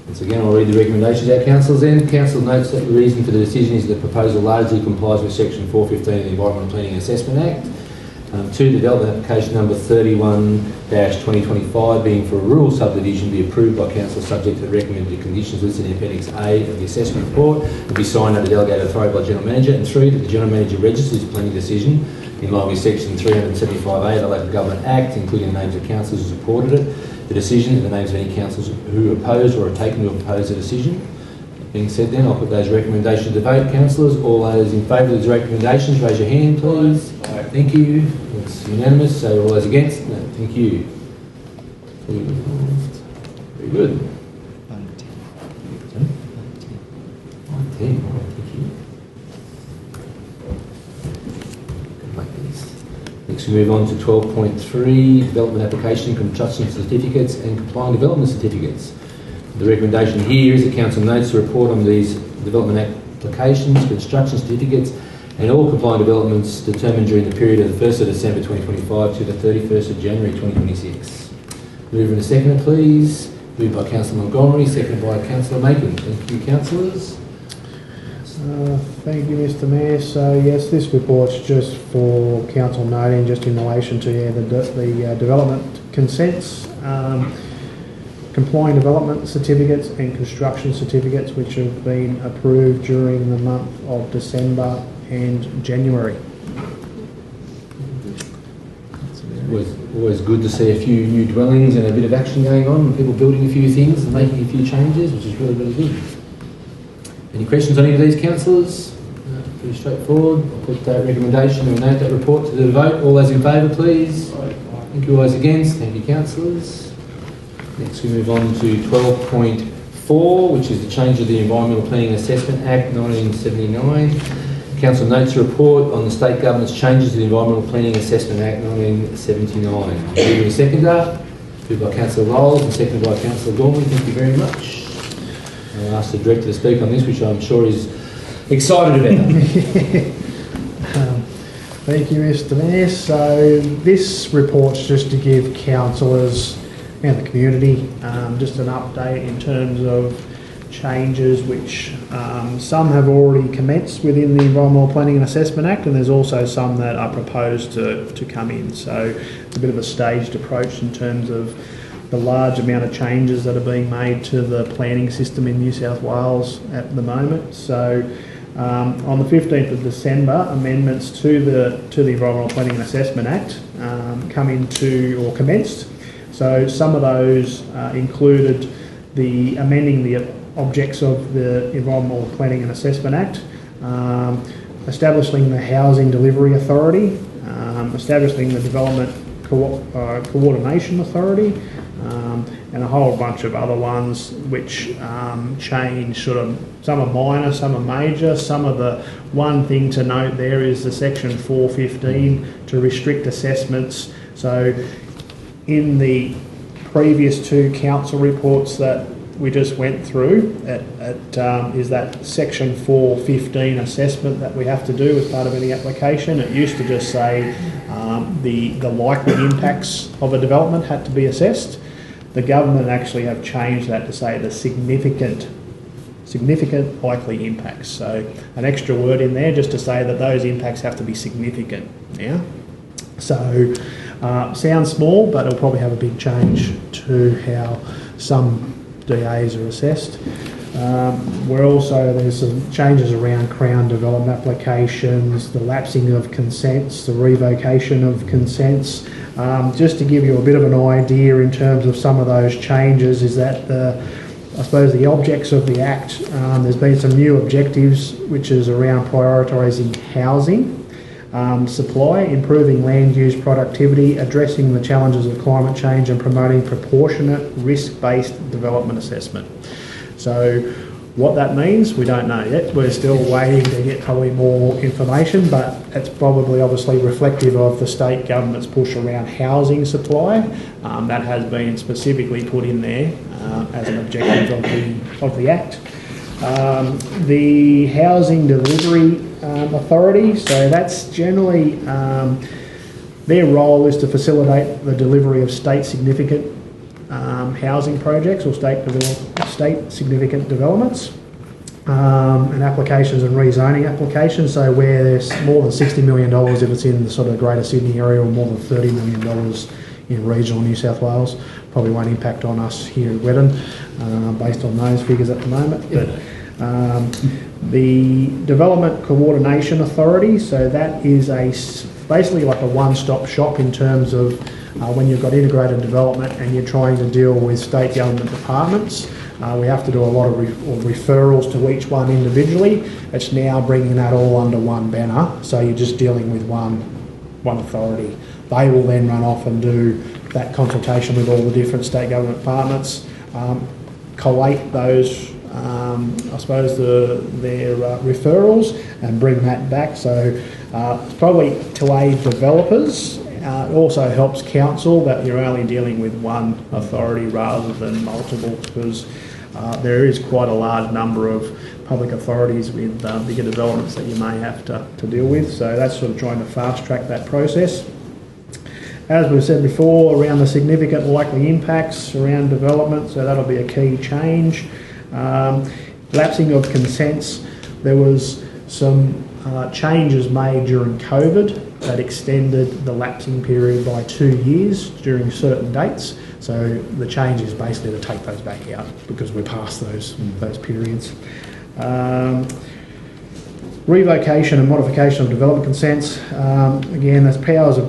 Once again, I'll read the recommendations our council then. Council notes that the reason for the decision is that the proposal largely complies with section 415 of the Environment Planning and Assessment Act. 2, development application number 31-2025 being for a rural subdivision be approved by council subject to the recommended conditions listed in Appendix A of the assessment report and be signed under delegated authority by General Manager. And 3, that the General Manager registers the planning decision in line with section 375A of the Local Government Act, including the names of councillors who supported it, the decision and the names of any councillors who oppose or have taken to oppose the decision. Being said then, I'll put those recommendations to vote. Councillors, all those in favour of those recommendations, raise your hand please. Thank you. It's unanimous. So all those against? No, thank you. Very good. 10. Thank you. Next we move on to 12.3, development application, construction certificates and compliant development certificates. The recommendation here is that council notes the report on these development applications, construction certificates and all compliant developments determined during the period of the 1st of December 2025 to the 31st of January 2026. Mover and a seconder, please. Moved by Councillor Montgomery, seconded by Councillor Macon. Thank you, councillors. Thank you, Mr. Mayor. So yes, this report's just for council noting, just in relation to the development consents, complying development certificates and construction certificates which have been approved during the month of December and January. Always good to see a few new dwellings and a bit of action going on, and people building a few things and making a few changes, which is really, really good. Any questions on any of these, councillors? Pretty straightforward. I'll put that recommendation and note that report to the vote. All those in favour, please. Thank you. All those against. Thank you, councillors. Next we move on to 12.4, which is the change of the Environmental Planning Assessment Act 1979. Council notes a report on the state government's changes to the Environmental Planning Assessment Act 1979. Moving a seconder, moved by Councillor Rolls and seconded by Councillor Gormley. Thank you very much. I'll ask the Director to speak on this, which I'm sure is excited about. Thank you, Mr. Mayor. So this report's just to give councillors and the community just an update in terms of changes which some have already commenced within the Environmental Planning and Assessment Act, and there's also some that are proposed to come in. So it's a bit of a staged approach in terms of the large amount of changes that are being made to the planning system in New South Wales at the moment. So on the 15th of December, amendments to the Environmental Planning and Assessment Act commenced. So some of those included amending the objects of the Environmental Planning and Assessment Act, establishing the Housing Delivery Authority, establishing the Development Coordination Authority, and a whole bunch of other ones which change some are minor, some are major. Some of the one thing to note there is the section 415 to restrict assessments. So in the previous two council reports that we just went through, is that section 415 assessment that we have to do as part of any application. It used to just say the likely impacts of a development had to be assessed. The government actually have changed that to say the significant likely impacts. So an extra word in there just to say that those impacts have to be significant now. So sounds small, but it'll probably have a big change to how some DAs are assessed. There's some changes around Crown development applications, the lapsing of consents, the revocation of consents. Just to give you a bit of an idea in terms of some of those changes is that the objects of the Act, there's been some new objectives which is around prioritising housing, supply, improving land use productivity, addressing the challenges of climate change and promoting proportionate risk-based development assessment. So what that means, we don't know yet. We're still waiting to get probably more information, but it's probably obviously reflective of the state government's push around housing supply. That has been specifically put in there as an objective of the Act. The Housing Delivery Authority, so that's generally, their role is to facilitate the delivery of state significant housing projects or state significant developments and applications and rezoning applications. So where there's more than $60 million if it's in the sort of Greater Sydney area, or more than $30 million in regional New South Wales, probably won't impact on us here at Weddin based on those figures at the moment. But the Development Coordination Authority, so that is basically like a one-stop shop in terms of when you've got integrated development and you're trying to deal with state government departments. We have to do a lot of referrals to each one individually. It's now bringing that all under one banner, so you're just dealing with one authority. They will then run off and do that consultation with all the different state government departments, collate those, their referrals and bring that back. So it's probably to aid developers. It also helps council that you're only dealing with one authority rather than multiple, because there is quite a large number of public authorities with bigger developments that you may have to deal with. So that's sort of trying to fast track that process. as we've said before, around the significant likely impacts around development, so that'll be a key change. Lapsing of consents, there was some changes made during COVID that extended the lapsing period by 2 years during certain dates. So the change is basically to take those back out because we're past those periods. Revocation and modification of development consents. Again, there's powers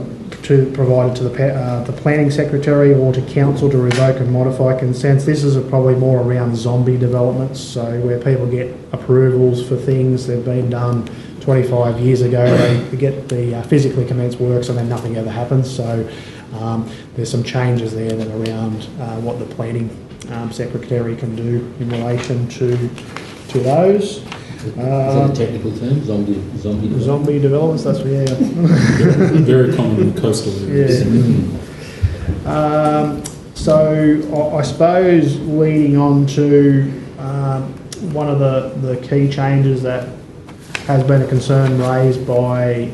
provided to the planning secretary or to council to revoke and modify consents. This is probably more around zombie developments, so where people get approvals for things that have been done 25 years ago, they get the physically commenced works and then nothing ever happens. So there's some changes there that around what the planning secretary can do in relation to those. Is that a technical term? Zombie Developments, that's yeah. Very common in coastal areas. Yeah. So I suppose leading on to one of the key changes that has been a concern raised by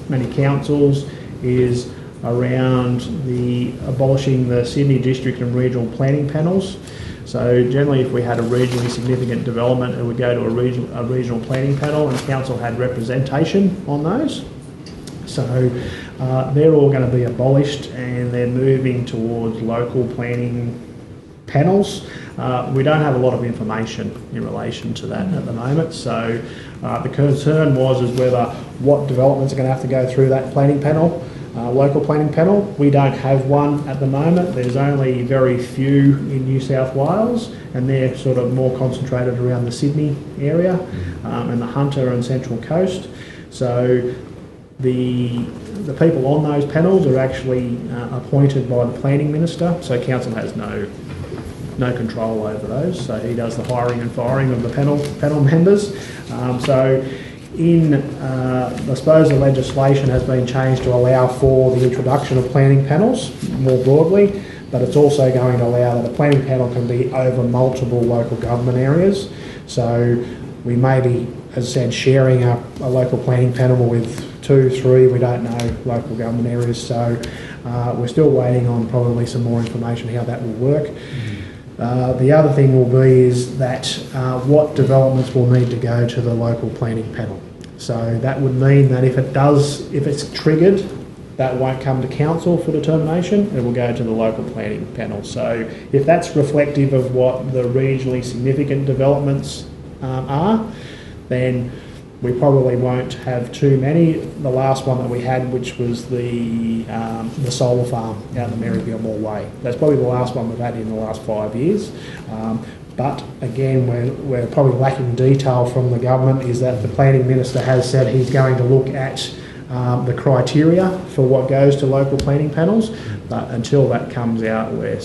many councils is around the abolishing the Sydney District and Regional Planning Panels. So generally if we had a regionally significant development, it would go to a regional planning panel and council had representation on those. So they're all going to be abolished and they're moving towards local planning panels. We don't have a lot of information in relation to that at the moment. So the concern was whether what developments are going to have to go through that planning panel. Local planning panel, we don't have one at the moment. There's only very few in New South Wales and they're sort of more concentrated around the Sydney area and the Hunter and Central Coast. So the people on those panels are actually appointed by the planning minister, so council has no control over those. So he does the hiring and firing of the panel members. I suppose the legislation has been changed to allow for the introduction of planning panels more broadly, but it's also going to allow that a planning panel can be over multiple local government areas. So we may be, as I said, sharing a local planning panel with 2, 3, we don't know, local government areas. So we're still waiting on probably some more information how that will work. The other thing will be is that what developments will need to go to the local planning panel. So that would mean that if it's triggered, that won't come to council for determination, it will go to the local planning panel. So if that's reflective of what the regionally significant developments are, then we probably won't have too many. The last one that we had, which was the solar farm out in the Maryville Way. That's probably the last one we've had in the last 5 years. But again, we're probably lacking detail from the government is that the planning minister has said he's going to look at the criteria for what goes to local planning panels. But until that comes out, we're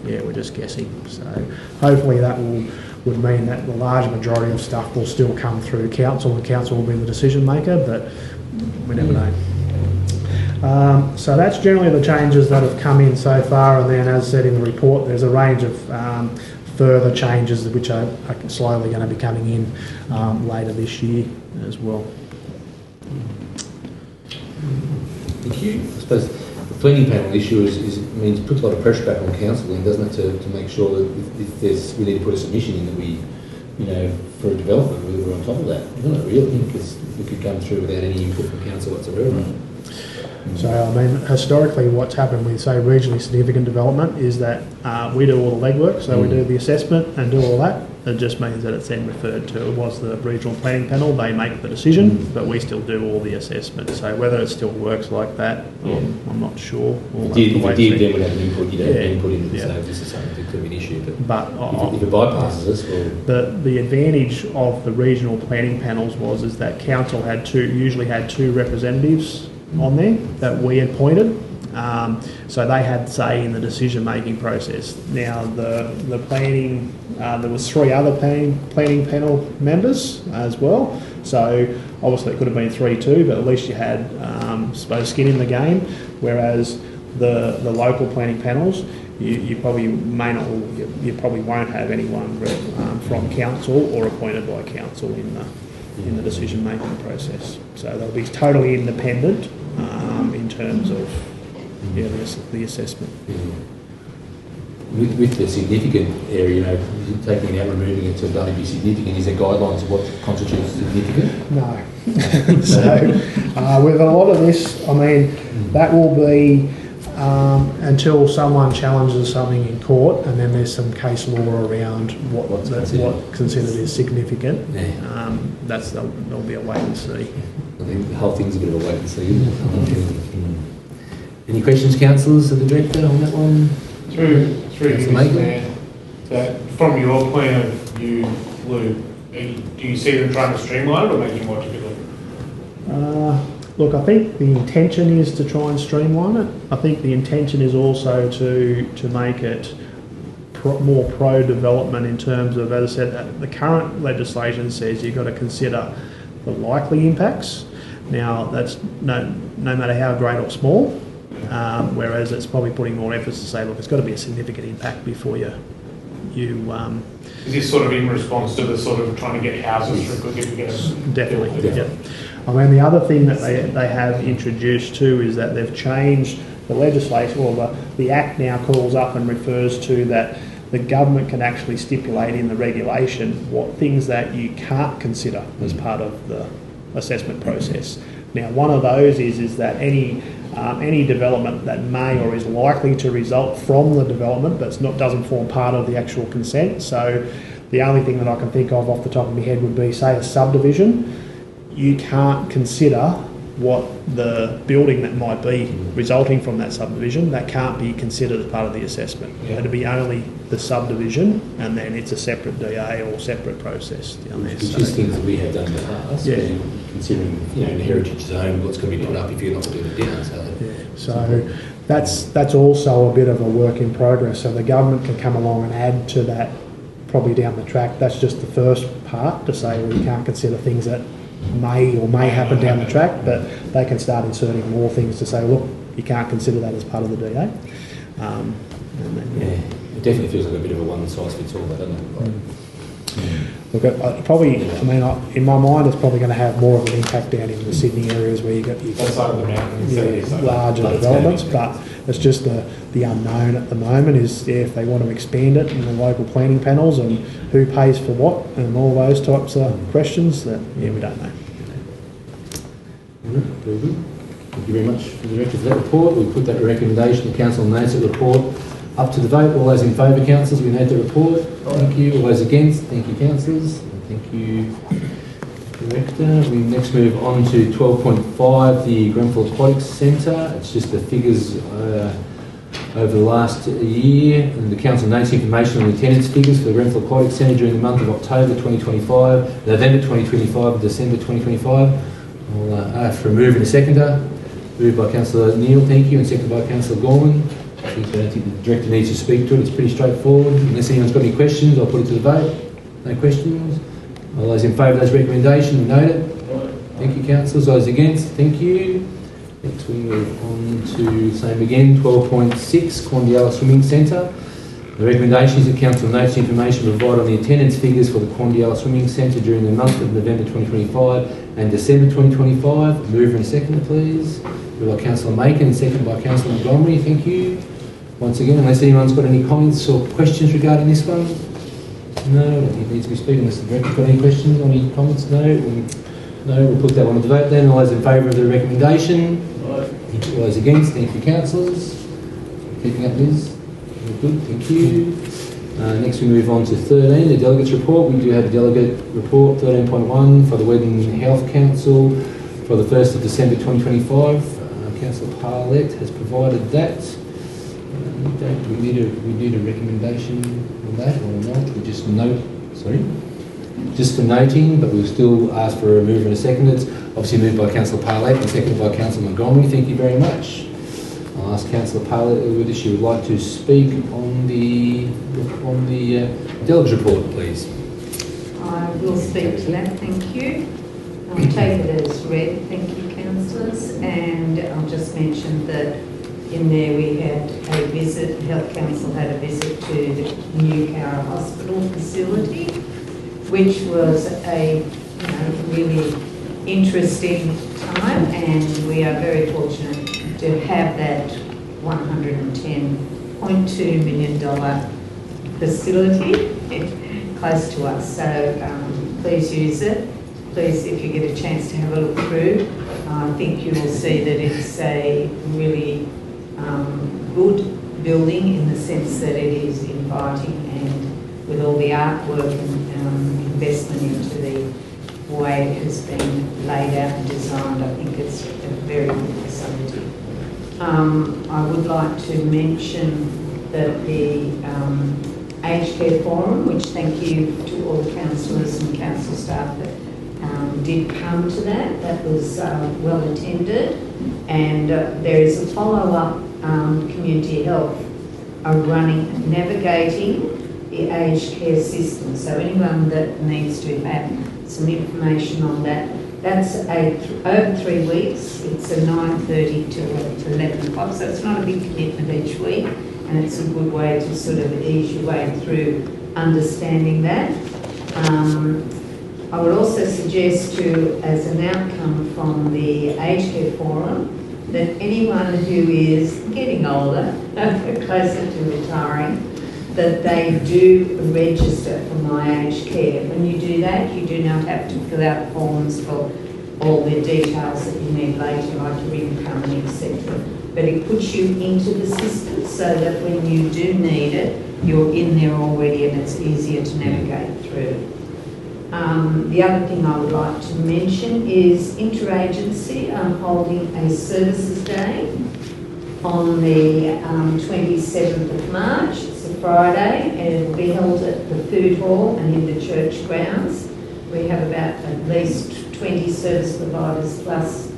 we're just guessing. So hopefully that would mean that the large majority of stuff will still come through council and council will be the decision maker, but we never know. So that's generally the changes that have come in so far, and then as said in the report, there's a range of further changes which are slowly going to be coming in later this year as well. Thank you. I suppose the planning panel issue means puts a lot of pressure back on council, and doesn't it, to make sure that if we need to put a submission in that we, for a development, we're on top of that. Isn't it really? Because we could come through without any input from council whatsoever. So, I mean, historically what's happened with, say, regionally significant development is that we do all the legwork, so we do the assessment and do all that. It just means that it's then referred to, it was the regional planning panel, they make the decision, but we still do all the assessment. So whether it still works like that, I'm not sure. If it did, then we'd have an input, you'd have input into this, so this is something that could be an issue. But if it bypasses us, well... The advantage of the regional planning panels is that council usually had two representatives on there that we appointed, so they had say in the decision-making process. Now the planning, there was 3 other planning panel members as well, so obviously it could have been 3 too, but at least you had suppose skin in the game, whereas the local planning panels, you probably won't have anyone from council or appointed by council in the decision-making process. So they'll be totally independent in terms of yeah, the assessment. Yeah. With the significant area, you know, taking it out, removing it to only be significant, is there guidelines of what constitutes significant? No. So, with a lot of this, I mean, that will be until someone challenges something in court, and then there's some case law around what's considered is significant. Yeah. There'll be a wait and see. I think the whole thing's a bit of a wait and see, isn't it? Any questions, councillors, of the director on that one? Through you, Mr. Mayor, that from your point of view, Lou, do you see them trying to streamline it or make it more difficult? Look, I think the intention is to try and streamline it. I think the intention is also to make it more pro-development in terms of, as I said, the current legislation says you've got to consider the likely impacts. Now, that's no matter how great or small, whereas it's probably putting more emphasis to say, look, it's got to be a significant impact before you is this sort of in response to the sort of trying to get houses for quicker to get Definitely, yeah. I mean, the other thing that they have introduced too is that they've changed the legislation, or the Act now calls up and refers to that the government can actually stipulate in the regulation what things that you can't consider as part of the assessment process. Now, one of those is that any development that may or is likely to result from the development but doesn't form part of the actual consent. So the only thing that I can think of off the top of my head would be, say, a subdivision. You can't consider what the building that might be resulting from that subdivision, that can't be considered as part of the assessment. Yeah. It'd be only the subdivision, and then it's a separate DA or separate process down there. Which is things that we have done in the past. Yeah. Considering, you know, in a heritage zone, what's going to be put up if you're not putting it down. So that's also a bit of a work in progress. So the government can come along and add to that probably down the track. That's just the first part to say, well, you can't consider things that may happen down the track, but they can start inserting more things to say, look, you can't consider that as part of the DA. It definitely feels like a bit of a one-size-fits-all, doesn't it? Look, in my mind, it's probably going to have more of an impact down in the Sydney areas where you've got larger developments, but it's just the unknown at the moment is if they want to expand it in the local planning panels and who pays for what and all those types of questions that, we don't know. Very good. Thank you very much for the director for that report. We'll put that recommendation, the council notes the report up to the vote. All those in favour, councillors, we note the report. Thank you. All those against, thank you, councillors. Thank you, director. We next move on to 12.5, the Grenfell Aquatic Centre. It's just the figures over the last year, and the council notes information on the attendance figures for the Grenfell Aquatic Centre during the month of October 2025, November 2025, and December 2025. I'll ask for a move and a seconder. Moved by Councillor Neal, thank you, and seconded by Councillor Gorman. I don't think the director needs to speak to it. It's pretty straightforward. Unless anyone's got any questions, I'll put it to the vote. No questions? All those in favour of those recommendations, note it. Thank you, councillors. Those against, thank you. Next we move on to, same again, 12.6, Quandiala Swimming Centre. The recommendation is that council notes information provided on the attendance figures for the Quandiala Swimming Centre during the month of November 2025 and December 2025. Mover and seconder, please. Moved by Councillor Macon and seconded by Councillor Montgomery. Thank you. Once again, unless anyone's got any comments or questions regarding this one. No, I don't think it needs to be speaking. Unless the director's got any questions or any comments? No. No, we'll put that one to the vote then. All those in favour of the recommendation? Thank you. All those against? Thank you, councillors. Keeping up, Liz? Good, thank you. Next we move on to 13, the delegates report. We do have a delegate report, 13.1, for the Weddin Health Council for the 1st of December 2025. Councillor Parlett has provided that. We need a recommendation on that or not? We just note, just for noting, but we'll still ask for a mover and a second. It's obviously moved by Councillor Parlett and seconded by Councillor Montgomery. Thank you very much. I'll ask Councillor Parlett whether she would like to speak on the delegates report, please. I will speak to that, thank you. I'll take it as read, thank you, councillors, and I'll just mention that in there we had a visit, Health Council had a visit to the new Cara Hospital facility, which was a really interesting time, and we are very fortunate to have that $110.2 million facility close to us. So please use it. Please, if you get a chance to have a look through, I think you will see that it's a really good building in the sense that it is inviting, and with all the artwork and investment into the way it has been laid out and designed, I think it's a very good facility. I would like to mention that the Aged Care Forum, which thank you to all the councillors and council staff that did come to that. That was well attended, and there is a follow-up community health running, navigating the aged care system. So anyone that needs to have some information on that, that's over 3 weeks. It's a 9:30 to 11 o'clock, so it's not a big commitment each week, and it's a good way to sort of ease your way through understanding that. I would also suggest to, as an outcome from the Aged Care Forum, that anyone who is getting older, closer to retiring, that they do register for My Aged Care. When you do that, you do not have to fill out forms for all the details that you need later, like your income and etc. But it puts you into the system so that when you do need it, you're in there already and it's easier to navigate through. The other thing I would like to mention is Interagency holding a services day on the 27th of March. It's a Friday, and it will be held at the food hall and in the church grounds. We have about at least 20 service providers plus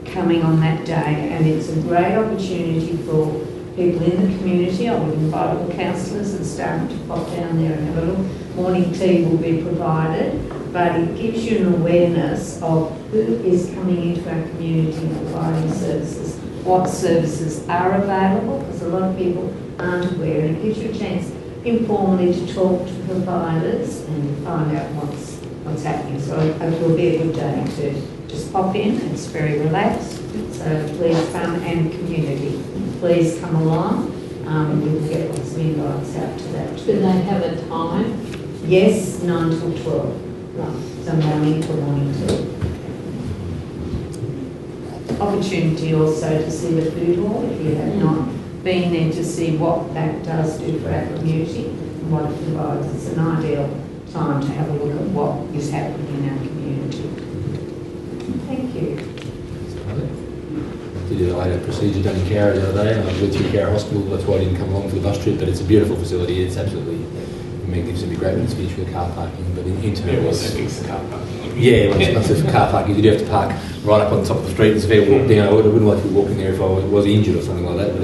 coming on that day, and it's a great opportunity for people in the community. I would invite all councillors and staff to pop down there and have a look. Morning tea will be provided, but it gives you an awareness of who is coming into our community and providing services, what services are available, because a lot of people aren't aware, and it gives you a chance informally to talk to providers and find out what's happening. So it will be a good day to just pop in. It's very relaxed, so please come, and community, please come along. We will get lots of invites out to that too. Do they have a time? Yes, 9 till 12. So morning to morning tea. Opportunity also to see the food hall if you have not been there, to see what that does do for our community and what it provides. It's an ideal time to have a look at what is happening in our community. Thank you. I had a procedure done in Cowra the other day, and I went through Cowra Hospital. That's why I didn't come along for the bus trip, but it's a beautiful facility. It's absolutely magnificent. It'd be great when it's finished with the car parking, but in terms of... car parking. Yeah, once it's car parking, you do have to park right up on top of the street. It's a fair walk down. I wouldn't like to be walking there if I was injured or something like that, but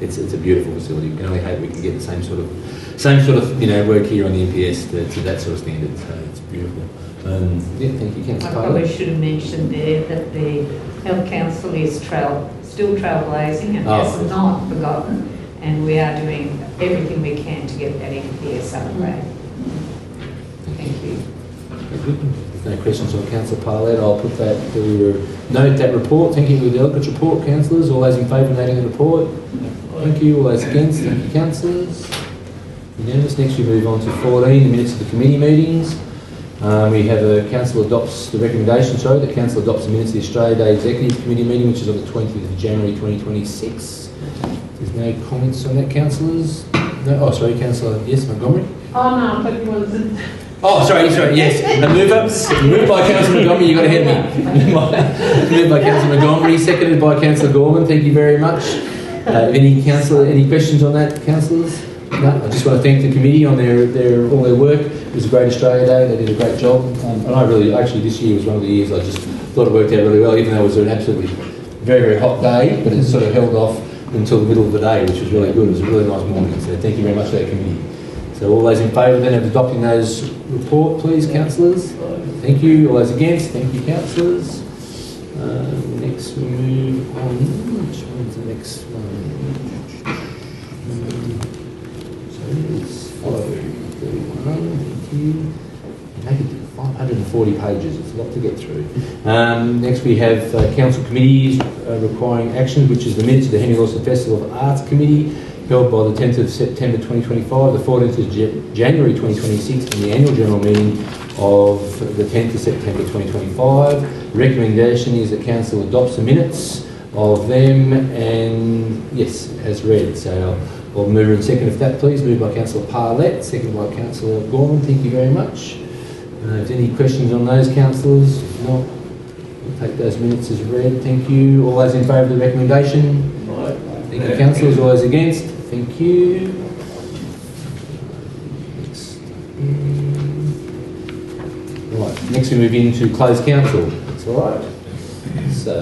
it's a beautiful facility. We can only hope we can get the same sort of work here on the MPS to that sort of standard. So it's beautiful. Yeah, thank you, Councillor I probably should have mentioned there that the Health Council is still trailblazing and has not forgotten, and we are doing everything we can to get that MPS upgrade. Thank you. If no questions on Councillor Parlett, I'll put that to note that report. Thank you for the delegates report, councillors. All those in favour of noting the report? Thank you. All those against? Thank you, councillors. Unanimous. Next we move on to 14, the minutes of the committee meetings. We have the council adopts the recommendation, that council adopts the minutes of the Australia Day Executive Committee meeting, which is on the 20th of January 2026. There's no comments on that, councillors? No. Oh, sorry, Councillor. Yes, Montgomery. Oh no, but it wasn't. Oh, sorry, yes. Moved by Councillor Montgomery, you've got to hear me. Moved by Councillor Montgomery, seconded by Councillor Gorman. Thank you very much. Any questions on that, councillors? No, I just want to thank the committee on all their work. It was a great Australia Day. They did a great job. And this year was one of the years I just thought it worked out really well, even though it was an absolutely very, very hot day, but it sort of held off until the middle of the day, which was really good. It was a really nice morning. So thank you very much to that committee. So all those in favour then of adopting those report, please, councillors. Thank you. All those against? Thank you, councillors. Next we move on. Which one's the next one? So it's 5:31. Thank you. 540 pages, it's a lot to get through. Next we have council committees requiring action, which is the minutes of the Henry Lawson Festival of Arts Committee, held by the 10th of September 2025, the 14th of January 2026, and the annual general meeting of the 10th of September 2025. Recommendation is that council adopts the minutes of them, and yes, as read. So I'll move and second if that please. Moved by Councillor Parlett, seconded by Councillor Gorman. Thank you very much. If any questions on those, councillors? If not, we'll take those minutes as read. Thank you. All those in favour of the recommendation? Thank you, councillors. All those against? Thank you. Right, next we move into closed council. That's all right. So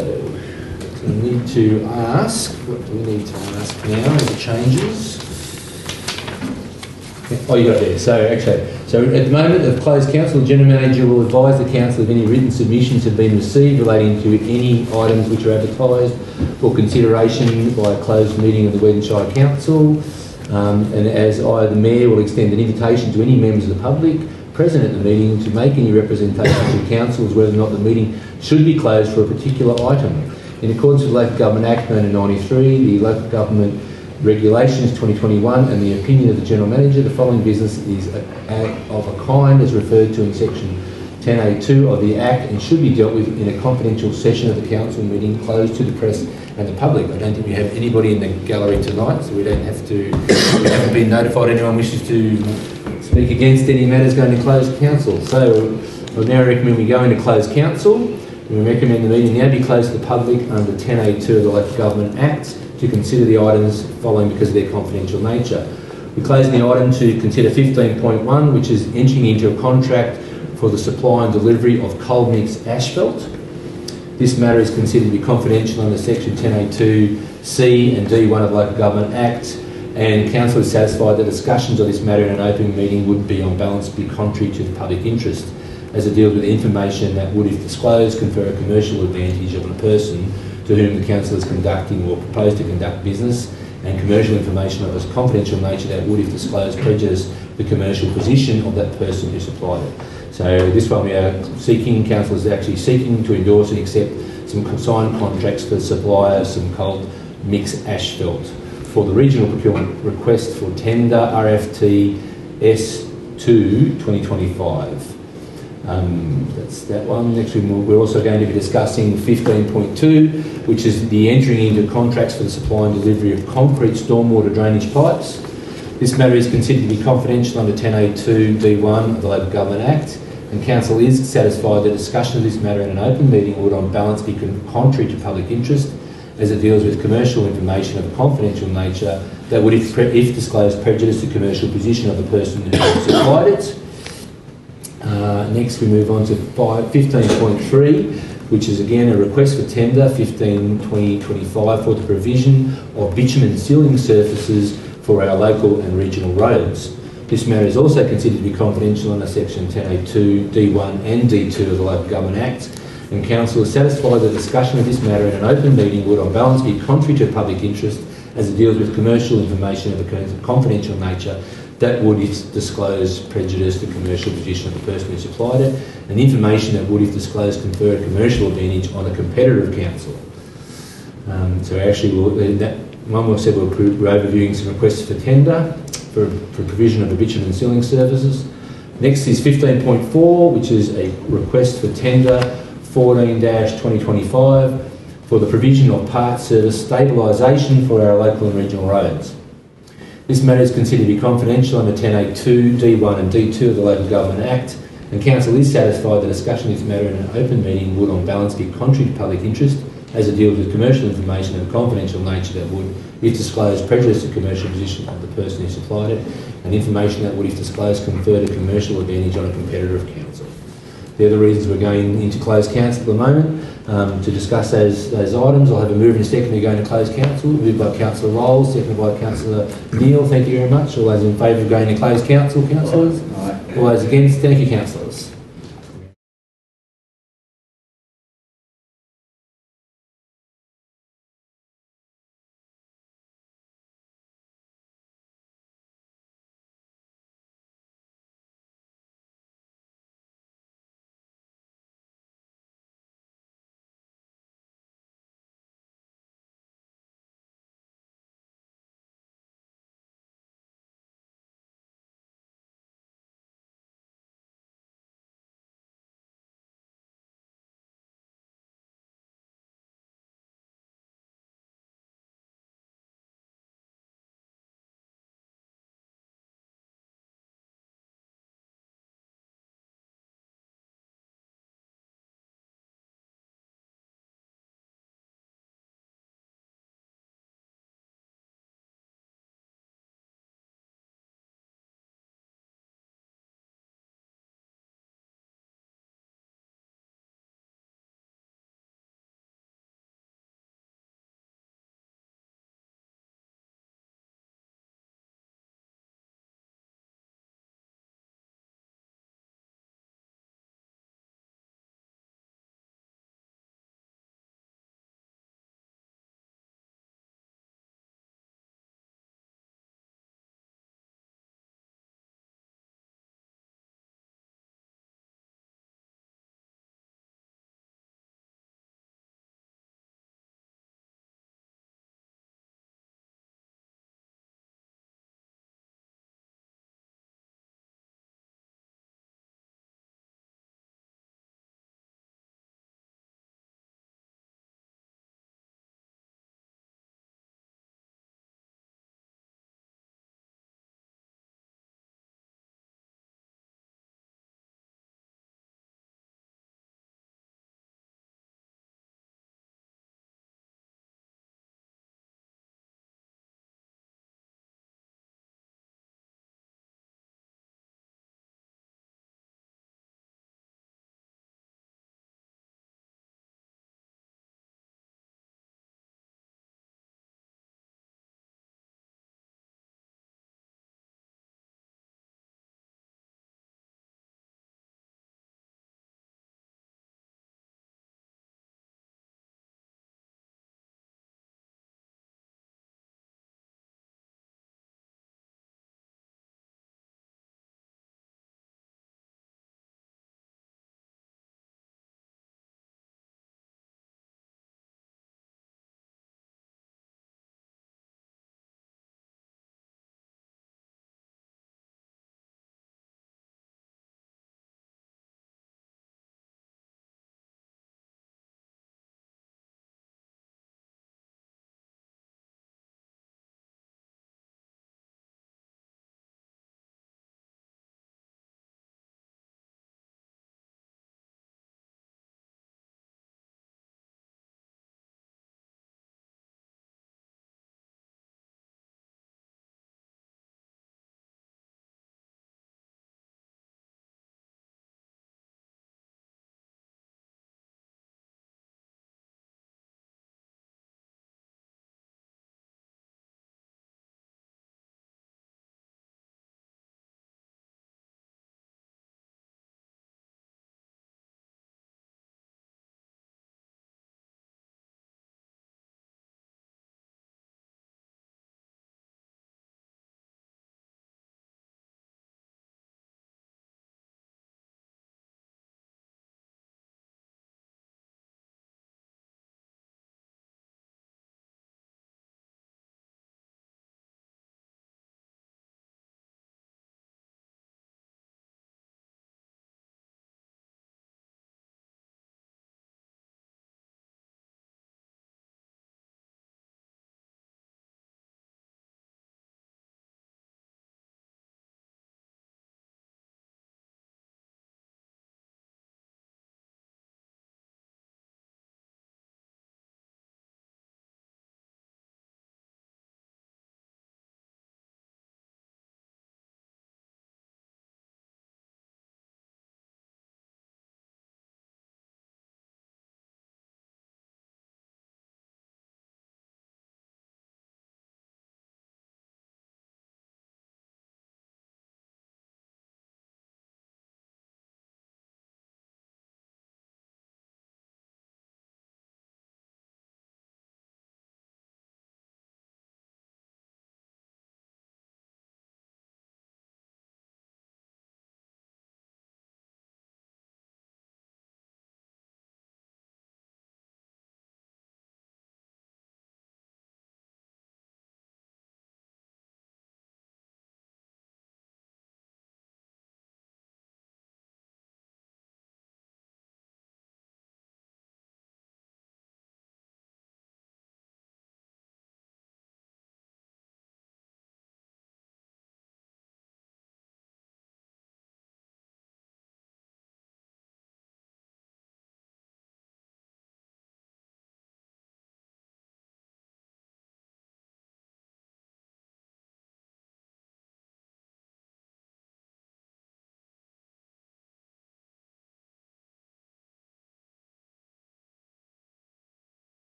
we need to ask, what do we need to ask now as it changes? Oh, you got it there. So at the moment of closed council, the General Manager will advise the council if any written submissions have been received relating to any items which are advertised for consideration by a closed meeting of the Weddin Shire Council. And as I, the Mayor, will extend an invitation to any members of the public present at the meeting to make any representation to council as whether or not the meeting should be closed for a particular item. In accordance with the Local Government Act 1993, the Local Government Regulations 2021 and the opinion of the General Manager, the following business is of a kind as referred to in section 10A2 of the Act and should be dealt with in a confidential session of the council meeting closed to the press and the public. I don't think we have anybody in the gallery tonight, so we don't have to, we haven't been notified anyone wishes to speak against any matters going to closed council. So I now recommend we go into closed council. We recommend the meeting now be closed to the public under 10A2 of the Local Government Act to consider the items following because of their confidential nature. We close the item to consider 15.1, which is entering into a contract for the supply and delivery of cold mix asphalt. This matter is considered to be confidential under section 10A2C and D1 of the Local Government Act, and council is satisfied that discussions of this matter in an open meeting would be on balance be contrary to the public interest, as it deals with information that would, if disclosed, confer a commercial advantage of a person to whom the council is conducting or proposed to conduct business, and commercial information of a confidential nature that would, if disclosed, prejudice the commercial position of that person who supplied it. So this one we are seeking, council is actually seeking to endorse and accept some signed contracts for the supply of some cold mix asphalt for the regional procurement request for tender RFT S2 2025. That's that one. Next we're also going to be discussing 15.2, which is the entering into contracts for the supply and delivery of concrete stormwater drainage pipes. This matter is considered to be confidential under 10A2 D1 of the Local Government Act, and council is satisfied that discussion of this matter in an open meeting would on balance be contrary to public interest, as it deals with commercial information of a confidential nature that would, if disclosed, prejudice the commercial position of the person who supplied it. Next we move on to 15.3, which is again a request for tender 15/2025 for the provision of bitumen sealing surfaces for our local and regional roads. This matter is also considered to be confidential under section 10A2, D1 and D2 of the Local Government Act, and council is satisfied that discussion of this matter in an open meeting would on balance be contrary to public interest, as it deals with commercial information of a confidential nature that would, if disclosed, prejudice the commercial position of the person who supplied it, and information that would, if disclosed, confer a commercial advantage on a competitor of council. So actually, that one we said we're overviewing some requests for tender for provision of a bitumen sealing services. Next is 15.4, which is a request for tender 14-2025 for the provision of part service stabilisation for our local and regional roads. This matter is considered to be confidential under 10A2, D1 and D2 of the Local Government Act, and council is satisfied that discussion of this matter in an open meeting would on balance be contrary to public interest, as it deals with commercial information of a confidential nature that would, if disclosed, prejudice the commercial position of the person who supplied it, and information that would, if disclosed, confer a commercial advantage on a competitor of council. They're the reasons we're going into closed council at the moment. To discuss those items, I'll have a move and a second to go into closed council. Moved by Councillor Rolls, seconded by Councillor Neal. Thank you very much. All those in favour of going into closed council, councillors? All those against? Thank you, councillors.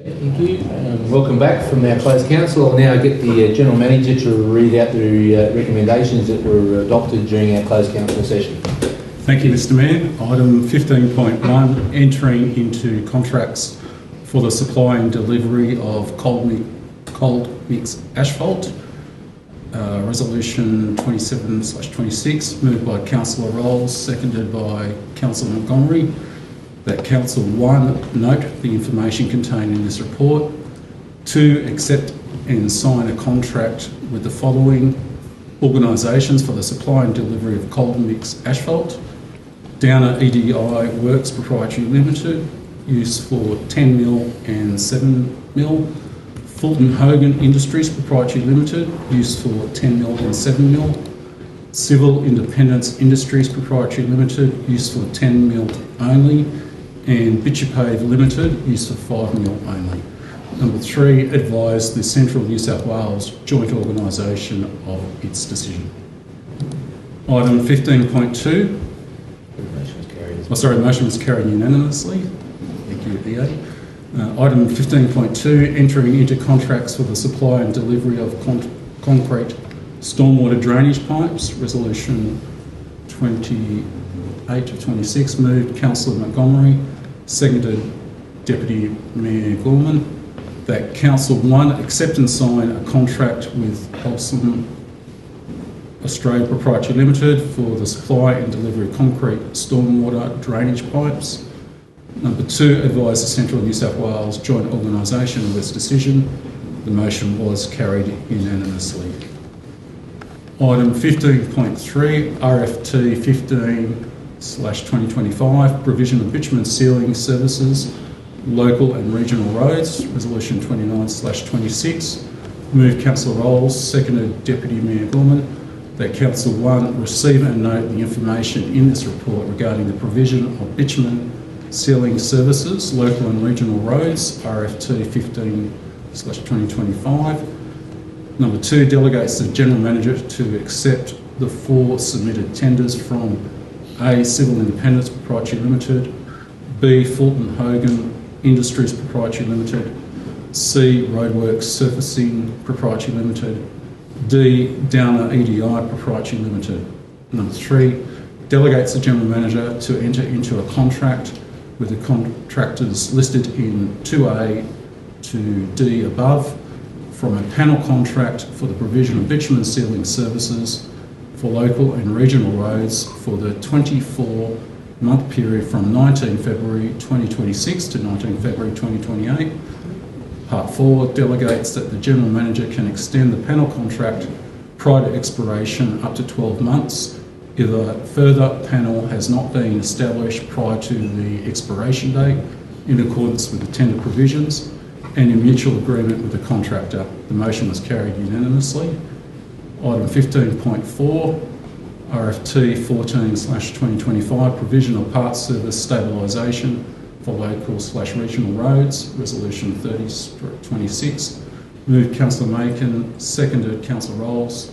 Thank you. Welcome back from our closed council. I'll now get the General Manager to read out the recommendations that were adopted during our closed council session. Thank you, Mr Mayor. Item 15.1, entering into contracts for the supply and delivery of cold mix asphalt. Resolution 27/26, moved by Councillor Rolls, seconded by Councillor Montgomery. That Council 1, note the information contained in this report. 2, accept and sign a contract with the following organisations for the supply and delivery of cold mix asphalt. Downer EDI Works Proprietary Limited, use for 10 mil and 7 mil. Fulton Hogan Industries Proprietary Limited, use for 10 mil and 7 mil. Civil Independence Industries Proprietary Limited, use for 10 mil only. And Bitchapave Limited, use for 5 mil only. Number 3, advise the Central New South Wales joint organisation of its decision. Item 15.2. Motion was carried unanimously. Thank you, EA. Item 15.2, entering into contracts for the supply and delivery of concrete stormwater drainage pipes. Resolution 28/26, moved Councillor Montgomery, seconded Deputy Mayor Gorman. That Council 1, accept and sign a contract with Wholesome Australia Proprietary Limited for the supply and delivery of concrete stormwater drainage pipes. Number 2, advise the Central New South Wales joint organisation of its decision. The motion was carried unanimously. Item 15.3, RFT 15/2025, provision of bitumen sealing services, local and regional roads, resolution 29/26. Moved Councillor Rolls, seconded Deputy Mayor Gorman. That Council 1, receive and note the information in this report regarding the provision of bitumen sealing services, local and regional roads, RFT 15/2025. Number 2, delegates the General Manager to accept the 4 submitted tenders from A, Civil Independence Proprietary Limited, B, Fulton Hogan Industries Proprietary Limited, C, Roadworks Surfacing Proprietary Limited, D, Downer EDI Proprietary Limited. Number 3, delegates the General Manager to enter into a contract with the contractors listed in 2A to D above from a panel contract for the provision of bitumen sealing services for local and regional roads for the 24-month period from 19 February 2026 to 19 February 2028. Part 4, delegates that the General Manager can extend the panel contract prior to expiration up to 12 months if a further panel has not been established prior to the expiration date in accordance with the tender provisions and in mutual agreement with the contractor. The motion was carried unanimously. Item 15.4, RFT 14/2025, provision of parts service stabilisation for local/regional roads, resolution 30/26. Moved Councillor Macon, seconded Councillor Rolls.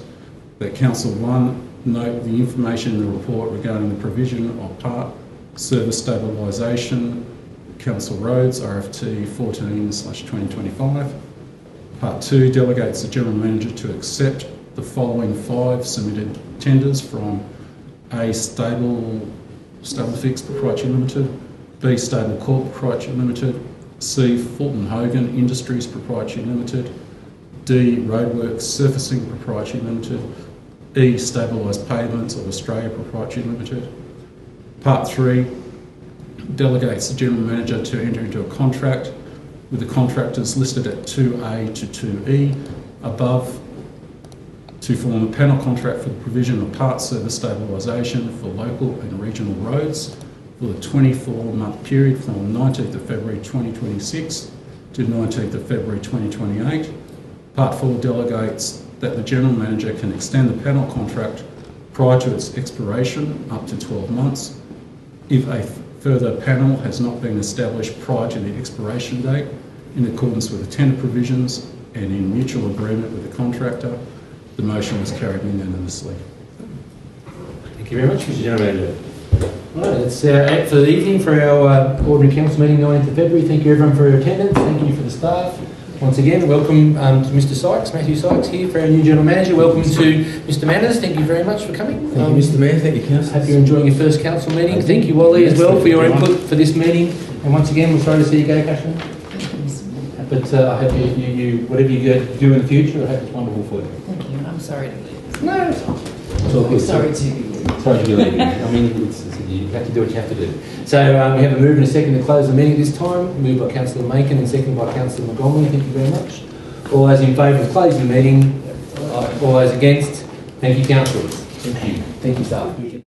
That Council 1, note the information in the report regarding the provision of part service stabilisation, Council Roads, RFT 14/2025. Part 2, delegates the General Manager to accept the following 5 submitted tenders from A, Stable Fix Proprietary Limited, B, Stable Corp Proprietary Limited, C, Fulton Hogan Industries Proprietary Limited, D, Roadworks Surfacing Proprietary Limited, E, Stabilised Pavements of Australia Proprietary Limited. Part 3, delegates the General Manager to enter into a contract with the contractors listed at 2A to 2E above to form a panel contract for the provision of parts service stabilisation for local and regional roads for the 24-month period from 19th of February 2026 to 19th of February 2028. Part 4, delegates that the General Manager can extend the panel contract prior to its expiration up to 12 months if a further panel has not been established prior to the expiration date in accordance with the tender provisions and in mutual agreement with the contractor. The motion was carried unanimously. Thank you very much, Mr. General Manager. Right, that's it for the evening for our ordinary council meeting, 19th of February. Thank you everyone for your attendance. Thank you for the staff. Once again, welcome to Mr. Sykes, Matthew Sykes here for our new General Manager. Welcome to Mr. Manners. Thank you very much for coming. Thank you, Mr. Mayor. Thank you, Councillor. Hope you're enjoying your first council meeting. Thank you, Wally, as well for your input for this meeting. And once again, we're sorry to see you go, Cashman. But I hope you whatever you do in the future, I hope it's wonderful for you. Thank you. I'm sorry to leave. No, it's all good. Sorry to be leaving. Sorry to be leaving. I mean, you have to do what you have to do. So we have a move and a second to close the meeting this time. Moved by Councillor Macon and seconded by Councillor Montgomery. Thank you very much. All those in favour of closing the meeting? All those against? Thank you, councillors. Thank you. Thank you, staff.